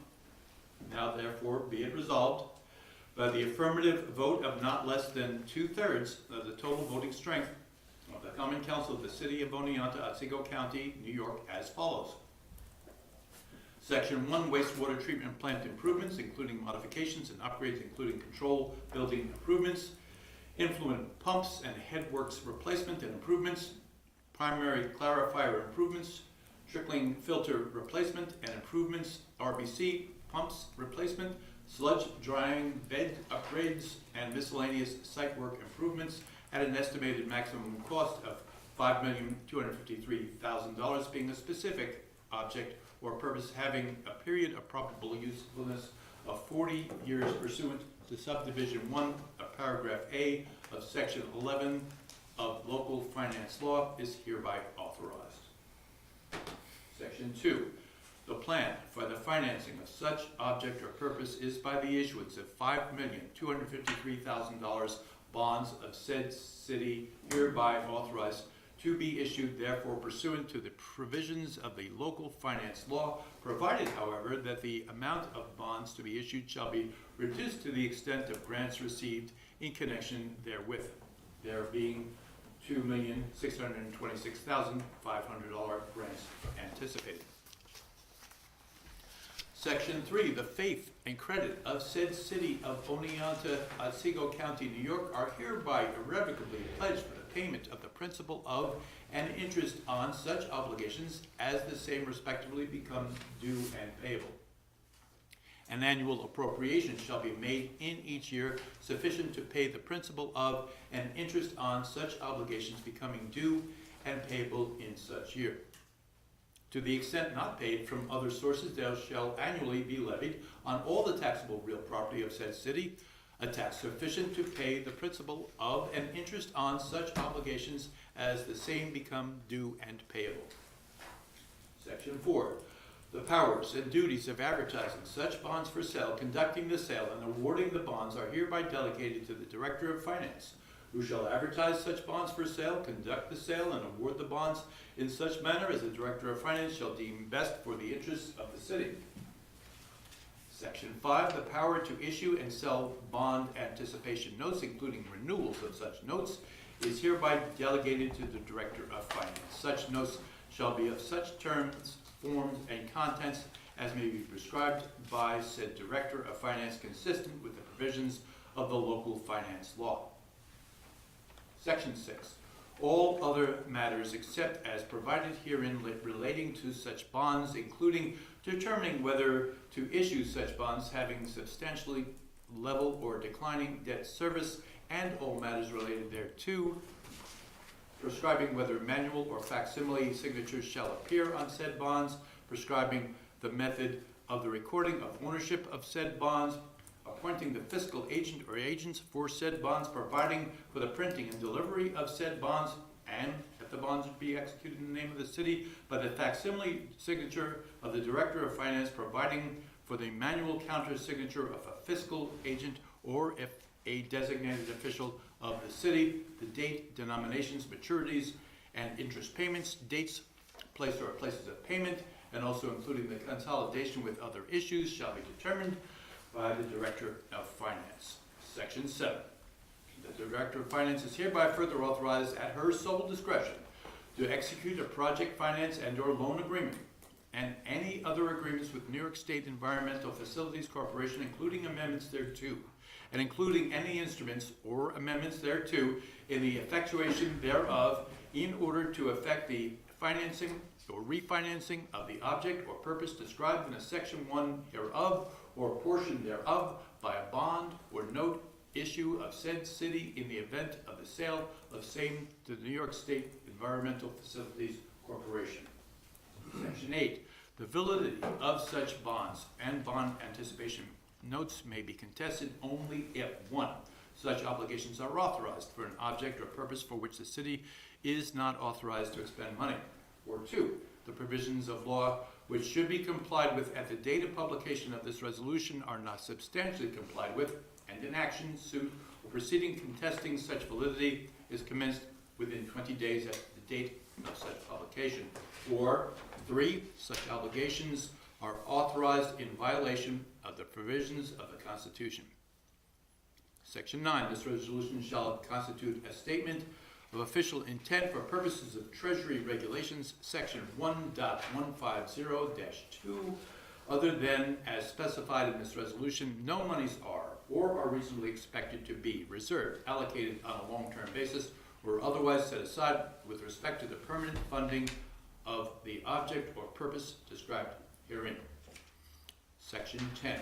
now therefore be it resolved by the affirmative vote of not less than 2/3 of the total voting strength of the Common Council of the City of Oneonta, Otsego County, New York, as follows. Section 1, wastewater treatment plant improvements, including modifications and upgrades, including control building improvements, influent pumps and headworks replacement and improvements, primary clarifier improvements, trickling filter replacement and improvements, RBC pumps replacement, sludge drying bed upgrades, and miscellaneous site work improvements at an estimated maximum cost of $5,253,000, being a specific object or purpose having a period of probable usefulness of 40 years pursuant to subdivision 1 of paragraph A of section 11 of local finance law is hereby authorized. Section 2. The plan for the financing of such object or purpose is by the issuance of $5,253,000 bonds of said city hereby authorized to be issued therefore pursuant to the provisions of the local finance law, provided, however, that the amount of bonds to be issued shall be reduced to the extent of grants received in connection therewith, there being $2,626,500 grants anticipated. Section 3, the faith and credit of said city of Oneonta, Otsego County, New York are hereby irrevocably pledged for the payment of the principal of and interest on such obligations as the same respectively become due and payable. An annual appropriation shall be made in each year sufficient to pay the principal of and interest on such obligations becoming due and payable in such year. To the extent not paid from other sources, there shall annually be levied on all the taxable real property of said city a tax sufficient to pay the principal of and interest on such obligations as the same become due and payable. Section 4. The powers and duties of advertising such bonds for sale, conducting the sale, and awarding the bonds are hereby delegated to the Director of Finance, who shall advertise such bonds for sale, conduct the sale, and award the bonds in such manner as the Director of Finance shall deem best for the interests of the city. Section 5, the power to issue and sell bond anticipation notes, including renewals of such notes, is hereby delegated to the Director of Finance. Such notes shall be of such terms, forms, and contents as may be prescribed by said Director of Finance, consistent with the provisions of the local finance law. Section 6. All other matters except as provided herein relating to such bonds, including determining whether to issue such bonds having substantially level or declining debt service, and all matters related thereto, prescribing whether manual or facsimile signatures shall appear on said bonds, prescribing the method of the recording of ownership of said bonds, appointing the fiscal agent or agents for said bonds, providing for the printing and delivery of said bonds, and that the bonds be executed in the name of the city by the facsimile signature of the Director of Finance, providing for the manual counter signature of a fiscal agent or if a designated official of the city, the date, denominations, maturities, and interest payments, dates, place or places of payment, and also including the consolidation with other issues shall be determined by the Director of Finance. Section 7. The Director of Finance is hereby further authorized at her sole discretion to execute a project finance and/or loan agreement and any other agreements with New York State Environmental Facilities Corporation, including amendments thereto, and including any instruments or amendments thereto in the effectuation thereof, in order to effect the financing or refinancing of the object or purpose described in a section 1 hereof or portion thereof by a bond or note issue of said city in the event of the sale of same to the New York State Environmental Facilities Corporation. Section 8. The validity of such bonds and bond anticipation notes may be contested only if 1. Such obligations are authorized for an object or purpose for which the city is not authorized to expend money, or 2. The provisions of law which should be complied with at the date of publication of this resolution are not substantially complied with, and an action, suit, or proceeding contesting such validity is commenced within 20 days at the date of such publication. Or 3. Such obligations are authorized in violation of the provisions of the Constitution. Section 9. This resolution shall constitute a statement of official intent for purposes of Treasury regulations, section 1.150-2 other than as specified in this resolution, no monies are or are reasonably expected to be reserved, allocated on a long-term basis, or otherwise set aside with respect to the permanent funding of the object or purpose described herein. Section 10.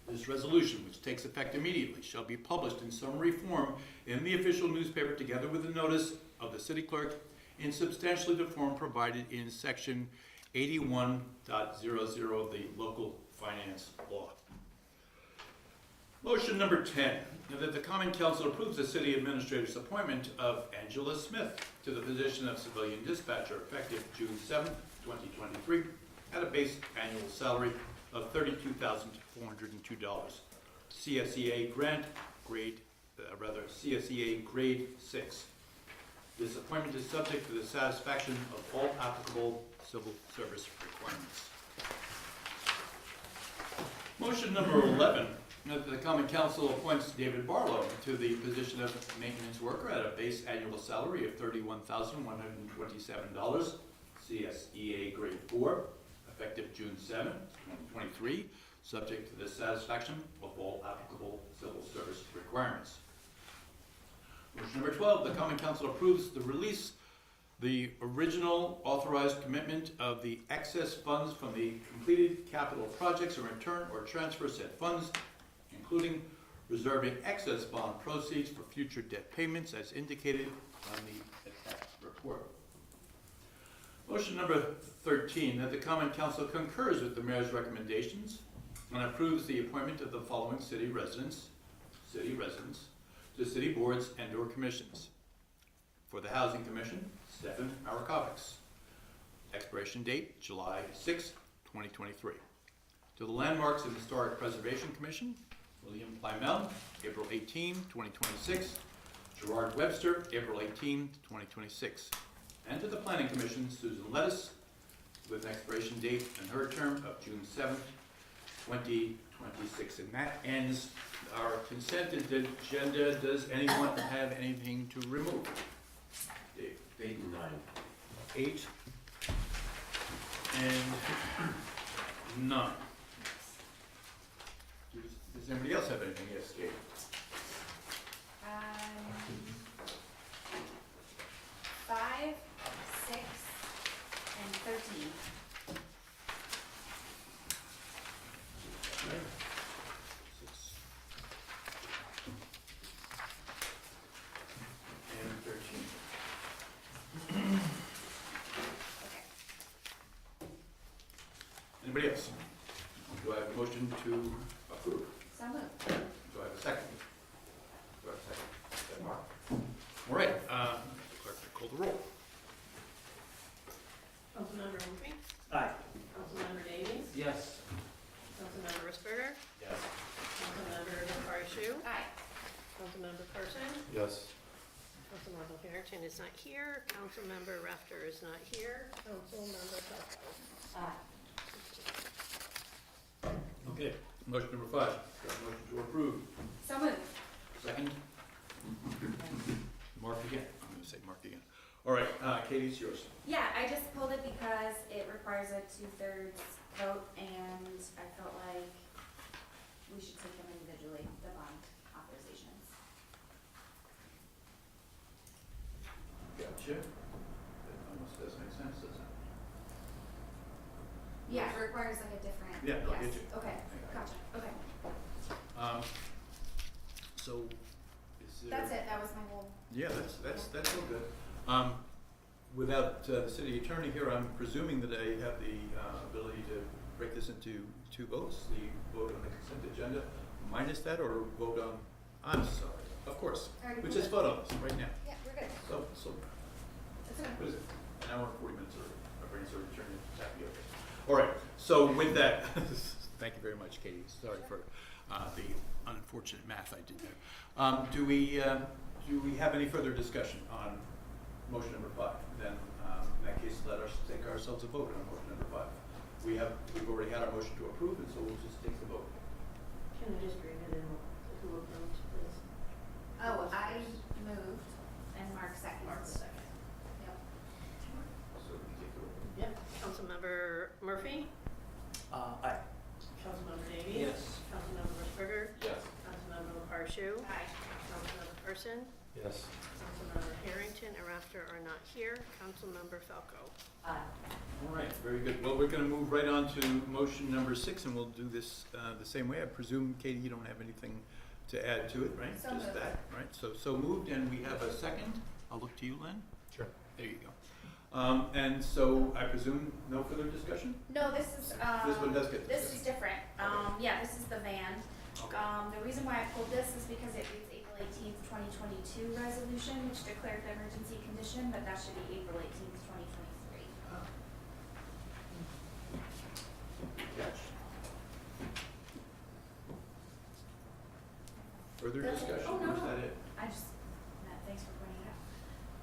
This resolution, which takes effect immediately, shall be published in summary form in the official newspaper together with a notice of the city clerk in substantially the form provided in section 81.00 of the local finance law. Motion number 10, that the Common Council approves the city administrator's appointment of Angela Smith to the position of civilian dispatcher effective June 7, 2023, at a base annual salary of $32,402. CSEA CSEA grade 6. This appointment is subject to the satisfaction of all applicable civil service requirements. Motion number 11, that the Common Council appoints David Barlow to the position of maintenance worker at a base annual salary of $31,127, CSEA grade 4, effective June 7, 2023, subject to the satisfaction of all applicable civil service requirements. Motion number 12, the Common Council approves the release, the original authorized commitment of the excess funds from the completed capital projects or return or transfer said funds, including reserving excess bond proceeds for future debt payments as indicated on the attached report. Motion number 13, that the Common Council concurs with the Mayor's recommendations and approves the appointment of the following city residents to city boards and/or commissions. For the Housing Commission, Stefan Arakovics. Expiration date, July 6, 2023. To the Landmarks and Historic Preservation Commission, William Plymell, April 18, 2026. Gerard Webster, April 18, 2026. And to the Planning Commission, Susan Lettis, with an expiration date and her term of June 7, 2026. And that ends our consent agenda. Does anyone have anything to remove? Dave? 8 and 9. 8 and 9. Does anybody else have anything? Yes, Dave. 5, 6, and 13. Okay. 6 and 13. Anybody else? Do I have a motion to approve? So moved. Do I have a second? Do I have a second? Is that Mark? All right, clerk, call the roll. Councilmember Murphy? Aye. Councilmember Davies? Yes. Councilmember Risberger? Yes. Councilmember Parshu? Aye. Councilmember Carson? Yes. Councilmember Harrington is not here. Councilmember Rafter is not here. Councilmember Falco? Aye. Okay, motion number 5. Got a motion to approve. So moved. Second? Mark again. I'm going to say Mark again. All right, Katie, it's yours. Yeah, I just pulled it because it requires a 2/3 vote, and I felt like we should take them individually, the bond authorizations. Gotcha. That almost does make sense, doesn't it? Yeah, it requires like a different. Yeah, no, I get yes. you. Okay, gotcha, okay. So, is there? That's it, that was my whole. Yeah, that's all good. Without the city attorney here, I'm presuming that I have the ability to break this into 2 votes, the vote on the consent agenda minus that, or vote on, I'm sorry, of course. Alright, We we're just good. vote on this right now. Yeah, we're good. So, That's okay. what is it? An hour and 40 minutes, or my brain's already turned into tapioca. All right, so with that, thank you very much, Katie. Sorry for the unfortunate math I did there. Do we have any further discussion on motion number 5? Then, in that case, let us take ourselves a vote on motion number 5. We've already had our motion to approve, and so we'll just take the vote. Can we just read it in who approved this? Oh, I moved, and Mark seconded. Mark second. Yep. So we can take the vote. Yep. Councilmember Murphy? Aye. Councilmember Davies? Yes. Councilmember Risberger? Yes. Councilmember LaParshu? Aye. Councilmember Person? Yes. Councilmember Harrington and Rafter are not here. Councilmember Falco? Aye. All right, very good. Well, we're gonna move right on to motion number 6, and we'll do this the same way. I presume, Katie, you don't have anything to add to it, right? So Just moved. that, right? So moved, and we have a second. I'll look to you, Lynn. Sure. There you go. And so I presume no further discussion? No, this is, This one does get this is discussed. different. Yeah, this is the van. Okay. The reason why I pulled this is because it reads April 18th, 2022 resolution, which declared the emergency condition, but that should be April 18th, 2023. Yes. Further That's it. discussion? Oh, no, Is no. that it? I just, Matt, thanks for pointing it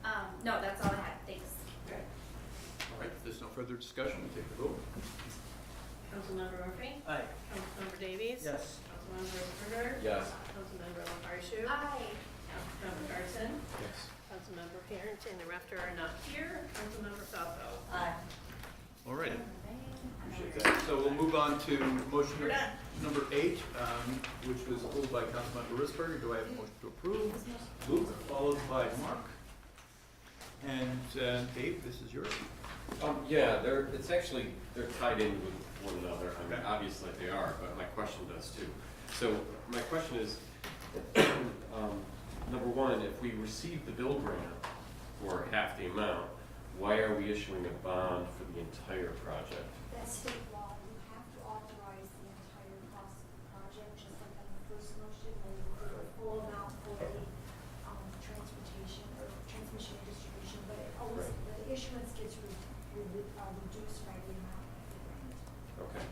out. No, that's all I had. Thanks. Okay. All right, if there's no further discussion, we'll take the vote. Councilmember Murphy? Aye. Councilmember Davies? Yes. Councilmember Risberger? Yes. Councilmember LaParshu? Aye. Councilmember Carson? Yes. Councilmember Harrington and Rafter are not here. Councilmember Falco? Aye. All right. Appreciate that. So we'll move on to motion We're done. number 8, which was pulled by Councilmember Risberger. Do I have a motion to approve? Luke, followed by Mark. And Dave, this is yours. Yeah, they're tied in with one another. I mean, obviously they are, but my question does too. So my question is, number one, if we receive the bill grant for half the amount, why are we issuing a bond for the entire project? That's state law, you have to authorize the entire cost of the project, just like on the first motion, where you do the full amount for the, transportation or transmission and distribution, but it always, the issuance gets reduced by the amount of the grant. Okay,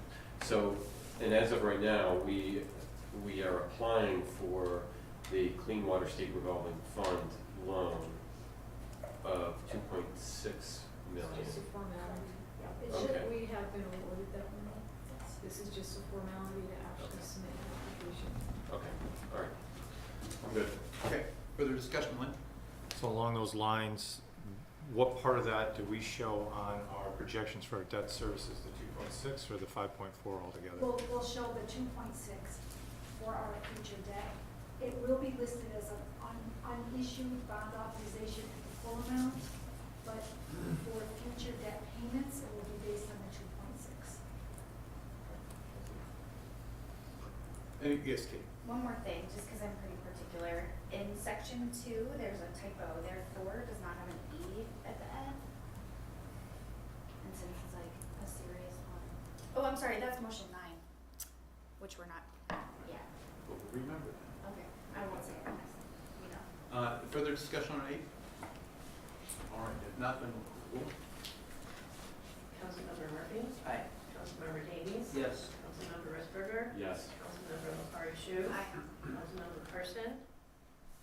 so, and as of right now, we are applying for the Clean Water State Revolving Fund loan of $2.6 million. It's just a formality. It Okay. should, we have been awarded that money. This is just a formality to actually submit an application. Okay, all right, I'm good. Okay, further discussion, Lynn? So along those lines, what part of that do we show on our projections for our debt services, the 2.6 or the 5.4 altogether? We'll show the 2.6 for our future debt. It will be listed as an unissued bond authorization at the full amount, but for future debt payments, it will be based on the 2.6. Yes, Kate? One more thing, just because I'm pretty particular. In section 2, there's a typo. Therefore does not have an E at the end. And since it's like a serious one. Oh, I'm sorry, that's motion 9, which we're not, yeah. Well, remember that. Okay, I won't say it, you know. Further discussion on 8? All right, if not, then we'll vote. Councilmember Murphy? Aye. Councilmember Davies? Yes. Councilmember Risberger? Yes. Councilmember LaParshu? Aye. Councilmember Carson?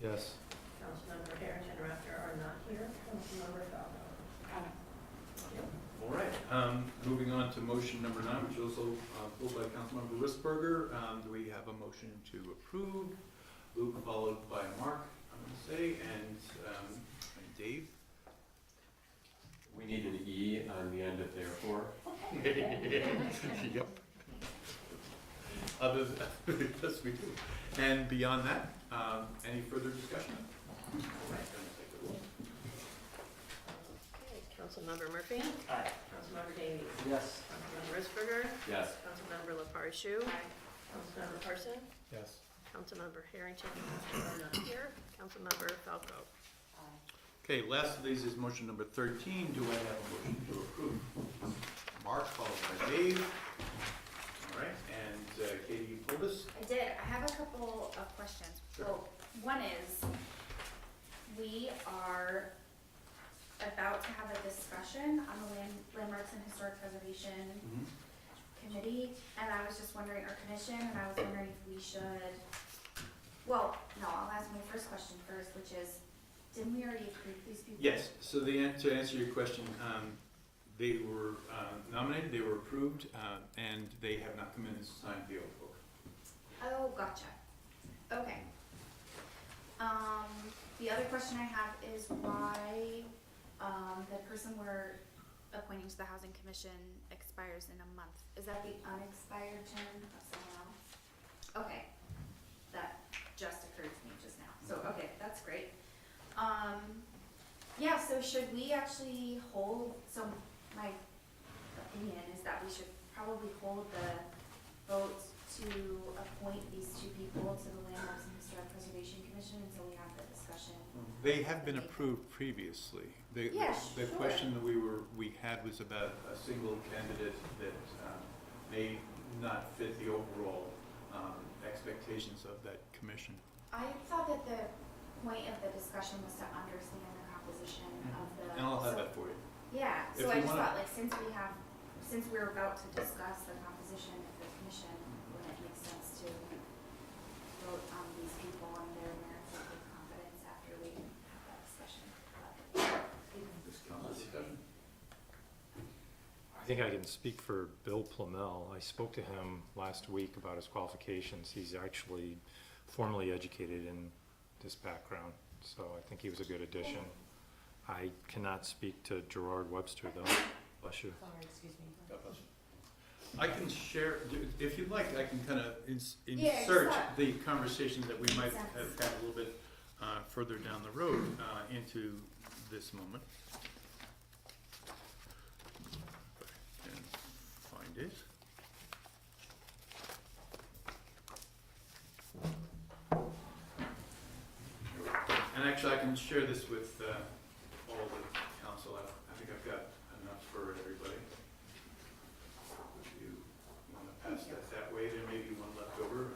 Yes. Councilmember Harrington and Rafter are not here. Councilmember Falco? All right, moving on to motion number 9, which is also pulled by Councilmember Risberger. Do we have a motion to approve? Luke, followed by Mark, I'm going to say, and Dave. We need an E on the end of therefore. Yep. Yes, we do. And beyond that, any further discussion? All right, then we'll take the roll. Okay, Councilmember Murphy? Aye. Councilmember Davies? Yes. Councilmember Risberger? Yes. Councilmember LaParshu? Councilmember Carson? Yes. Councilmember Harrington and Rafter are not here. Councilmember Falco? Okay, last of these is motion number 13. Do I have a motion to approve? Mark, followed by Dave. All right, and Katie, you pulled us? I did. I have a couple of questions. Sure. So one is, we are about to have a discussion on the Landmarks and Historic Preservation Committee, and I was just wondering, or commission, and I was wondering if we should, well, no, I'll ask my first question first, which is, didn't we already approve these people? Yes, so to answer your question, they were nominated, they were approved, and they have not come in and signed the oath book. Oh, gotcha. Okay. The other question I have is why the person we're appointing to the Housing Commission expires in a month. Is that the unexpired term of someone else? Okay, that just occurred to me just now. So, okay, that's great. Yeah, so should we actually hold, so my opinion is that we should probably hold the vote to appoint these two people to the Landmarks and Historic Preservation Commission until we have the discussion. They have been approved previously. Yeah, The sure. question that we had was about a single candidate that may not fit the overall expectations of that commission. I thought that the point of the discussion was to understand the composition of the. And I'll have so- that for you. Yeah, If so you I just wanna- thought, like, since we're about to discuss the composition of the commission, wouldn't it make sense to vote on these people and their merits with confidence after we have that discussion? I think I can speak for Bill Plumell. I spoke to him last week about his qualifications. He's actually formally educated in this background, so I think he was a good addition. I cannot speak to Gerard Webster, though. Bless you. Sorry, excuse me. God bless you. I can share, if you'd like, I can kind of Yeah, just insert that- the conversations that we might Makes have sense. had a little bit further down the road into this moment. If I can find it. And actually, I can share this with all the council. I think I've got enough for everybody. If you want to pass that way, there may be one left over.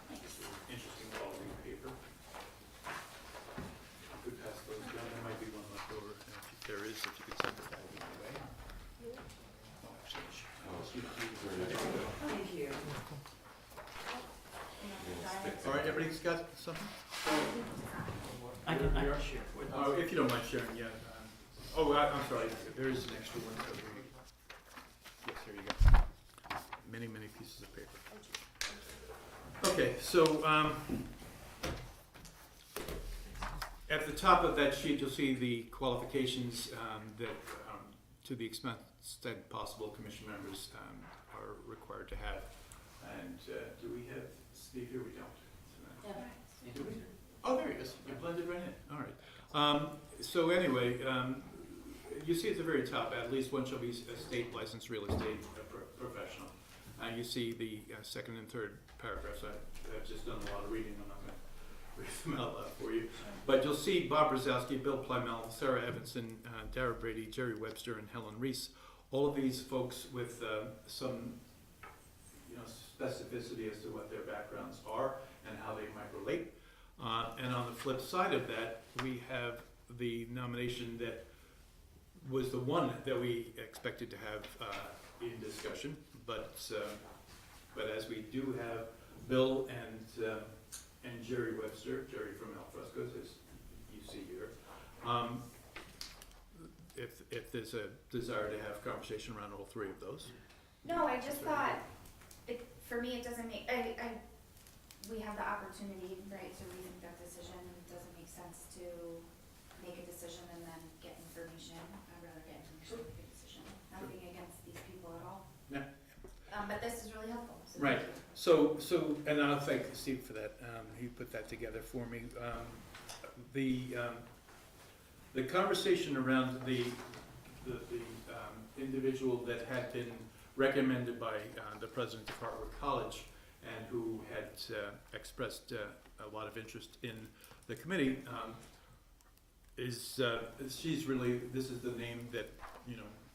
It's an interesting quality paper. You could pass those down. There might be one left over. And if there is, if you could send it that way. Oh, actually, Thank you. all right, everybody's got something? I can share. Oh, if you don't mind sharing, yeah. I'm sorry, there is an extra one. So yes, here you go. Many, many pieces of paper. Okay, so at the top of that sheet, you'll see the qualifications that, to the extent possible, commission members are required to have. And do we have Steve here? We don't. Do we? Oh, there he is. You blended right in. All right. So anyway, you see at the very top, at least one shall be a state licensed real estate professional. You see the second and third paragraphs. I've just done a lot of reading. I'm not going to read them out loud for you. But you'll see Bob Brzezowski, Bill Plymell, Sarah Evanson, Dara Brady, Jerry Webster, and Helen Reese. All of these folks with some specificity as to what their backgrounds are and how they might relate. And on the flip side of that, we have the nomination that was the one that we expected to have in discussion, but as we do have Bill and Jerry Webster, Jerry from Alfrescos, as you see here, if there's a desire to have conversation around all three of those. No, I just thought, for me, it doesn't make, we have the opportunity, right, to rethink that decision, and it doesn't make sense to make a decision and then get information. I'd rather get information and make a decision. Nothing against these people at all. Yeah. But this is really helpful, so Right. thank you. So, and I'll thank Steve for that. He put that together for me. The conversation around the individual that had been recommended by the president of Hartwood College and who had expressed a lot of interest in the committee she's really, this is the name that,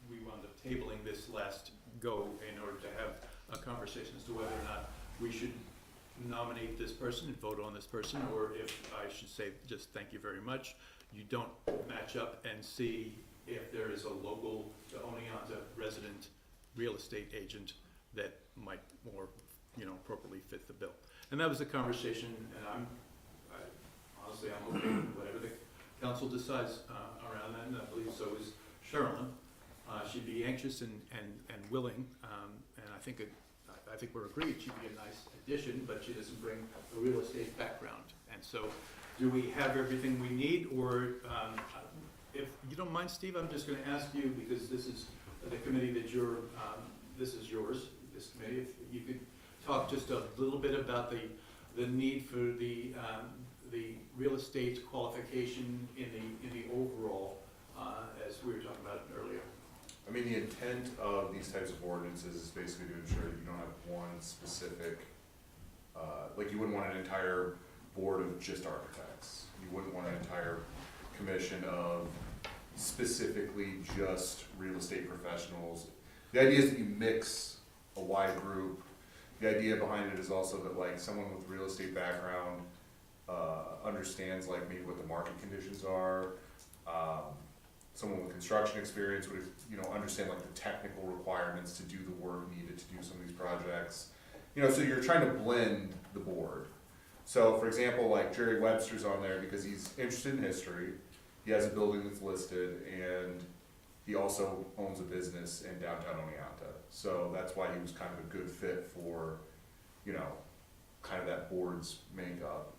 we wound up tabling this last go in order to have a conversation as to whether or not we should nominate this person and vote on this person, or if I should say just thank you very much. You don't match up and see if there is a local Oneonta resident real estate agent that might more, appropriately fit the bill. And that was the conversation, and honestly, I'm okay with whatever the council decides around that, and I believe so is Sherilyn. She'd be anxious and willing, and I think we're agreed she'd be a nice addition, but she doesn't bring a real estate background. And so, do we have everything we need, or if you don't mind, Steve, I'm just going to ask you, because this is the committee that you're, this is yours, this committee, if you could talk just a little bit about the need for the real estate qualification in the overall, as we were talking about earlier. I mean, the intent of these types of ordinances is basically to ensure that you don't have one specific, like you wouldn't want an entire board of just architects. You wouldn't want an entire commission of specifically just real estate professionals. The idea is that you mix a wide group. The idea behind it is also that like someone with real estate background understands like maybe what the market conditions are. Someone with construction experience would, you know, understand like the technical requirements to do the work needed to do some of these projects. You know, so you're trying to blend the board. So for example, like Jerry Webster's on there because he's interested in history. He has a building that's listed and he also owns a business in downtown Oneonta. So that's why he was kind of a good fit for, you know, kind of that board's makeup.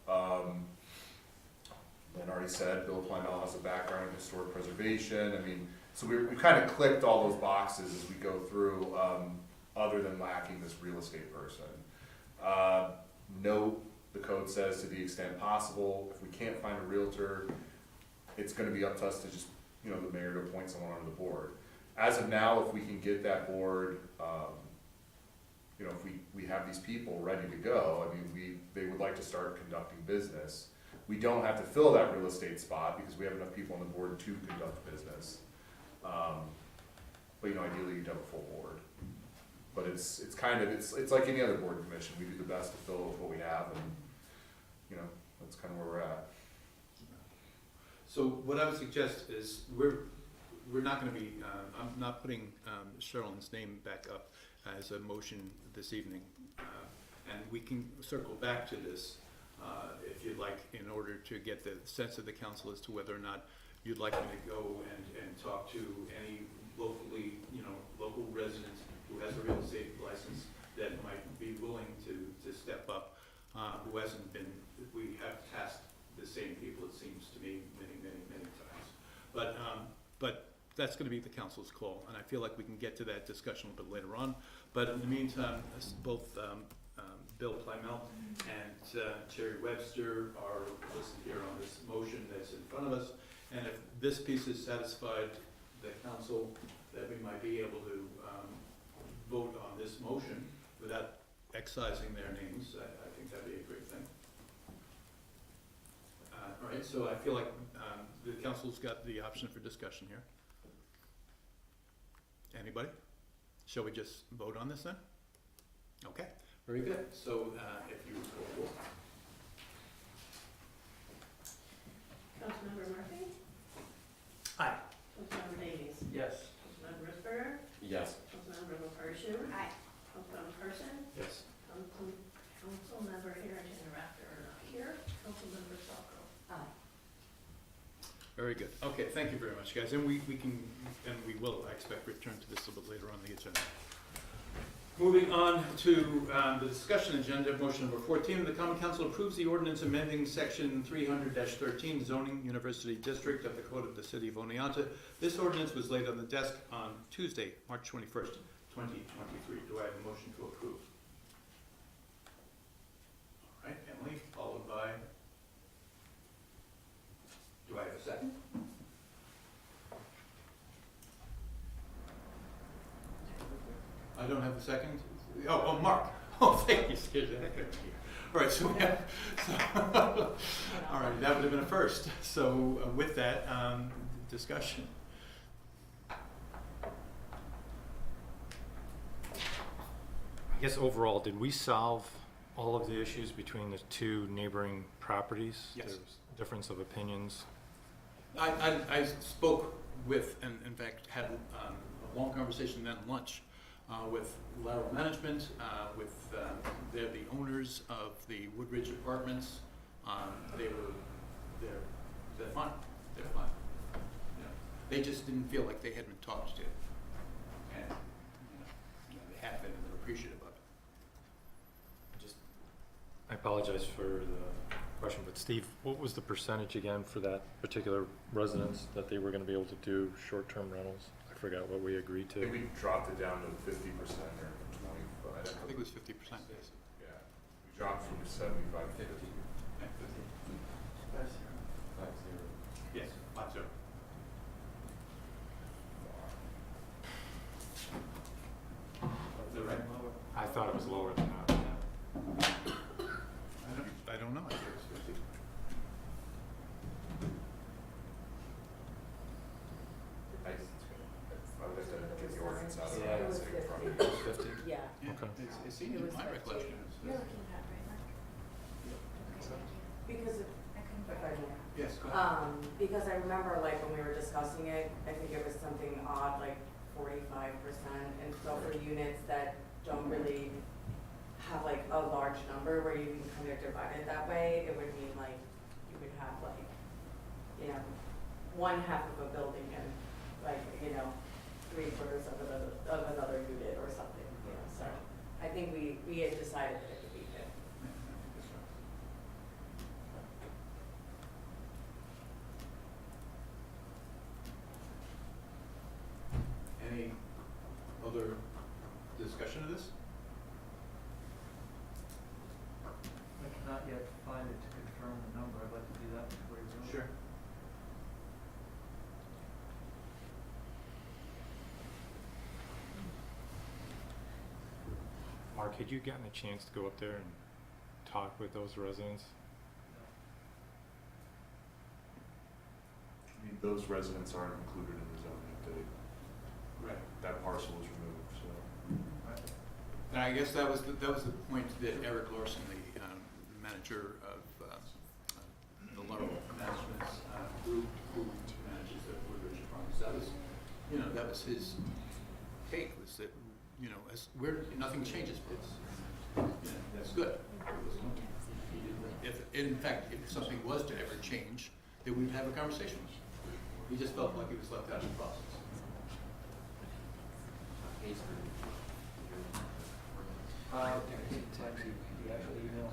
And already said, Bill Plymell has a background in historic preservation. I mean, so we kind of clicked all those boxes as we go through, other than lacking this real estate person. Note, the code says to the extent possible, if we can't find a realtor, it's gonna be up to us to just, you know, the mayor to appoint someone onto the board. As of now, if we can get that board, you know, if we have these people ready to go, I mean, they would like to start conducting business. We don't have to fill that real estate spot because we have enough people on the board to conduct business. But you know, ideally you'd have a full board. But it's kind of, it's like any other board and commission. We do the best to fill what we have and, you know, that's kind of where we're at. So what I would suggest is we're not gonna be, I'm not putting Sherilyn's name back up as a motion this evening. And we can circle back to this if you'd like, in order to get the sense of the council as to whether or not you'd like me to go and talk to any locally, you know, local resident who has a real estate license that might be willing to step up, who hasn't been, we have tasked the same people, it seems to me, many times. But that's gonna be the council's call, and I feel like we can get to that discussion a little bit later on. But in the meantime, both Bill Plymell and Jerry Webster are listed here on this motion that's in front of us. And if this piece has satisfied the council, that we might be able to vote on this motion without excising their names, I think that'd be a great thing. All right, so I feel like the council's got the option for discussion here. Anybody? Shall we just vote on this then? Okay, very good. So if you will. Councilmember Murphy? Aye. Councilmember Davies? Yes. Councilmember Risberger? Yes. Councilmember LaPershune? Aye. Councilmember Person? Yes. Councilmember Harrington and Rafter are not here. Councilmember Falco? Aye. Very good. Okay, thank you very much, guys. And we can, and we will, I expect, return to this a little bit later on the agenda. Moving on to the discussion agenda, motion number 14, the Common Council approves the ordinance amending section 300-13 zoning university district of the Code of the City of Oneonta. This ordinance was laid on the desk on Tuesday, March 21st, 2023. Do I have a motion to approve? All right, Emily, followed by, do I have a second? I don't have a second? Oh, Mark. Oh, thank you. Scared the heck out of me. All right, so we have, all right, that would have been a first. So with that, discussion. I guess overall, did we solve all of the issues between the two neighboring properties? Yes. There's difference of opinions. I spoke with, and in fact had a long conversation then at lunch with Lateral Management, with they're the owners of the Woodridge Apartments. They're fine. They're fine. You know, they just didn't feel like they had been talked to, and you know, they have been, and they're appreciative of it. I apologize for the question, but Steve, what was the percentage again for that particular residence that they were going to be able to do short-term rentals? I forgot what we agreed I think to. we dropped it down to 50% or 25. I think it was 50%. Yeah, we dropped from 75 to 50. Yes, 5-0. Is that right? I thought it was lower than that. I don't know, I think it was 50. I would have to get the ordinance out of Yeah. it and say in front of you. 50? Yeah. Yeah, Okay. it seemed, my recollection is. You're looking at that, right, Mark? Okay, thank you. Because I couldn't if I may. Yes, go ahead. Because I remember like when we were discussing it, I think it was something odd, like 45%. And so for units that don't really have like a large number where you can kind of divide it that way, it would mean like you would have like, you know, 1/2 of a building and like, you know, 3/4 of another unit or something, you know, so I think we had decided that it could be 50. Any other discussion of this? I cannot yet find it to confirm the number. I'd like to do that before you vote. Sure. Mark, had you gotten a chance to go up there and talk with those residents? I mean, those residents aren't included in the zoning update. Right. That parcel was removed, so. And I guess that was the point that Eric Larson, the manager of the Laurel Management Group, who manages the Woodridge Farms, that was, you know, that was his take, was that, you know, as nothing changes, it's, you know, that's good. If, in fact, if something was to ever change, then we'd have a conversation. He just felt like he was left out of the process. The actual email.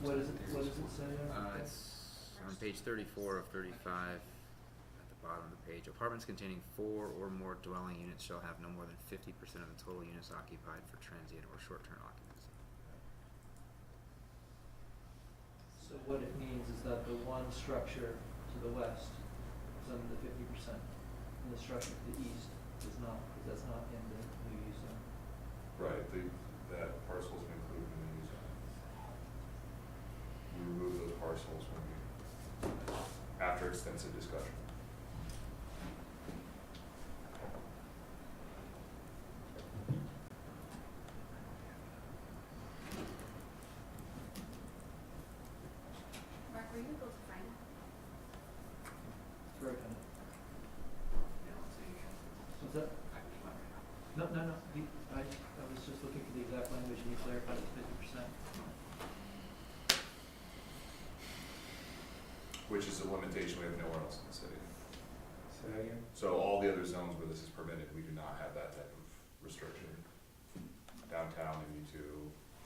What does it say there? It's on page 34 of 35, at the bottom of the page. Apartments containing 4 or more dwelling units shall have no more than 50% of the total units occupied for transient or short-term occupancy. So what it means is that the one structure to the west is under the 50%, and the structure to the east is not, because that's not in the new use zone. Right, that parcel's been included in the new zone. We removed those parcels when after extensive discussion. Mark, were you able to find it? It's very kind of. What's that? No. I was just looking for the exact language and you clarified it's 50%. Which is a limitation we have nowhere else in the city. Say that again? So all the other zones where this is permitted, we do not have that type of restriction. Downtown, MU2,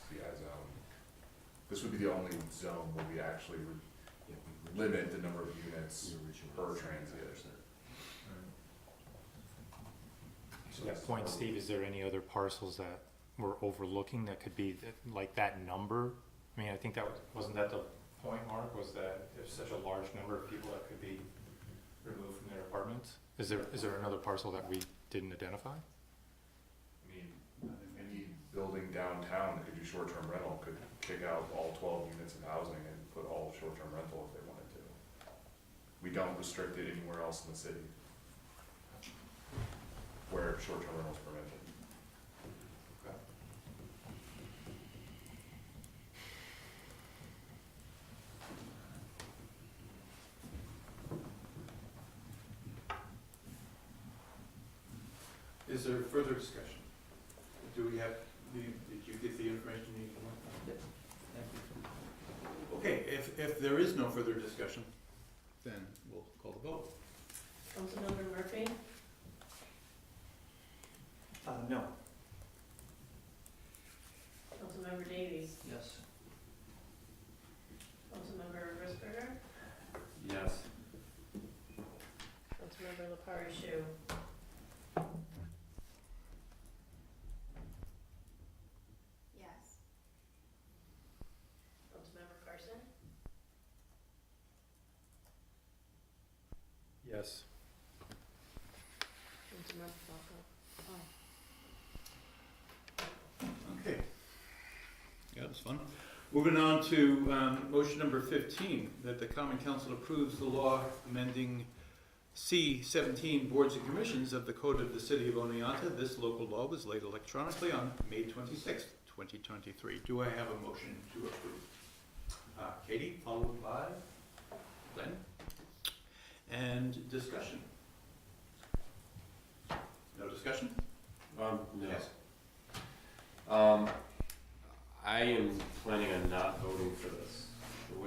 CI zone. This would be the only zone where we actually limit the number of units per transient. To that point, Steve, is there any other parcels that we're overlooking that could be like that number? I mean, I think wasn't that the point, Mark, was that there's such a large number of people that could be removed from their apartments? Is there another parcel that we didn't identify? I mean, any building downtown that could do short-term rental could kick out all 12 units of housing and put all short-term rental if they wanted to. We don't restrict it anywhere else in the city where short-term rental is permitted. Is there further discussion? Do we have, did you get the information you need? Yes. Thank you. Okay, if there is no further discussion, then we'll call the vote. Councilmember Murphy? No. Councilmember Davies? Yes. Councilmember Risberger? Yes. Councilmember LaParshu. Yes. Councilmember Carson. Yes. Councilmember Falco. Okay. Yeah, that was fun. Moving on to motion number 15, that the Common Council approves the law amending C-17 Boards and Commissions of the Code of the City of Oneonta. This local law was laid electronically on May 26th, 2023. Do I have a motion to approve? Katie, followed by Glenn. And discussion? No discussion? No. Yes. I am planning on not voting for this. The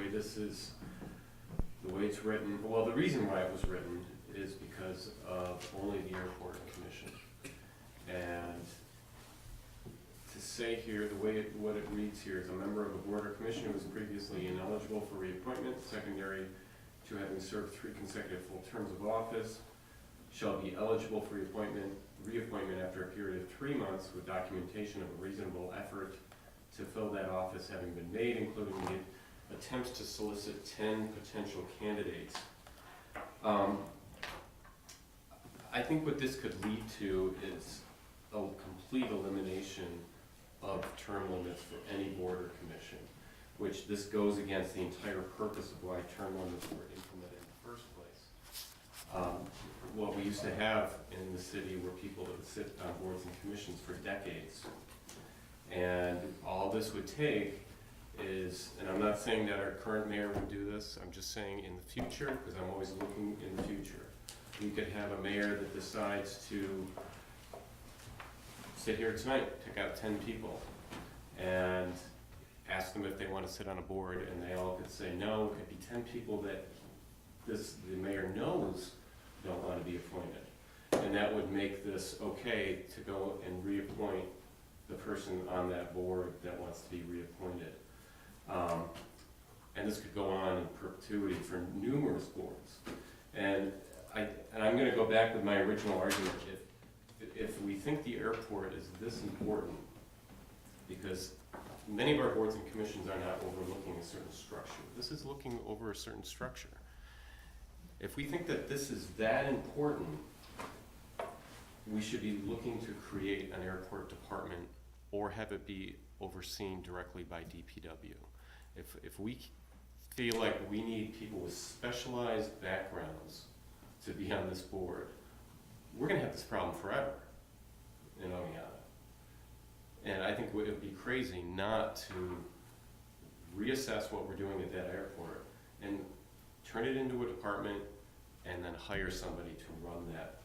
way it's written, well, the reason why it was written is because of only the airport commission. And to say here, what it reads here is a member of a board or commission who was previously ineligible for reappointment, secondary to having served 3 consecutive full terms of office, shall be eligible for reappointment after a period of 3 months with documentation of a reasonable effort to fill that office having been made, including the attempts to solicit 10 potential candidates. I think what this could lead to is a complete elimination of term limits for any board or commission, which this goes against the entire purpose of why term limits were implemented in the first place. What we used to have in the city were people that would sit on boards and commissions for decades. And all this would take is, and I'm not saying that our current mayor would do this, I'm just saying in the future, because I'm always looking in the future. We could have a mayor that decides to sit here tonight, pick out 10 people, and ask them if they want to sit on a board, and they all could say no. It could be 10 people that the mayor knows don't want to be appointed. And that would make this okay to go and reappoint the person on that board that wants to be reappointed. And this could go on in perpetuity for numerous boards. And I'm going to go back with my original argument. If we think the airport is this important, because many of our boards and commissions are not overlooking a certain structure. This is looking over a certain structure. If we think that this is that important, we should be looking to create an airport department or have it be overseen directly by DPW. If we feel like we need people with specialized backgrounds to be on this board, we're gonna have this problem forever in Oneonta. And I think it would be crazy not to reassess what we're doing at that airport and turn it into a department and then hire somebody to run that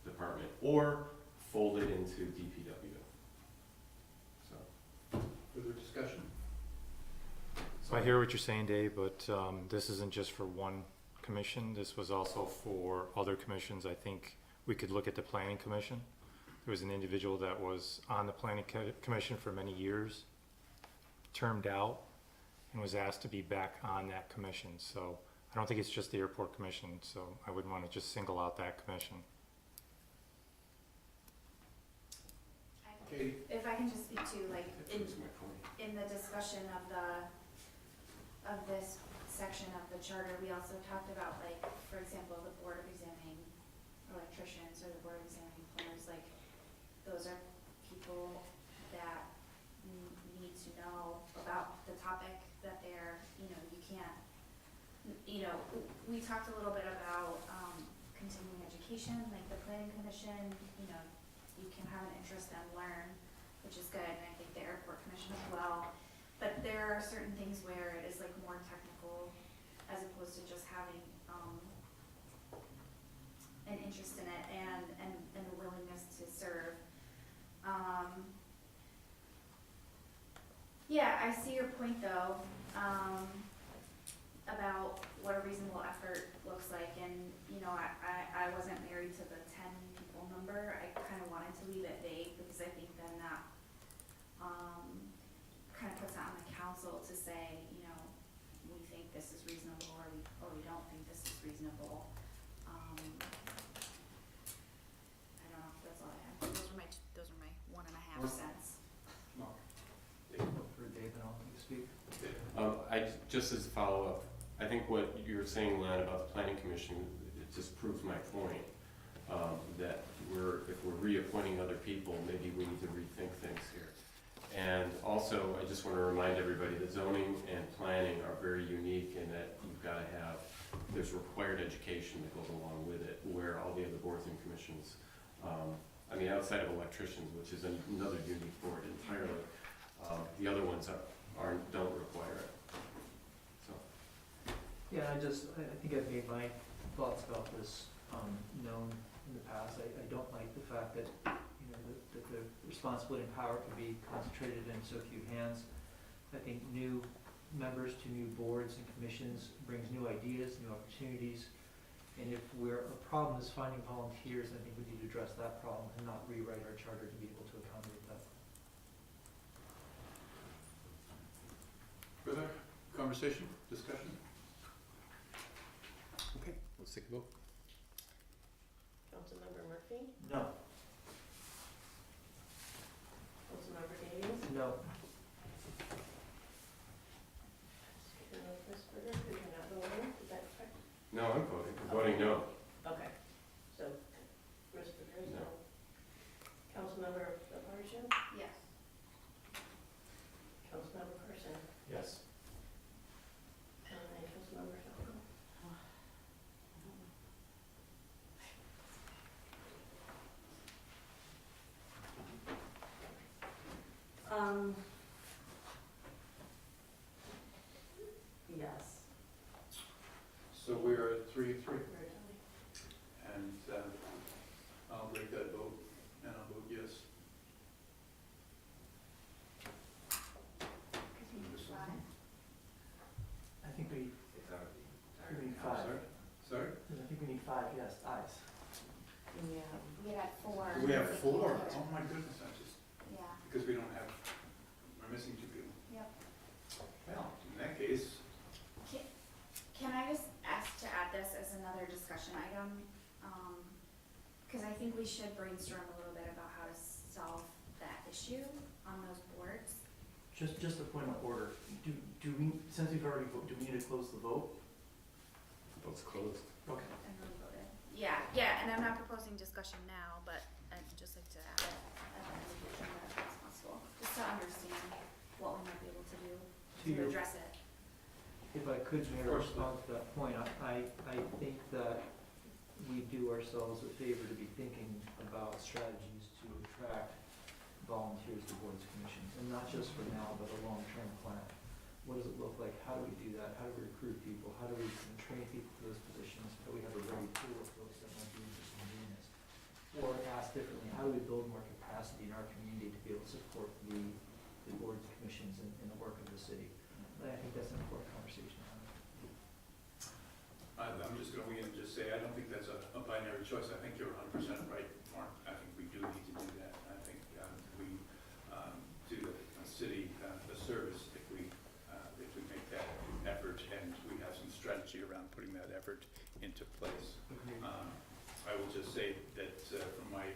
department or fold it into DPW. So, Further discussion? So I hear what you're saying, Dave, but this isn't just for one commission. This was also for other commissions. I think we could look at the planning commission. There was an individual that was on the planning commission for many years, termed out, and was asked to be back on that commission. So I don't think it's just the airport commission, so I wouldn't want to just single out that commission. Okay. If I can just speak to, like, that proves my point. in the discussion of this section of the charter, we also talked about, like, for example, the board of examining electricians or the board of examining plumbers, like, those are people that need to know about the topic that they're, you can't, we talked a little bit about, continuing education, like the planning commission, you can have an interest and learn, which is good, and I think the airport commission as well. But there are certain things where it is like more technical as opposed to just having an interest in it and the willingness to serve. Yeah, I see your point though, about what a reasonable effort looks like, and I wasn't married to the 10 people number. I kind of wanted to leave it vague because I think then that kind of puts it on the council to say, we think this is reasonable or we don't think this is reasonable. speak? Just as a follow-up, I think what you're saying, Len, about the planning commission, it just proves my point, that if we're reappointing other people, maybe we need to rethink things here. And also, I just want to remind everybody that zoning and planning are very unique in that you've got to have, there's required education that goes along with it, where all the other boards and commissions, I mean, outside of electricians, which is another unique board entirely, the other ones don't require it. So. Yeah, I think I've made my thoughts about this known in the past. I don't like the fact that, you know, that the responsibility and power can be concentrated in so few hands. I think new members to new boards and commissions brings new ideas, new opportunities. And if a problem is finding volunteers, I think we need to address that problem and not rewrite our charter to be able to accommodate that. Further conversation, discussion? Okay, let's take a vote. Councilmember Murphy? No. Councilmember Davies? No. Christopher, you're not voting, is that correct? No, I'm voting. I'm voting no. Okay, so Christopher is no. Councilmember Labarge? Yes. Councilmember Person? Yes. And Councilmember Falco? Yes. So we're at 3-3. And I'll break that vote, and I'll vote yes. I think we need I'm 5. Sorry? I think we need 5 yes, ayes. Yeah. We had 4. We have 4? Oh my goodness, I just, Yeah. because we don't have, we're missing 2 people. Yep. Well, in that case, Can I just ask to add this as another discussion item? Because I think we should brainstorm a little bit about how to solve that issue on those boards. Just a point of order. Do we, since we've already voted, do we need to close the vote? Vote's closed. Okay. And then voted. Yeah, and I'm not proposing discussion now, but I'd just like to add it at the end of the agenda if that's possible, just to understand what we might be able to do to address it. If I could, Mayor, respond to that point, I think that we do ourselves a favor to be thinking about strategies to attract volunteers to boards and commissions, and not just for now, but a long-term plan. What does it look like? How do we do that? How do we recruit people? How do we train people for those positions? How do we have a ready pool of folks that might be interested in doing this? Or asked differently, how do we build more capacity in our community to be able to support the boards and commissions and the work of the city? And I think that's an important conversation. I'm just going to weigh in and just say, I don't think that's a binary choice. I think you're 100% right, Mark. I think we do need to do that. I think we do the city a service if we make that effort, and we have some strategy around putting that effort into place. I will just say that from my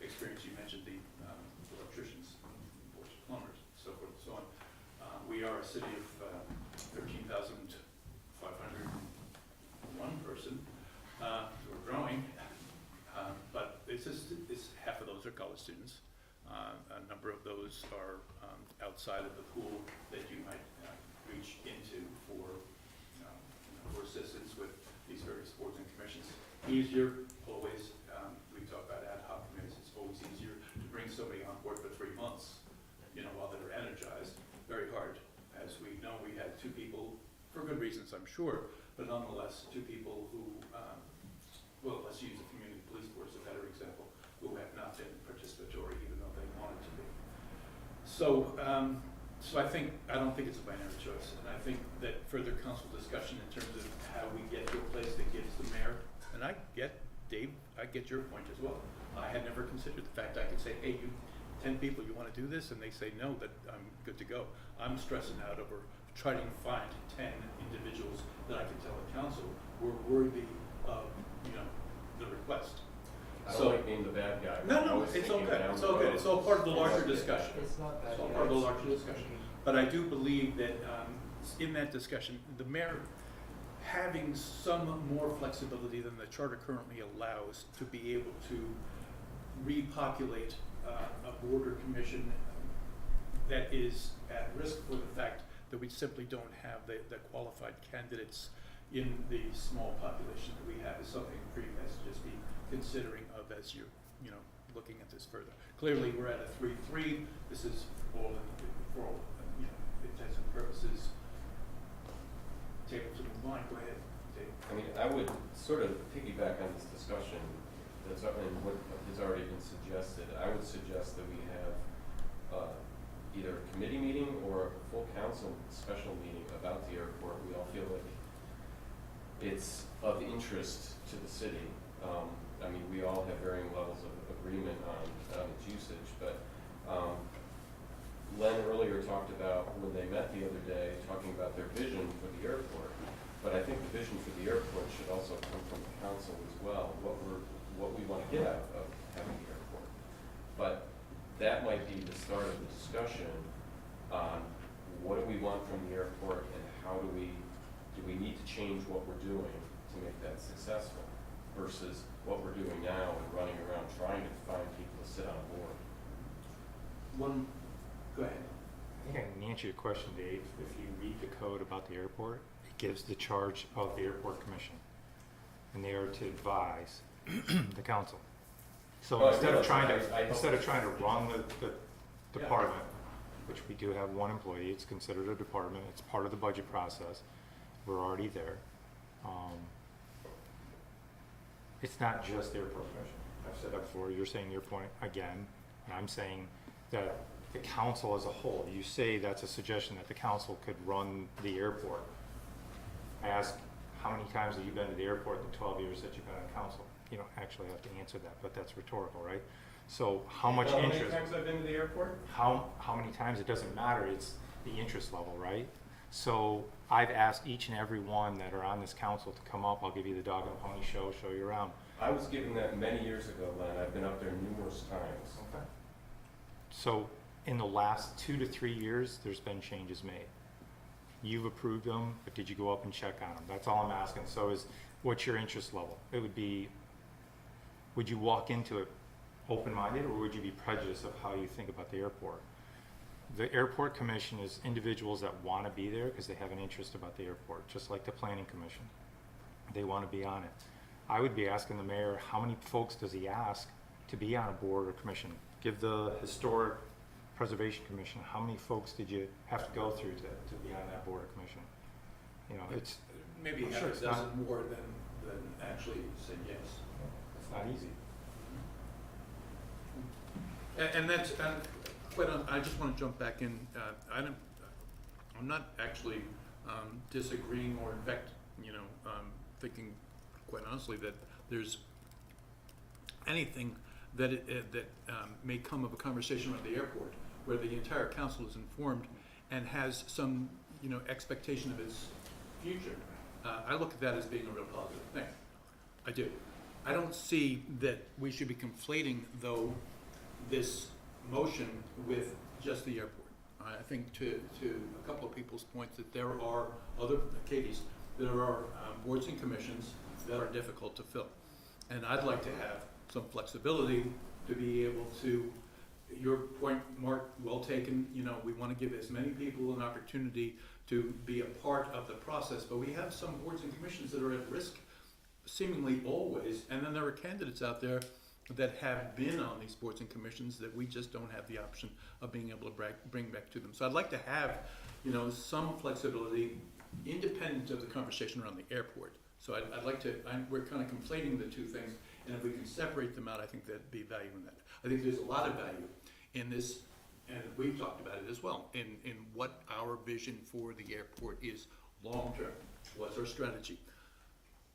experience, you mentioned the electricians, plumbers, so forth and so on. We are a city of 13,501 person. We're growing, but it's half of those are college students. A number of those are outside of the pool that you might reach into for assistance with these various boards and commissions. Easier, always. We talk about ad hoc committees. It's always easier to bring somebody on board for 3 months, while they're energized. Very hard. As we know, we had 2 people, for good reasons, I'm sure, but nonetheless, 2 people who, well, let's use the community police force, a better example, who have not been participatory even though they wanted to be. So, I don't think it's a binary choice, and I think that further council discussion in terms of how we get to a place that gives the mayor, and I get, Dave, I get your point as well. I had never considered the fact I could say, hey, you 10 people, you want to do this? And they say no, that I'm good to go. I'm stressing out over trying to find 10 individuals that I can tell the council were worthy of, the request. I don't like being the bad guy. No, it's all good. It's all good. It's all part of the larger discussion. It's not bad. It's all part of the larger discussion. But I do believe that in that discussion, the mayor having some more flexibility than the charter currently allows to be able to repopulate a board or commission that is at risk for the fact that we simply don't have the qualified candidates in the small population that we have is something for you guys to just be considering of as you're, looking at this further. Clearly, we're at a 3-3. This is all for all, intents and purposes. Table to move on. Go ahead, Dave. I mean, I would sort of piggyback on this discussion that's and what has already been suggested. I would suggest that we have either a committee meeting or a full council special meeting about the airport. We all feel like it's of interest to the city. I mean, we all have varying levels of agreement on its usage, but Len earlier talked about when they met the other day, talking about their vision for the airport. But I think the vision for the airport should also come from the council as well, what we want to get out of having the airport. But that might be the start of the discussion on what do we want from the airport and how do we need to change what we're doing to make that successful versus what we're doing now and running around trying to find people to sit on board. Go ahead. I think I can answer your question, Dave. If you read the code about the airport, it gives the charge of the airport commission, and they are to advise the council. So Oh, instead of trying I to run the department, which we do have one employee, it's considered a department. It's part of the budget process. We're already there. It's not just the airport commission. I've said that before. You're saying your point again, and I'm saying that the council as a whole. You say that's a suggestion that the council could run the airport. I ask, how many times have you been to the airport in the 12 years that you've been on council? You don't actually have to answer that, but that's rhetorical, right? So how much interest? How many times I've been to the airport? How many times? It doesn't matter. It's the interest level, right? So I've asked each and every one that are on this council to come up. I'll give you the dog and pony show you around. I was given that many years ago, Len. I've been up there numerous times. Okay. So in the last 2 to 3 years, there's been changes made. You've approved them, but did you go up and check on them? That's all I'm asking. So what's your interest level? It would be, would you walk into it open-minded, or would you be prejudiced of how you think about the airport? The airport commission is individuals that want to be there because they have an interest about the airport, just like the planning commission. They want to be on it. I would be asking the mayor, how many folks does he ask to be on a board or commission? Give the historic preservation commission, how many folks did you have to go through to be on that board or commission? It's Maybe I'm half sure a it's dozen more than actually said yes. It's not easy. And that's, I just want to jump back in. I'm not actually disagreeing, or in fact, thinking quite honestly that there's anything that may come of a conversation around the airport where the entire council is informed and has some, expectation of its future. I look at that as being a real positive thing. I do. I don't see that we should be conflating, though, this motion with just the airport. I think to a couple of people's points that there are there are boards and commissions that are difficult to fill. And I'd like to have some flexibility to be able to, your point, Mark, well taken, we want to give as many people an opportunity to be a part of the process, but we have some boards and commissions that are at risk seemingly always, and then there are candidates out there that have been on these boards and commissions that we just don't have the option of being able to bring back to them. So I'd like to have, some flexibility independent of the conversation around the airport. So I'd like to, we're kind of conflating the two things, and if we can separate them out, I think there'd be value in that. I think there's a lot of value in this, and we've talked about it as well, in what our vision for the airport is long-term. What's our strategy?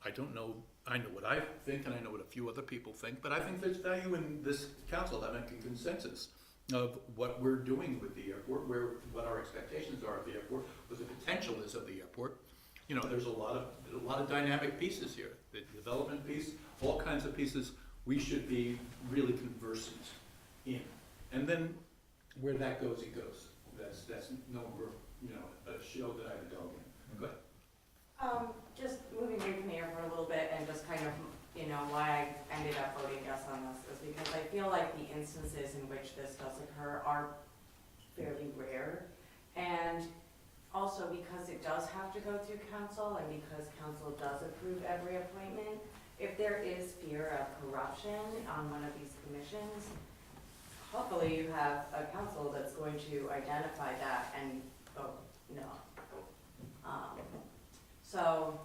I don't know, I know what I think, and I know what a few other people think, but I think there's value in this council having a consensus of what we're doing with the airport, what our expectations are of the airport, what the potential is of the airport. There's a lot of dynamic pieces here. The development piece, all kinds of pieces we should be really conversant in. And then where that goes, it goes. that's no, you know, a show that I have a dog in. Go ahead. Just moving away from the airport a little bit and just kind of, you know, why I ended up voting yes on this is because I feel like the instances in which this does occur are fairly rare. And also because it does have to go through council and because council does approve every appointment, if there is fear of corruption on one of these commissions, hopefully you have a council that's going to identify that and vote no. So,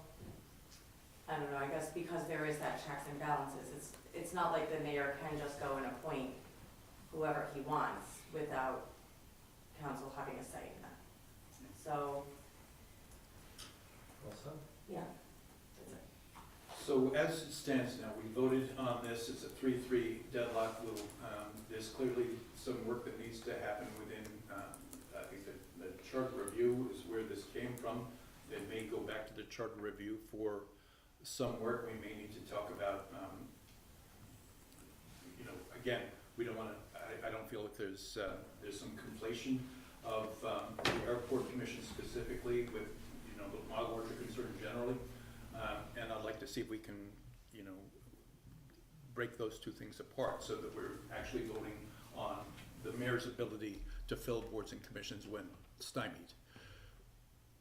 I don't know, I guess because there is that checks and balances, it's not like the mayor can just go and appoint whoever he wants without council having a say in that. So, yeah, that's it. So as it stands now, we voted on this, it's a 3-3 deadlock. There's clearly some work that needs to happen within, I think the charter review is where this came from. It may go back to the charter review for some work. We may need to talk about, you know, again, we don't want to, I don't feel like there's some conflation of the airport commission specifically with, you know, the model order concern generally. And I'd like to see if we can, you know, break those two things apart so that we're actually voting on the mayor's ability to fill boards and commissions when stymied.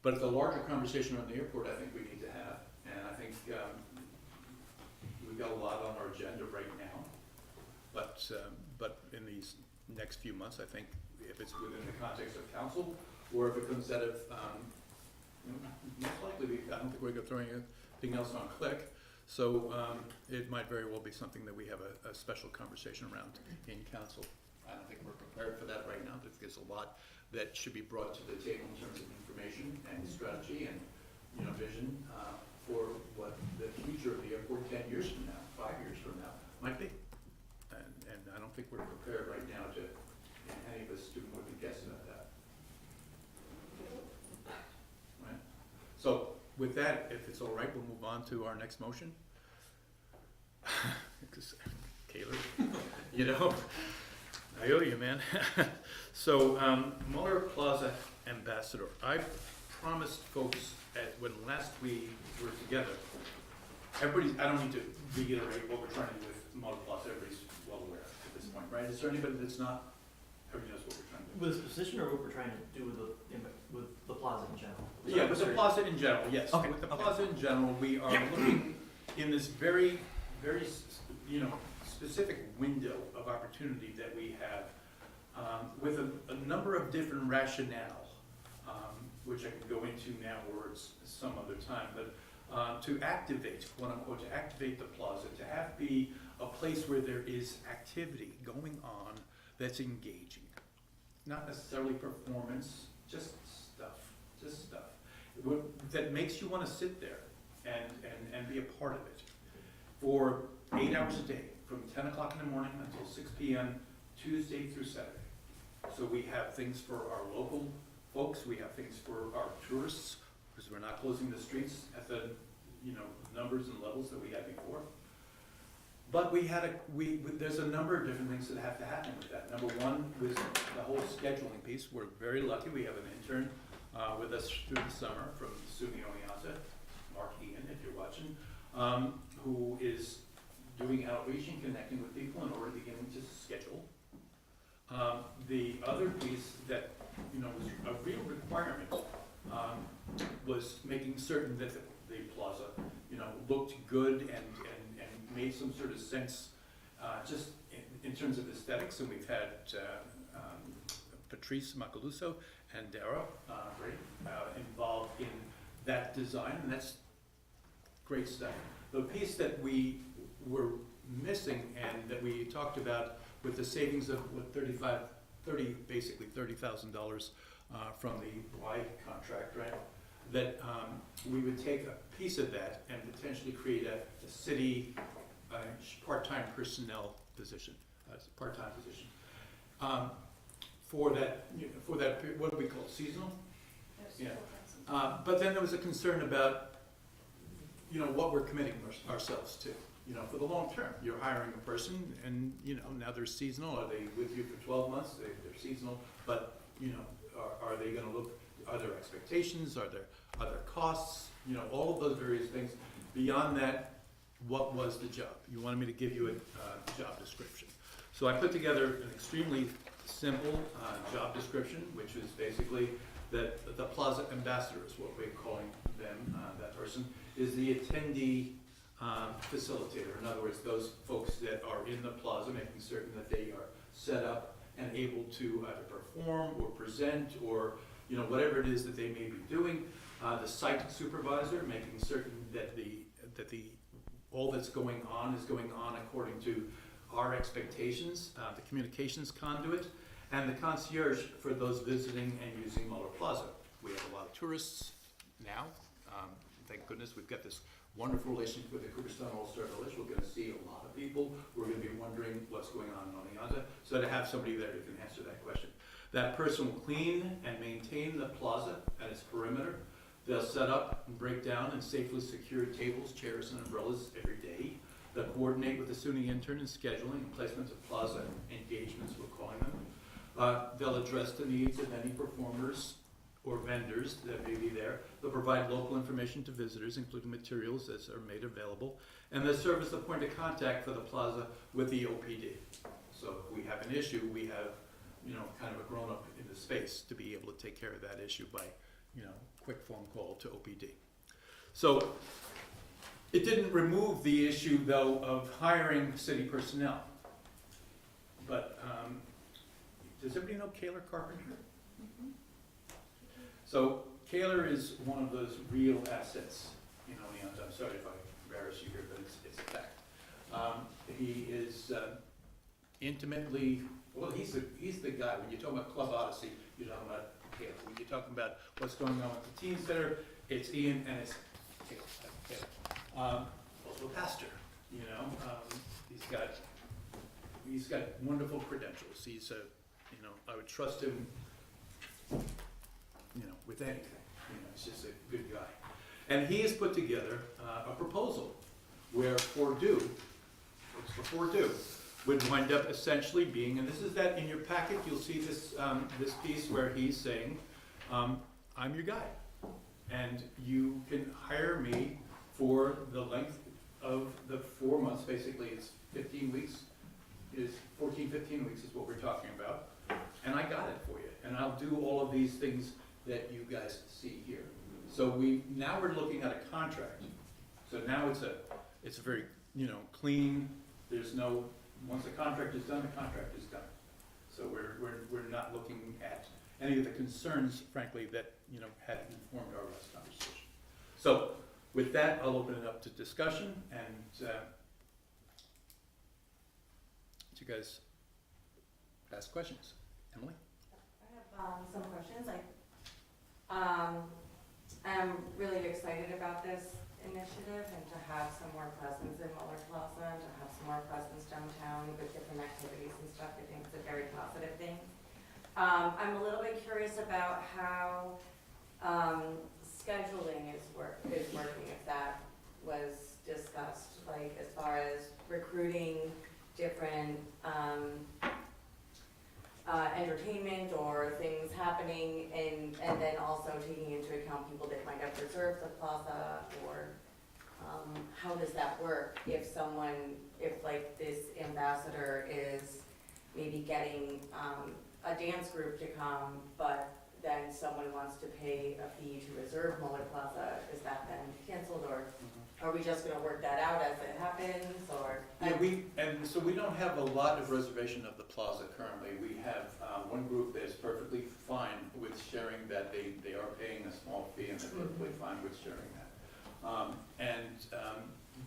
But the larger conversation on the airport, I think we need to have, and I think we've got a lot on our agenda right now. But in these next few months, I think if it's within the context of council, or if it comes out of, most likely, I don't think we're going to throw anything else on Click. So it might very well be something that we have a special conversation around in council. I don't think we're prepared for that right now. There's a lot that should be brought to the table in terms of information and strategy and, you know, vision for what the future of the airport 10 years from now, 5 years from now might be. And I don't think we're prepared right now to, any of us to more than guess about that. Right? So with that, if it's all right, we'll move on to our next motion. Because Taylor, you know, I owe you, man. So, Muller Plaza Ambassador, I promised folks when last we were together, everybody, I don't need to reiterate what we're trying to do with Muller Plaza, everybody's well aware at this point, right? Is there anybody that's not? Everybody knows what we're trying to do. With this position or what we're trying to do with the plaza in general? Yeah, with the plaza in general, yes. Okay, With the plaza in general, we are looking in this very, very, you know, specific window of opportunity that we have with a number of different rationale, which I can go into now or some other time, but to activate, quote unquote, to activate the plaza, to have be a place where there is activity going on that's engaging. Not necessarily performance, just stuff that makes you want to sit there and be a part of it for 8 hours a day, from 10 o'clock in the morning until 6 p.m., Tuesday through Saturday. So we have things for our local folks, we have things for our tourists, because we're not closing the streets at the, you know, numbers and levels that we had before. But there's a number of different things that have to happen with that. Number one was the whole scheduling piece. We're very lucky. We have an intern with us through the summer from SUNY Oneonta, Mark Ian, if you're watching, who is doing outreach and connecting with people in order to get them to schedule. The other piece that, you know, was a real requirement was making certain that the plaza, you know, looked good and made some sort of sense just in terms of aesthetics. And we've had Patrice Macaluso and Dara involved in that design, and that's great stuff. The piece that we were missing and that we talked about with the savings of what, basically $30,000 from the Y contract, right? That we would take a piece of that and potentially create a city part-time personnel position, part-time position. For that, what do we call it, seasonal? Yeah. But then there was a concern about, you know, what we're committing ourselves to. You know, for the long term, you're hiring a person, and you know, now they're seasonal. Are they with you for 12 months? They're seasonal, but you know, are they gonna look, are there expectations, are there costs, you know, all of those various things. Beyond that, what was the job? You wanted me to give you a job description. So I put together an extremely simple job description, which is basically that the plaza ambassador is what we're calling them. That person is the attendee facilitator. In other words, those folks that are in the plaza, making certain that they are set up and able to either perform or present or, you know, whatever it is that they may be doing. The site supervisor, making certain that all that's going on is going on according to our expectations. The communications conduit, and the concierge for those visiting and using Muller Plaza. We have a lot of tourists now. Thank goodness we've got this wonderful relationship with the Cooperstown All-Star Village. We're going to see a lot of people who are going to be wondering what's going on in Oneonta. So to have somebody there who can answer that question. That person will clean and maintain the plaza and its perimeter. They'll set up and break down and safely secure tables, chairs, and umbrellas every day. They'll coordinate with the SUNY intern in scheduling and placements of plaza engagements, we're calling them. They'll address the needs of any performers or vendors that may be there. They'll provide local information to visitors, including materials that are made available. And they'll serve as the point of contact for the plaza with the OPD. So if we have an issue, we have, you know, kind of a grown-up in the space to be able to take care of that issue by, you know, quick phone call to OPD. So it didn't remove the issue, though, of hiring city personnel. But does everybody know Kaylor Carpenter? Mm-hmm. So Kaylor is one of those real assets, you know, I'm sorry if I embarrass you here, but it's a fact. He is intimately, well, he's the guy. When you talk about Club Odyssey, you're talking about Kaylor. When you're talking about what's going on with the teen center, it's Ian and it's Kaylor. Also a pastor, you know. He's got wonderful credentials. He's a, you know, I would trust him, you know, with anything. You know, he's just a good guy. And he has put together a proposal where Fordue would wind up essentially being, and this is that in your packet, you'll see this, this piece where he's saying, I'm your guy. And you can hire me for the length of the 4 months, basically it's 15 weeks, is 14, 15 weeks is what we're talking about. And I got it for you. And I'll do all of these things that you guys see here. So now we're looking at a contract. So now it's a very, you know, clean, there's no, once the contract is done, the contract is done. So we're not looking at any of the concerns, frankly, that, you know, had informed our last conversation. So with that, I'll open it up to discussion and you guys ask questions. Emily? I have some questions. I'm really excited about this initiative and to have some more presence in Muller Plaza and to have some more presence downtown with different activities and stuff. I think it's a very positive thing. I'm a little bit curious about how scheduling is working, if that was discussed, like as far as recruiting different entertainment or things happening, and then also taking into account people that might have reserved the plaza, or how does that work if like this ambassador is maybe getting a dance group to come, but then someone wants to pay a fee to reserve Muller Plaza, is that then canceled, or are we just gonna work that out as it happens, or? Yeah, so we don't have a lot of reservation of the plaza currently. We have one group that is perfectly fine with sharing that they are paying a small fee, and they're perfectly fine with sharing that.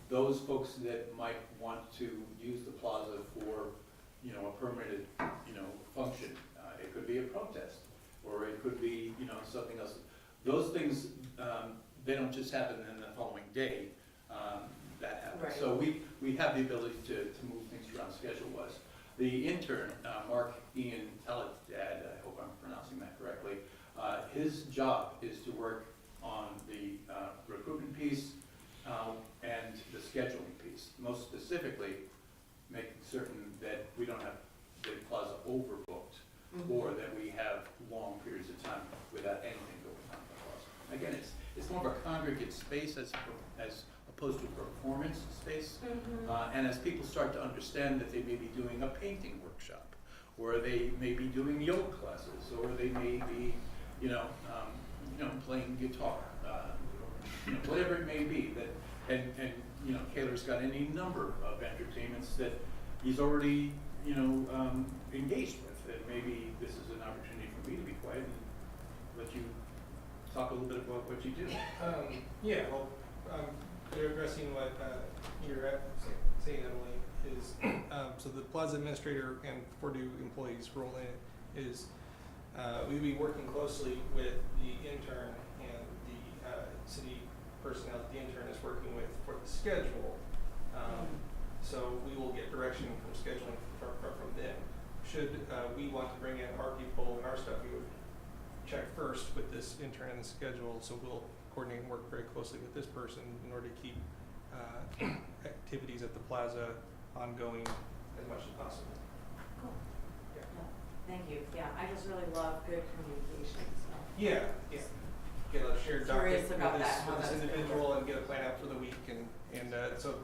Those folks that might want to use the plaza for, you know, a permitted, you know, function, it could be a protest, or it could be, you know, something else. Those things, they don't just happen in the following day. That happens. Right. So we have the ability to move things around schedule-wise. The intern, Mark Ian Eladad, I hope I'm pronouncing that correctly, his job is to work on the recruitment piece and the scheduling piece. Most specifically, making certain that we don't have the plaza overbooked, or that we have long periods of time without anything going on in the plaza. Again, it's more of a congregate space as opposed to a performance space. And as people start to understand that they may be doing a painting workshop, or they may be doing yoga classes, or they may be, playing guitar, whatever it may be, that, and Kaler's got any number of entertainments that he's already, engaged with, and maybe this is an opportunity for me to be quiet and let you talk a little bit about what you do. They're addressing what you're saying, Emily, is so the plaza administrator and Purdue employees' role in it is we'll be working closely with the intern and the city personnel that the intern is working with for the schedule. So we will get direction from scheduling from them. Should we want to bring in our people and our stuff, we would check first with this intern and the schedule. So we'll coordinate and work very closely with this person in order to keep activities at the plaza ongoing as much as possible. Cool. Yeah. Thank you. Yeah, I just really love good communication. So. Yeah. Get a shared Curious document about with that, how this that's individual and get a plan out for the week, and so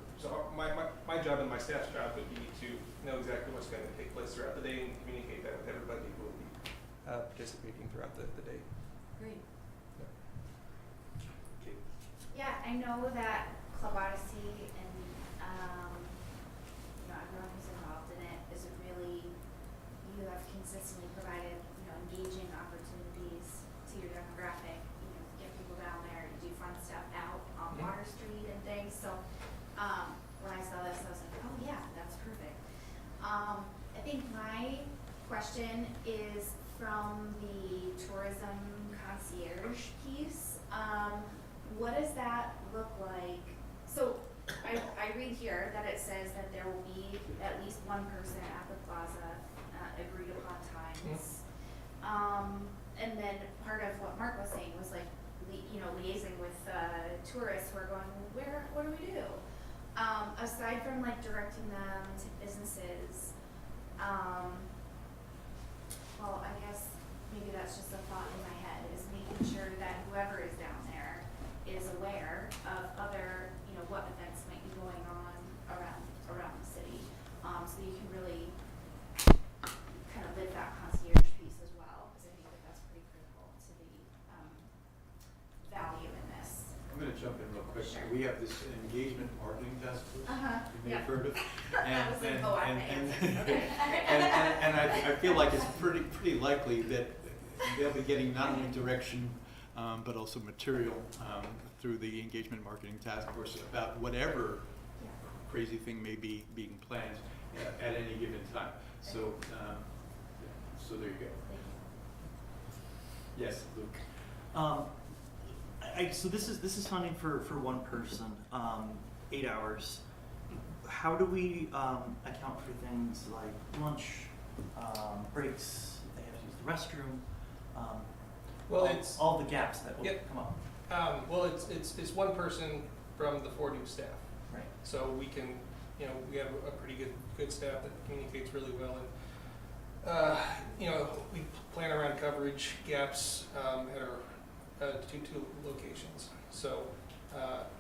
my job and my staff's job would be to know exactly what's going to take place throughout the day and communicate that with everybody who will be participating throughout the day. Great. Yeah, I know that Club Odyssey and, everyone who's involved in it is you have consistently provided, engaging opportunities to your demographic, to get people down there, to do fun stuff out on Water Street and things. So, when I saw this, I was like, oh yeah, that's perfect. I think my question is from the tourism concierge piece. What does that look like? So I read here that it says that there will be at least one person at the plaza agreed upon times. And then part of what Mark was saying was like, liaising with tourists who are going, what do we do? Aside from like directing them to businesses, well, I guess maybe that's just a thought in my head, is making sure that whoever is down there is aware of other, what events might be going on around the city, so you can really kind of live that concierge piece as well, because I think that that's pretty critical to the value in this. I'm going to jump in real quick. Sure. We have this engagement marketing task force. You may have Yeah. heard of. That was info I had. Okay. And I feel like it's pretty likely that they'll be getting not only direction, but also material through the engagement marketing task force about whatever crazy thing may be being planned at any given time. So, so there you go. Yes, Luke. So this is funding for one person, 8 hours. How do we account for things like lunch, breaks, if they have to use the restroom, all the gaps that will come up? Well, it's one person from the Purdue staff. Right. So we can, we have a pretty good staff that communicates really well, and we plan around coverage gaps at our two locations. So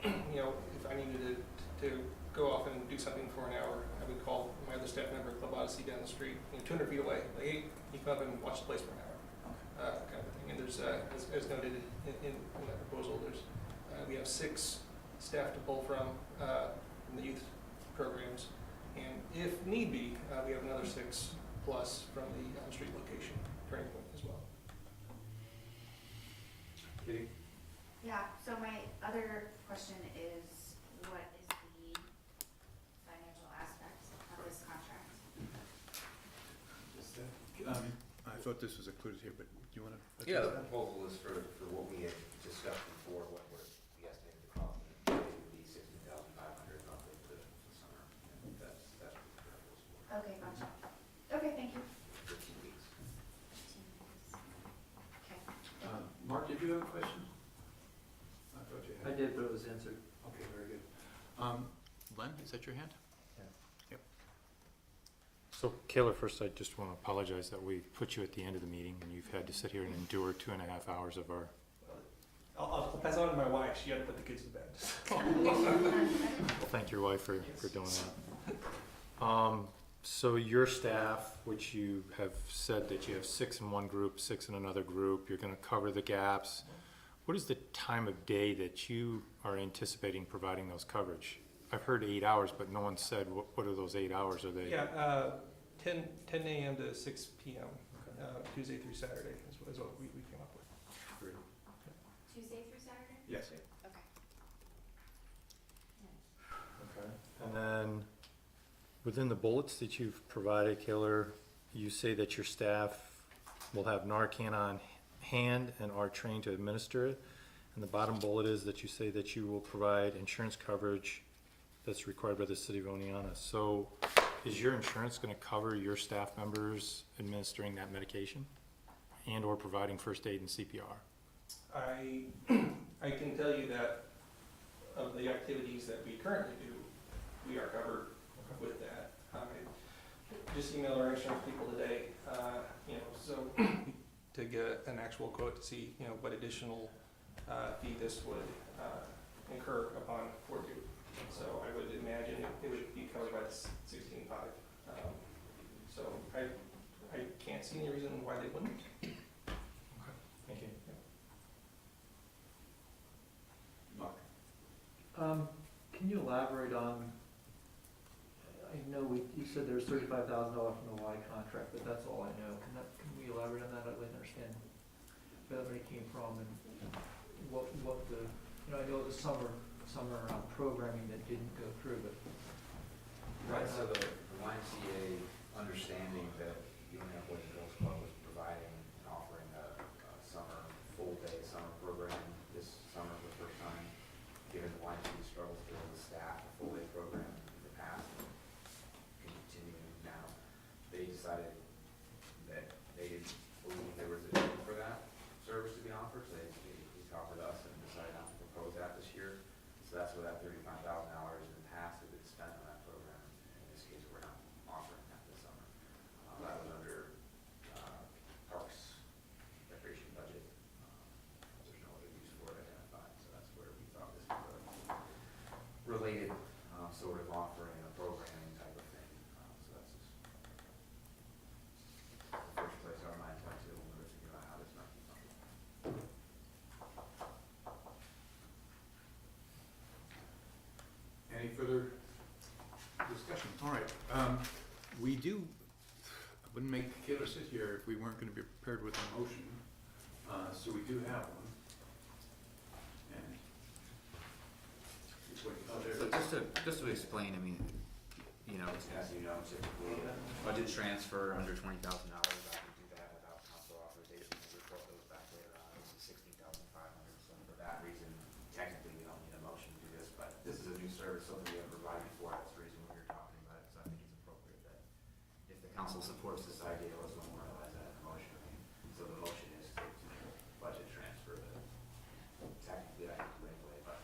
if I needed to go off and do something for an hour, I would call my other staff member at Club Odyssey down the street, 200 feet away. Like, hey, you come up and watch the place for an hour. Kind of thing. And there's, as noted in that proposal, there's we have 6 staff to pull from the youth programs, and if need be, we have another 6 plus from the on-street location turning point as well. Kitty? Yeah, so my other question is, what is the financial aspect of this contract? I thought this was included here, but do you want to? Yeah, the proposal is for what we had discussed before, what we estimated the cost would be $16,500 monthly for the summer. And that's what the proposal is for. Okay, gotcha. Okay, thank you. 15 weeks. 15 weeks. Okay. Mark, did you have a question? I thought you had. I did, but it was answered. Okay, very good. Len, is that your hand? Yeah. Yep. So Kayla, first I just want to apologize that we put you at the end of the meeting and you've had to sit here and endure 2.5 hours of our. I'll pass on to my wife, she had to put the kids to bed. Well, thank your wife for doing that. So your staff, which you have said that you have 6 in one group, 6 in another group, you're gonna cover the gaps. What is the time of day that you are anticipating providing those coverage? I've heard 8 hours, but no one said what are those 8 hours? Are they? Yeah, 10 a.m. to 6 p.m., Tuesday through Saturday is what we came up with. Great. Tuesday through Saturday? Yes. Okay. Okay. And then within the bullets that you've provided, Kayla, you say that your staff will have Narcan on hand and are trained to administer it. And the bottom bullet is that you say that you will provide insurance coverage that's required by the city of Oneonta. So is your insurance going to cover your staff members administering that medication and or providing first aid and CPR? I can tell you that of the activities that we currently do, we are covered with that. I just emailed our insurance people today, so to get an actual quote to see, what additional fee this would incur upon Fort Duke. So I would imagine it would be covered by the 16.5. So I can't see any reason why they wouldn't. Okay. Thank you. Mark? Can you elaborate on, I know you said there's $35,000 from the Y contract, but that's all I know. Can we elaborate on that? I'd like to understand where that money came from and what the, I know the summer programming that didn't go through, but. Right, so the YMCA understanding that Union Boys and Girls Club was providing and offering a summer, full-day summer program this summer for the first time, given the YMCA struggles to the staff, a full-day program in the past, continuing now, they decided that they didn't believe there was a need for that service to be offered, so they talked with us and decided not to propose that this year. So that's where that $35,000 in the past has been spent on that program. In this case, we're not offering that this summer. That was under Parks Recreation budget. There's no other use for it identified, so that's where we thought this was a related sort of offering, a programming type of thing. So that's just the first place our minds went to when we were thinking about how this might be funded. Any further discussion? All right, we do, I wouldn't make Kayla sit here if we weren't gonna be prepared with a motion, so we do have one. And. So just to explain, I mean, as you know, typically, budget transfer under $20,000, I would do that without council authorization, and report those back later on, it was $16,500, so for that reason, technically, we don't need a motion to do this, but this is a new service, something we haven't provided before, that's the reason we're talking about it, so I think it's appropriate that if the council supports this idea, let's memorialize that in a motion. So the motion is to budget transfer, technically I have to anyway, but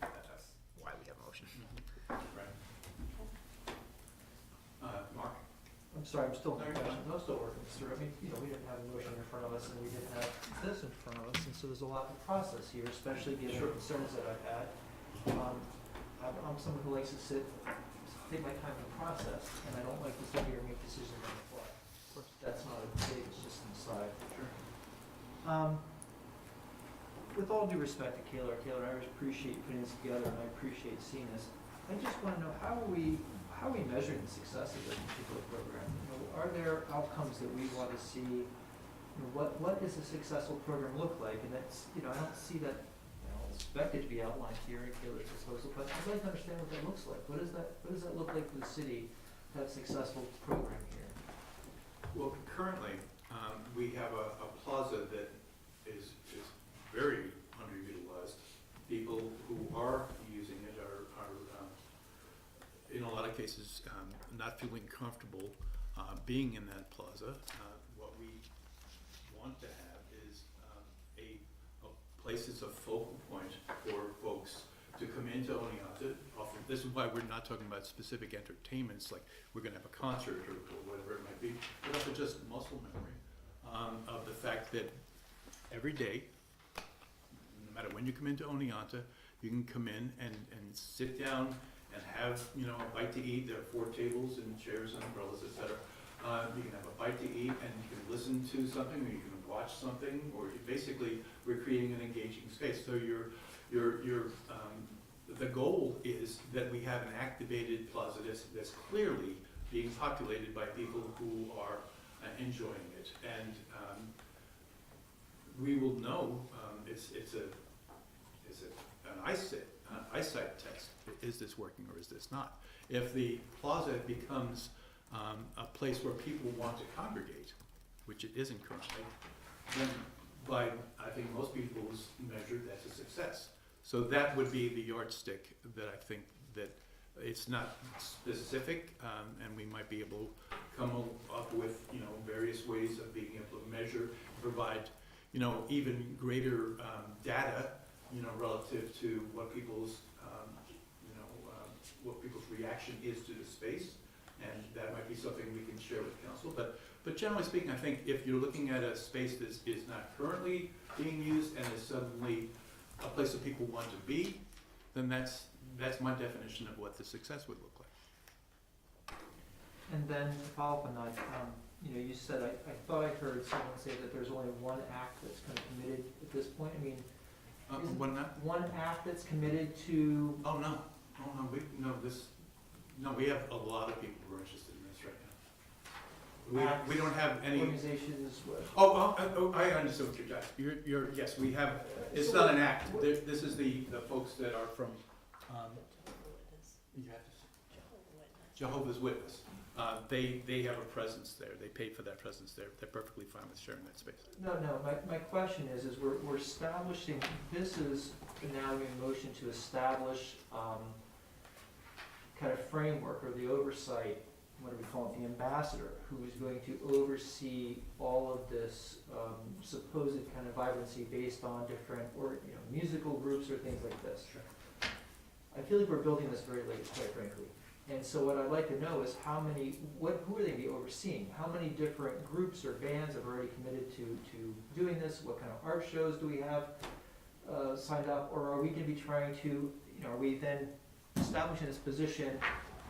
that's why we have a motion. Right. Mark? I'm sorry, I'm still working this through. I mean, we didn't have a motion in front of us and we didn't have this in front of us, and so there's a lot to process here, especially given the concerns that I've had. I'm someone who likes to take my time to process, and I don't like to sit here and make decisions on the fly. Of course, that's not a debate, it's just an aside. Sure. With all due respect to Kayla, I appreciate putting this together and I appreciate seeing this. I just want to know, how are we measuring the success of this particular program? Are there outcomes that we want to see? What does a successful program look like? And that's, I don't see that expected to be outlined here in Kayla's proposal, but I'd like to understand what that looks like. What does that look like for the city to have a successful program here? Well, currently, we have a plaza that is very underutilized. People who are using it are in a lot of cases, not feeling comfortable being in that plaza. What we want to have is a place that's a focal point for folks to come into Oneonta, offer this is why we're not talking about specific entertainments, like we're gonna have a concert or whatever it might be, but also just muscle memory, of the fact that every day, no matter when you come into Oneonta, you can come in and sit down and have, you know, a bite to eat. There are 4 tables and chairs and umbrellas, et cetera. You can have a bite to eat and you can listen to something, or you can watch something, or basically we're creating an engaging space. So the goal is that we have an activated plaza that's clearly being populated by people who are enjoying it. And we will know, it's an eyesight test. Is this working or is this not? If the plaza becomes a place where people want to congregate, which it isn't currently, then by, I think most people's measure, that's a success. So that would be the yardstick that I think that it's not specific, and we might be able to come up with, you know, various ways of being able to measure, provide, you know, even greater data, you know, relative to what people's, what people's reaction is to the space, and that might be something we can share with council. But generally speaking, I think if you're looking at a space that is not currently being used and is suddenly a place that people want to be, then that's my definition of what the success would look like. And then to follow up on that, you know, you said, I thought I heard someone say that there's only one act that's kind of committed at this point. I mean, one act that's committed to. Oh, no. We have a lot of people who are interested in this right now. We don't have any. Organizations with. I understand what you're talking. Yes, we have, it's not an act. This is the folks that are from, you have to say, Jehovah's Witness. They have a presence there. They pay for that presence there. They're perfectly fine with sharing that space. No, my question is we're establishing, this is now in motion to establish, kind of framework or the oversight, what do we call it, the ambassador, who is going to oversee all of this supposed kind of vibrancy based on different, or, you know, musical groups or things like this. Sure. I feel like we're building this very late, quite frankly. And so what I'd like to know is who are they going to be overseeing? How many different groups or bands have already committed to doing this? What kind of art shows do we have signed up? Or are we going to be trying to, you know, are we then establishing this position,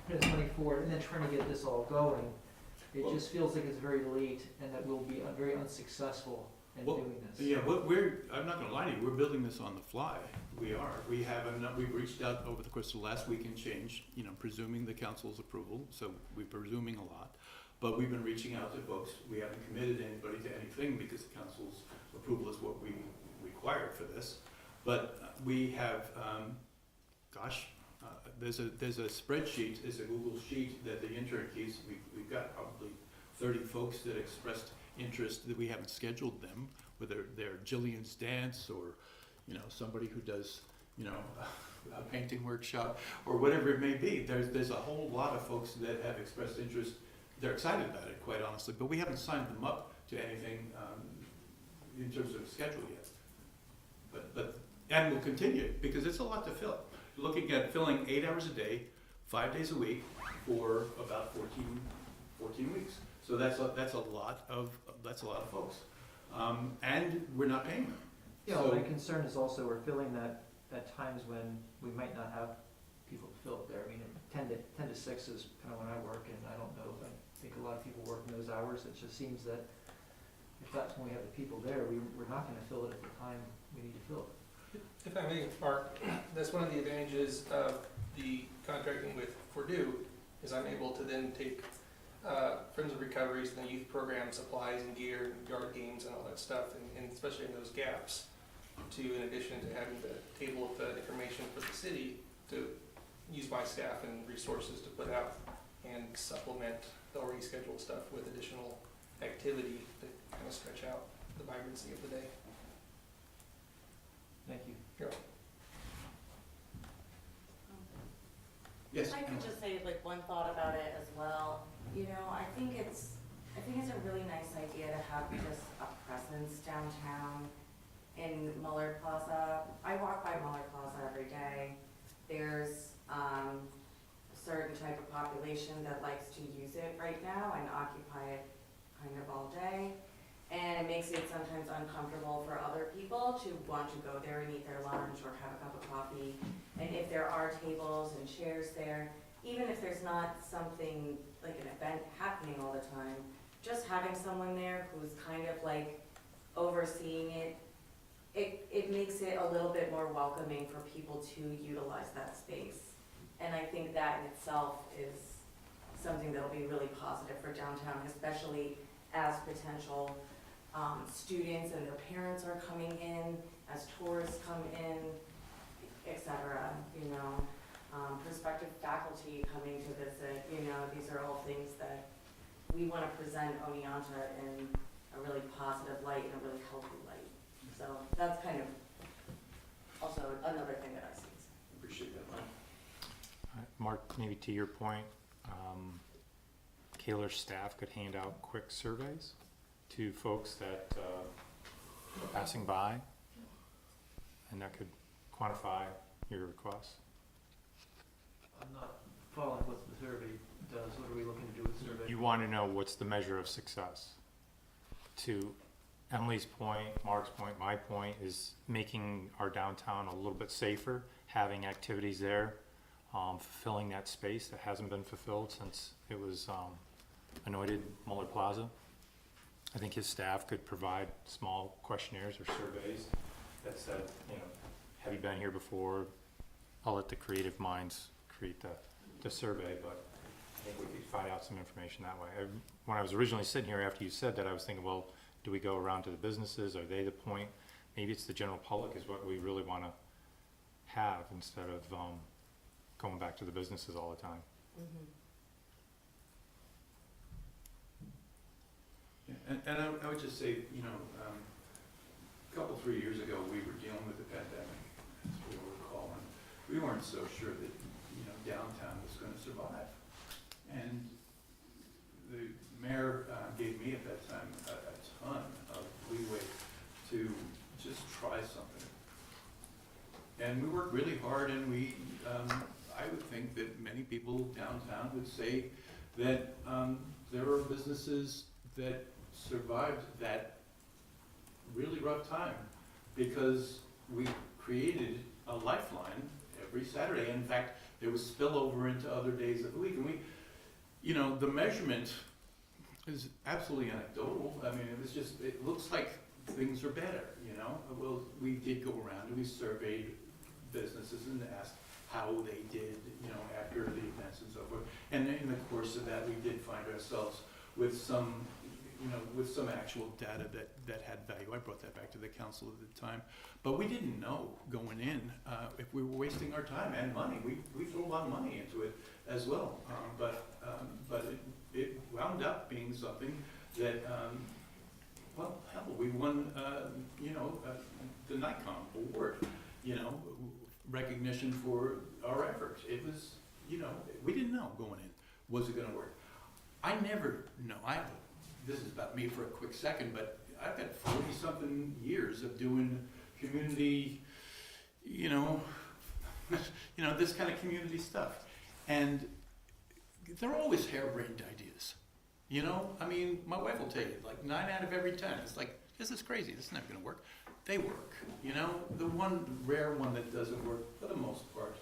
putting this money forward, and then trying to get this all going? It just feels like it's very late and that we'll be very unsuccessful in doing this. Yeah, I'm not gonna lie to you, we're building this on the fly. We are. We've reached out over the course of the last week and change, you know, presuming the council's approval, so we're presuming a lot. But we've been reaching out to folks. We haven't committed anybody to anything because the council's approval is what we require for this. But we have, there's a spreadsheet, it's a Google sheet that the intern keeps. We've got probably 30 folks that expressed interest that we haven't scheduled them, whether they're Jillian's Dance or, you know, somebody who does, you know, a painting workshop or whatever it may be. There's a whole lot of folks that have expressed interest. They're excited about it, quite honestly, but we haven't signed them up to anything in terms of schedule yet. And we'll continue because it's a lot to fill. Looking at filling 8 hours a day, 5 days a week for about 14 weeks. So that's a lot of folks, and we're not paying them. Yeah, so, my concern is also we're filling that at times when we might not have people to fill it there. I mean, 10 to 6 is kind of when I work, and I don't know. I think a lot of people work in those hours. It just seems that if that's when we have the people there, we're not going to fill it at the time we need to fill it. If I may, Mark, that's one of the advantages of the contracting with Fordue, is I'm able to then take Friends of Recoveries and the youth program supplies and gear and yard games and all that stuff, and especially in those gaps, to, in addition to having the table of information for the city, to use my staff and resources to put out and supplement the already scheduled stuff with additional activity to kind of stretch out the vibrancy of the day. Thank you. Sure. Yes. I could just say like one thought about it as well. You know, I think it's a really nice idea to have just a presence downtown in Muller Plaza. I walk by Muller Plaza every day. There's certain type of population that likes to use it right now and occupy it kind of all day. And it makes it sometimes uncomfortable for other people to want to go there and eat their lunch or have a cup of coffee. And if there are tables and chairs there, even if there's not something like an event happening all the time, just having someone there who's kind of like overseeing it, it makes it a little bit more welcoming for people to utilize that space. And I think that in itself is something that'll be really positive for downtown, especially as potential students and their parents are coming in, as tourists come in, etc. You know, prospective faculty coming to visit. You know, these are all things that we want to present Oneonta in a really positive light and a really healthy light. So that's kind of also another thing that I see. Appreciate that, Mike. Mark, maybe to your point, Kaler's staff could hand out quick surveys to folks that are passing by, and that could quantify your requests. I'm not following what the survey does. What are we looking to do with the survey? You want to know what's the measure of success. To Emily's point, Mark's point, my point is making our downtown a little bit safer, having activities there, fulfilling that space that hasn't been fulfilled since it was anointed Muller Plaza. I think his staff could provide small questionnaires or surveys that said, you know, have you been here before? I'll let the creative minds create the survey, but I think we could find out some information that way. When I was originally sitting here after you said that, I was thinking, well, do we go around to the businesses? Are they the point? Maybe it's the general public is what we really want to have instead of going back to the businesses all the time. Mm-hmm. And I would just say, you know, a couple, 3 years ago, we were dealing with the pandemic, as we all recall, and we weren't so sure that, you know, downtown was going to survive. And the mayor gave me at that time a ton of leeway to just try something. And we worked really hard, and we, I would think that many people downtown would say that there are businesses that survived that really rough time because we created a lifeline every Saturday. In fact, there was spillover into other days of the week. And we, you know, the measurement is absolutely anecdotal. I mean, it was just, it looks like things are better, you know? Well, we did go around and we surveyed businesses and asked how they did, you know, after the events and so forth. And in the course of that, we did find ourselves with some, you know, with some actual data that had value. I brought that back to the council at the time. But we didn't know going in if we were wasting our time and money. We threw a lot of money into it as well. But it wound up being something that, well, hell, we won, you know, the NICOM award, you know, recognition for our efforts. It was, you know, we didn't know going in, was it gonna work? I never know. This is about me for a quick second, but I've got 40-something years of doing community, you know, this kind of community stuff. And they're always harebrained ideas. You know, I mean, my wife will tell you, like 9 out of every 10, it's like, this is crazy, this is not gonna work. They work, you know? The one rare one that doesn't work, for the most part,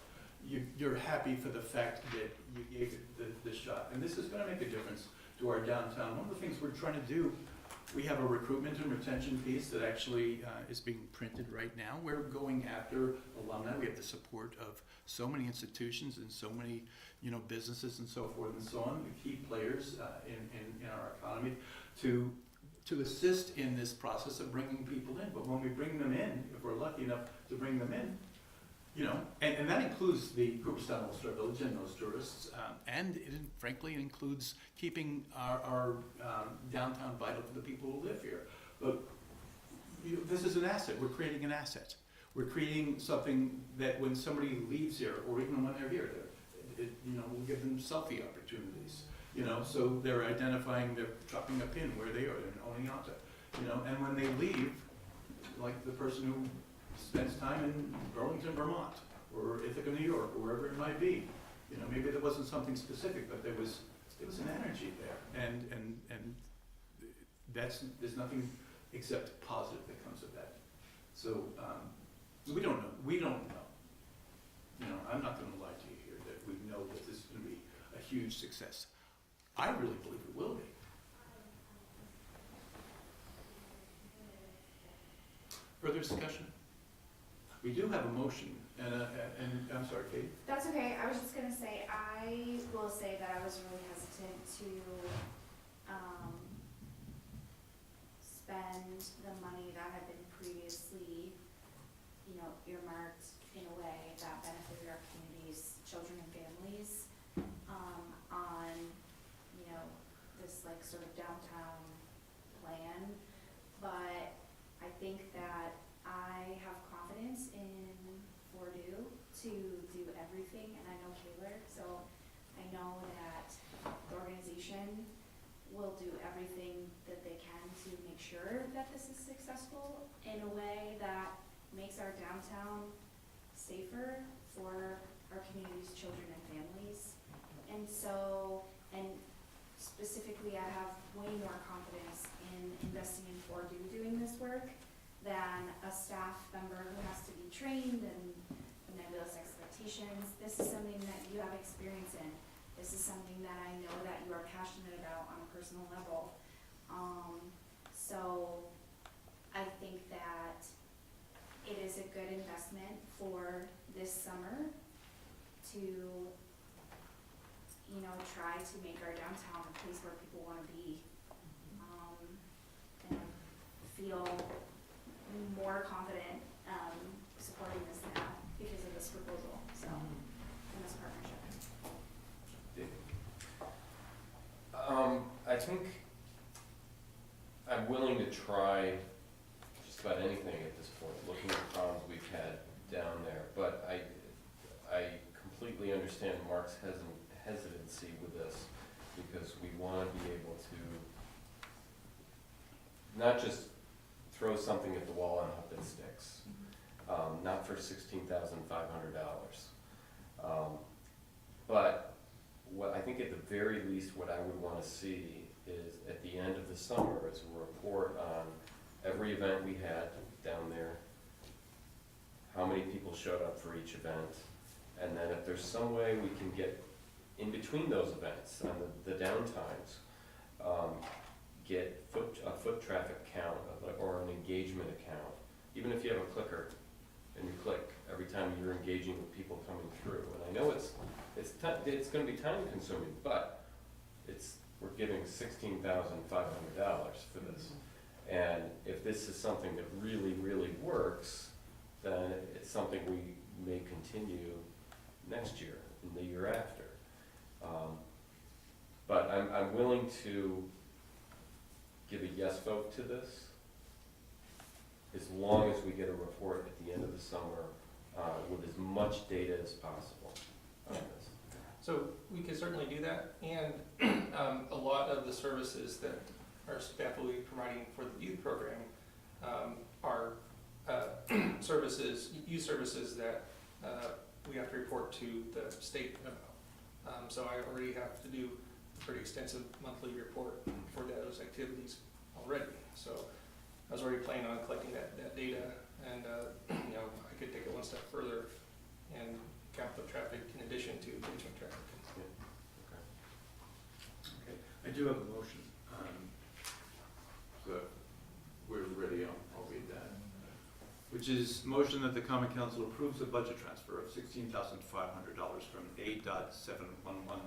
you're happy for the fact that you gave it the shot. And this is gonna make a difference to our downtown. One of the things we're trying to do, we have a recruitment and retention piece that actually is being printed right now. We're going after alumni. We have the support of so many institutions and so many, you know, businesses and so forth and so on, the key players in our economy to assist in this process of bringing people in. But when we bring them in, if we're lucky enough to bring them in, you know, and that includes the Cooperstown All-Star Village and those tourists, and it, frankly, it includes keeping our downtown vital for the people who live here. But you know, this is an asset. We're creating an asset. We're creating something that when somebody leaves here, or even when they're here, you know, we'll give them selfie opportunities. You know, so they're identifying, they're dropping a pin where they are in Oneonta. You know, and when they leave, like the person who spends time in Burlington, Vermont, or Ithaca, New York, or wherever it might be. You know, maybe there wasn't something specific, but there was an energy there, and there's nothing except positive that comes of that. So, we don't know. You know, I'm not gonna lie to you here that we know that this is gonna be a huge success. I really believe it will be. Further discussion? We do have a motion, and I'm sorry, Kate? That's okay, I was just gonna say, I will say that I was really hesitant to, spend the money that had been previously, you know, earmarked in a way that benefited our community's children and families, on, you know, this like sort of downtown plan. But I think that I have confidence in Fordu to do everything, and I know Kaler, so I know that the organization will do everything that they can to make sure that this is successful in a way that makes our downtown safer for our community's children and families. And so, and specifically, I have way more confidence in investing in Fordu doing this work than a staff member who has to be trained and nebulous expectations. This is something that you have experience in. This is something that I know that you are passionate about on a personal level. So I think that it is a good investment for this summer to, you know, try to make our downtown a place where people want to be, and feel more confident supporting this now because of this proposal, so, and this partnership. I think I'm willing to try just about anything at this point, looking at the problems we've had down there. But I completely understand Mark's hesitancy with this, because we want to be able to not just throw something at the wall and hope it sticks. Not for $16,500. But what I think at the very least what I would want to see is at the end of the summer is a report on every event we had down there, how many people showed up for each event, and then if there's some way we can get in between those events on the downtimes, get a foot traffic count or an engagement account. Even if you have a clicker and you click every time you're engaging with people coming through. And I know it's going to be time consuming, but we're giving $16,500 for this. And if this is something that really, really works, then it's something we may continue next year and the year after. But I'm willing to give a yes vote to this, as long as we get a report at the end of the summer with as much data as possible on this. So we could certainly do that, and a lot of the services that our staff will be providing for the youth program are youth services that we have to report to the state about. So I already have to do a pretty extensive monthly report for those activities already. So I was already planning on collecting that data, and you know, I could take it one step further and count the traffic in addition to engagement traffic. Okay, I do have a motion. So we're ready, I'll read that. Which is motion that the Common Council approves the budget transfer of $16,500 from A.711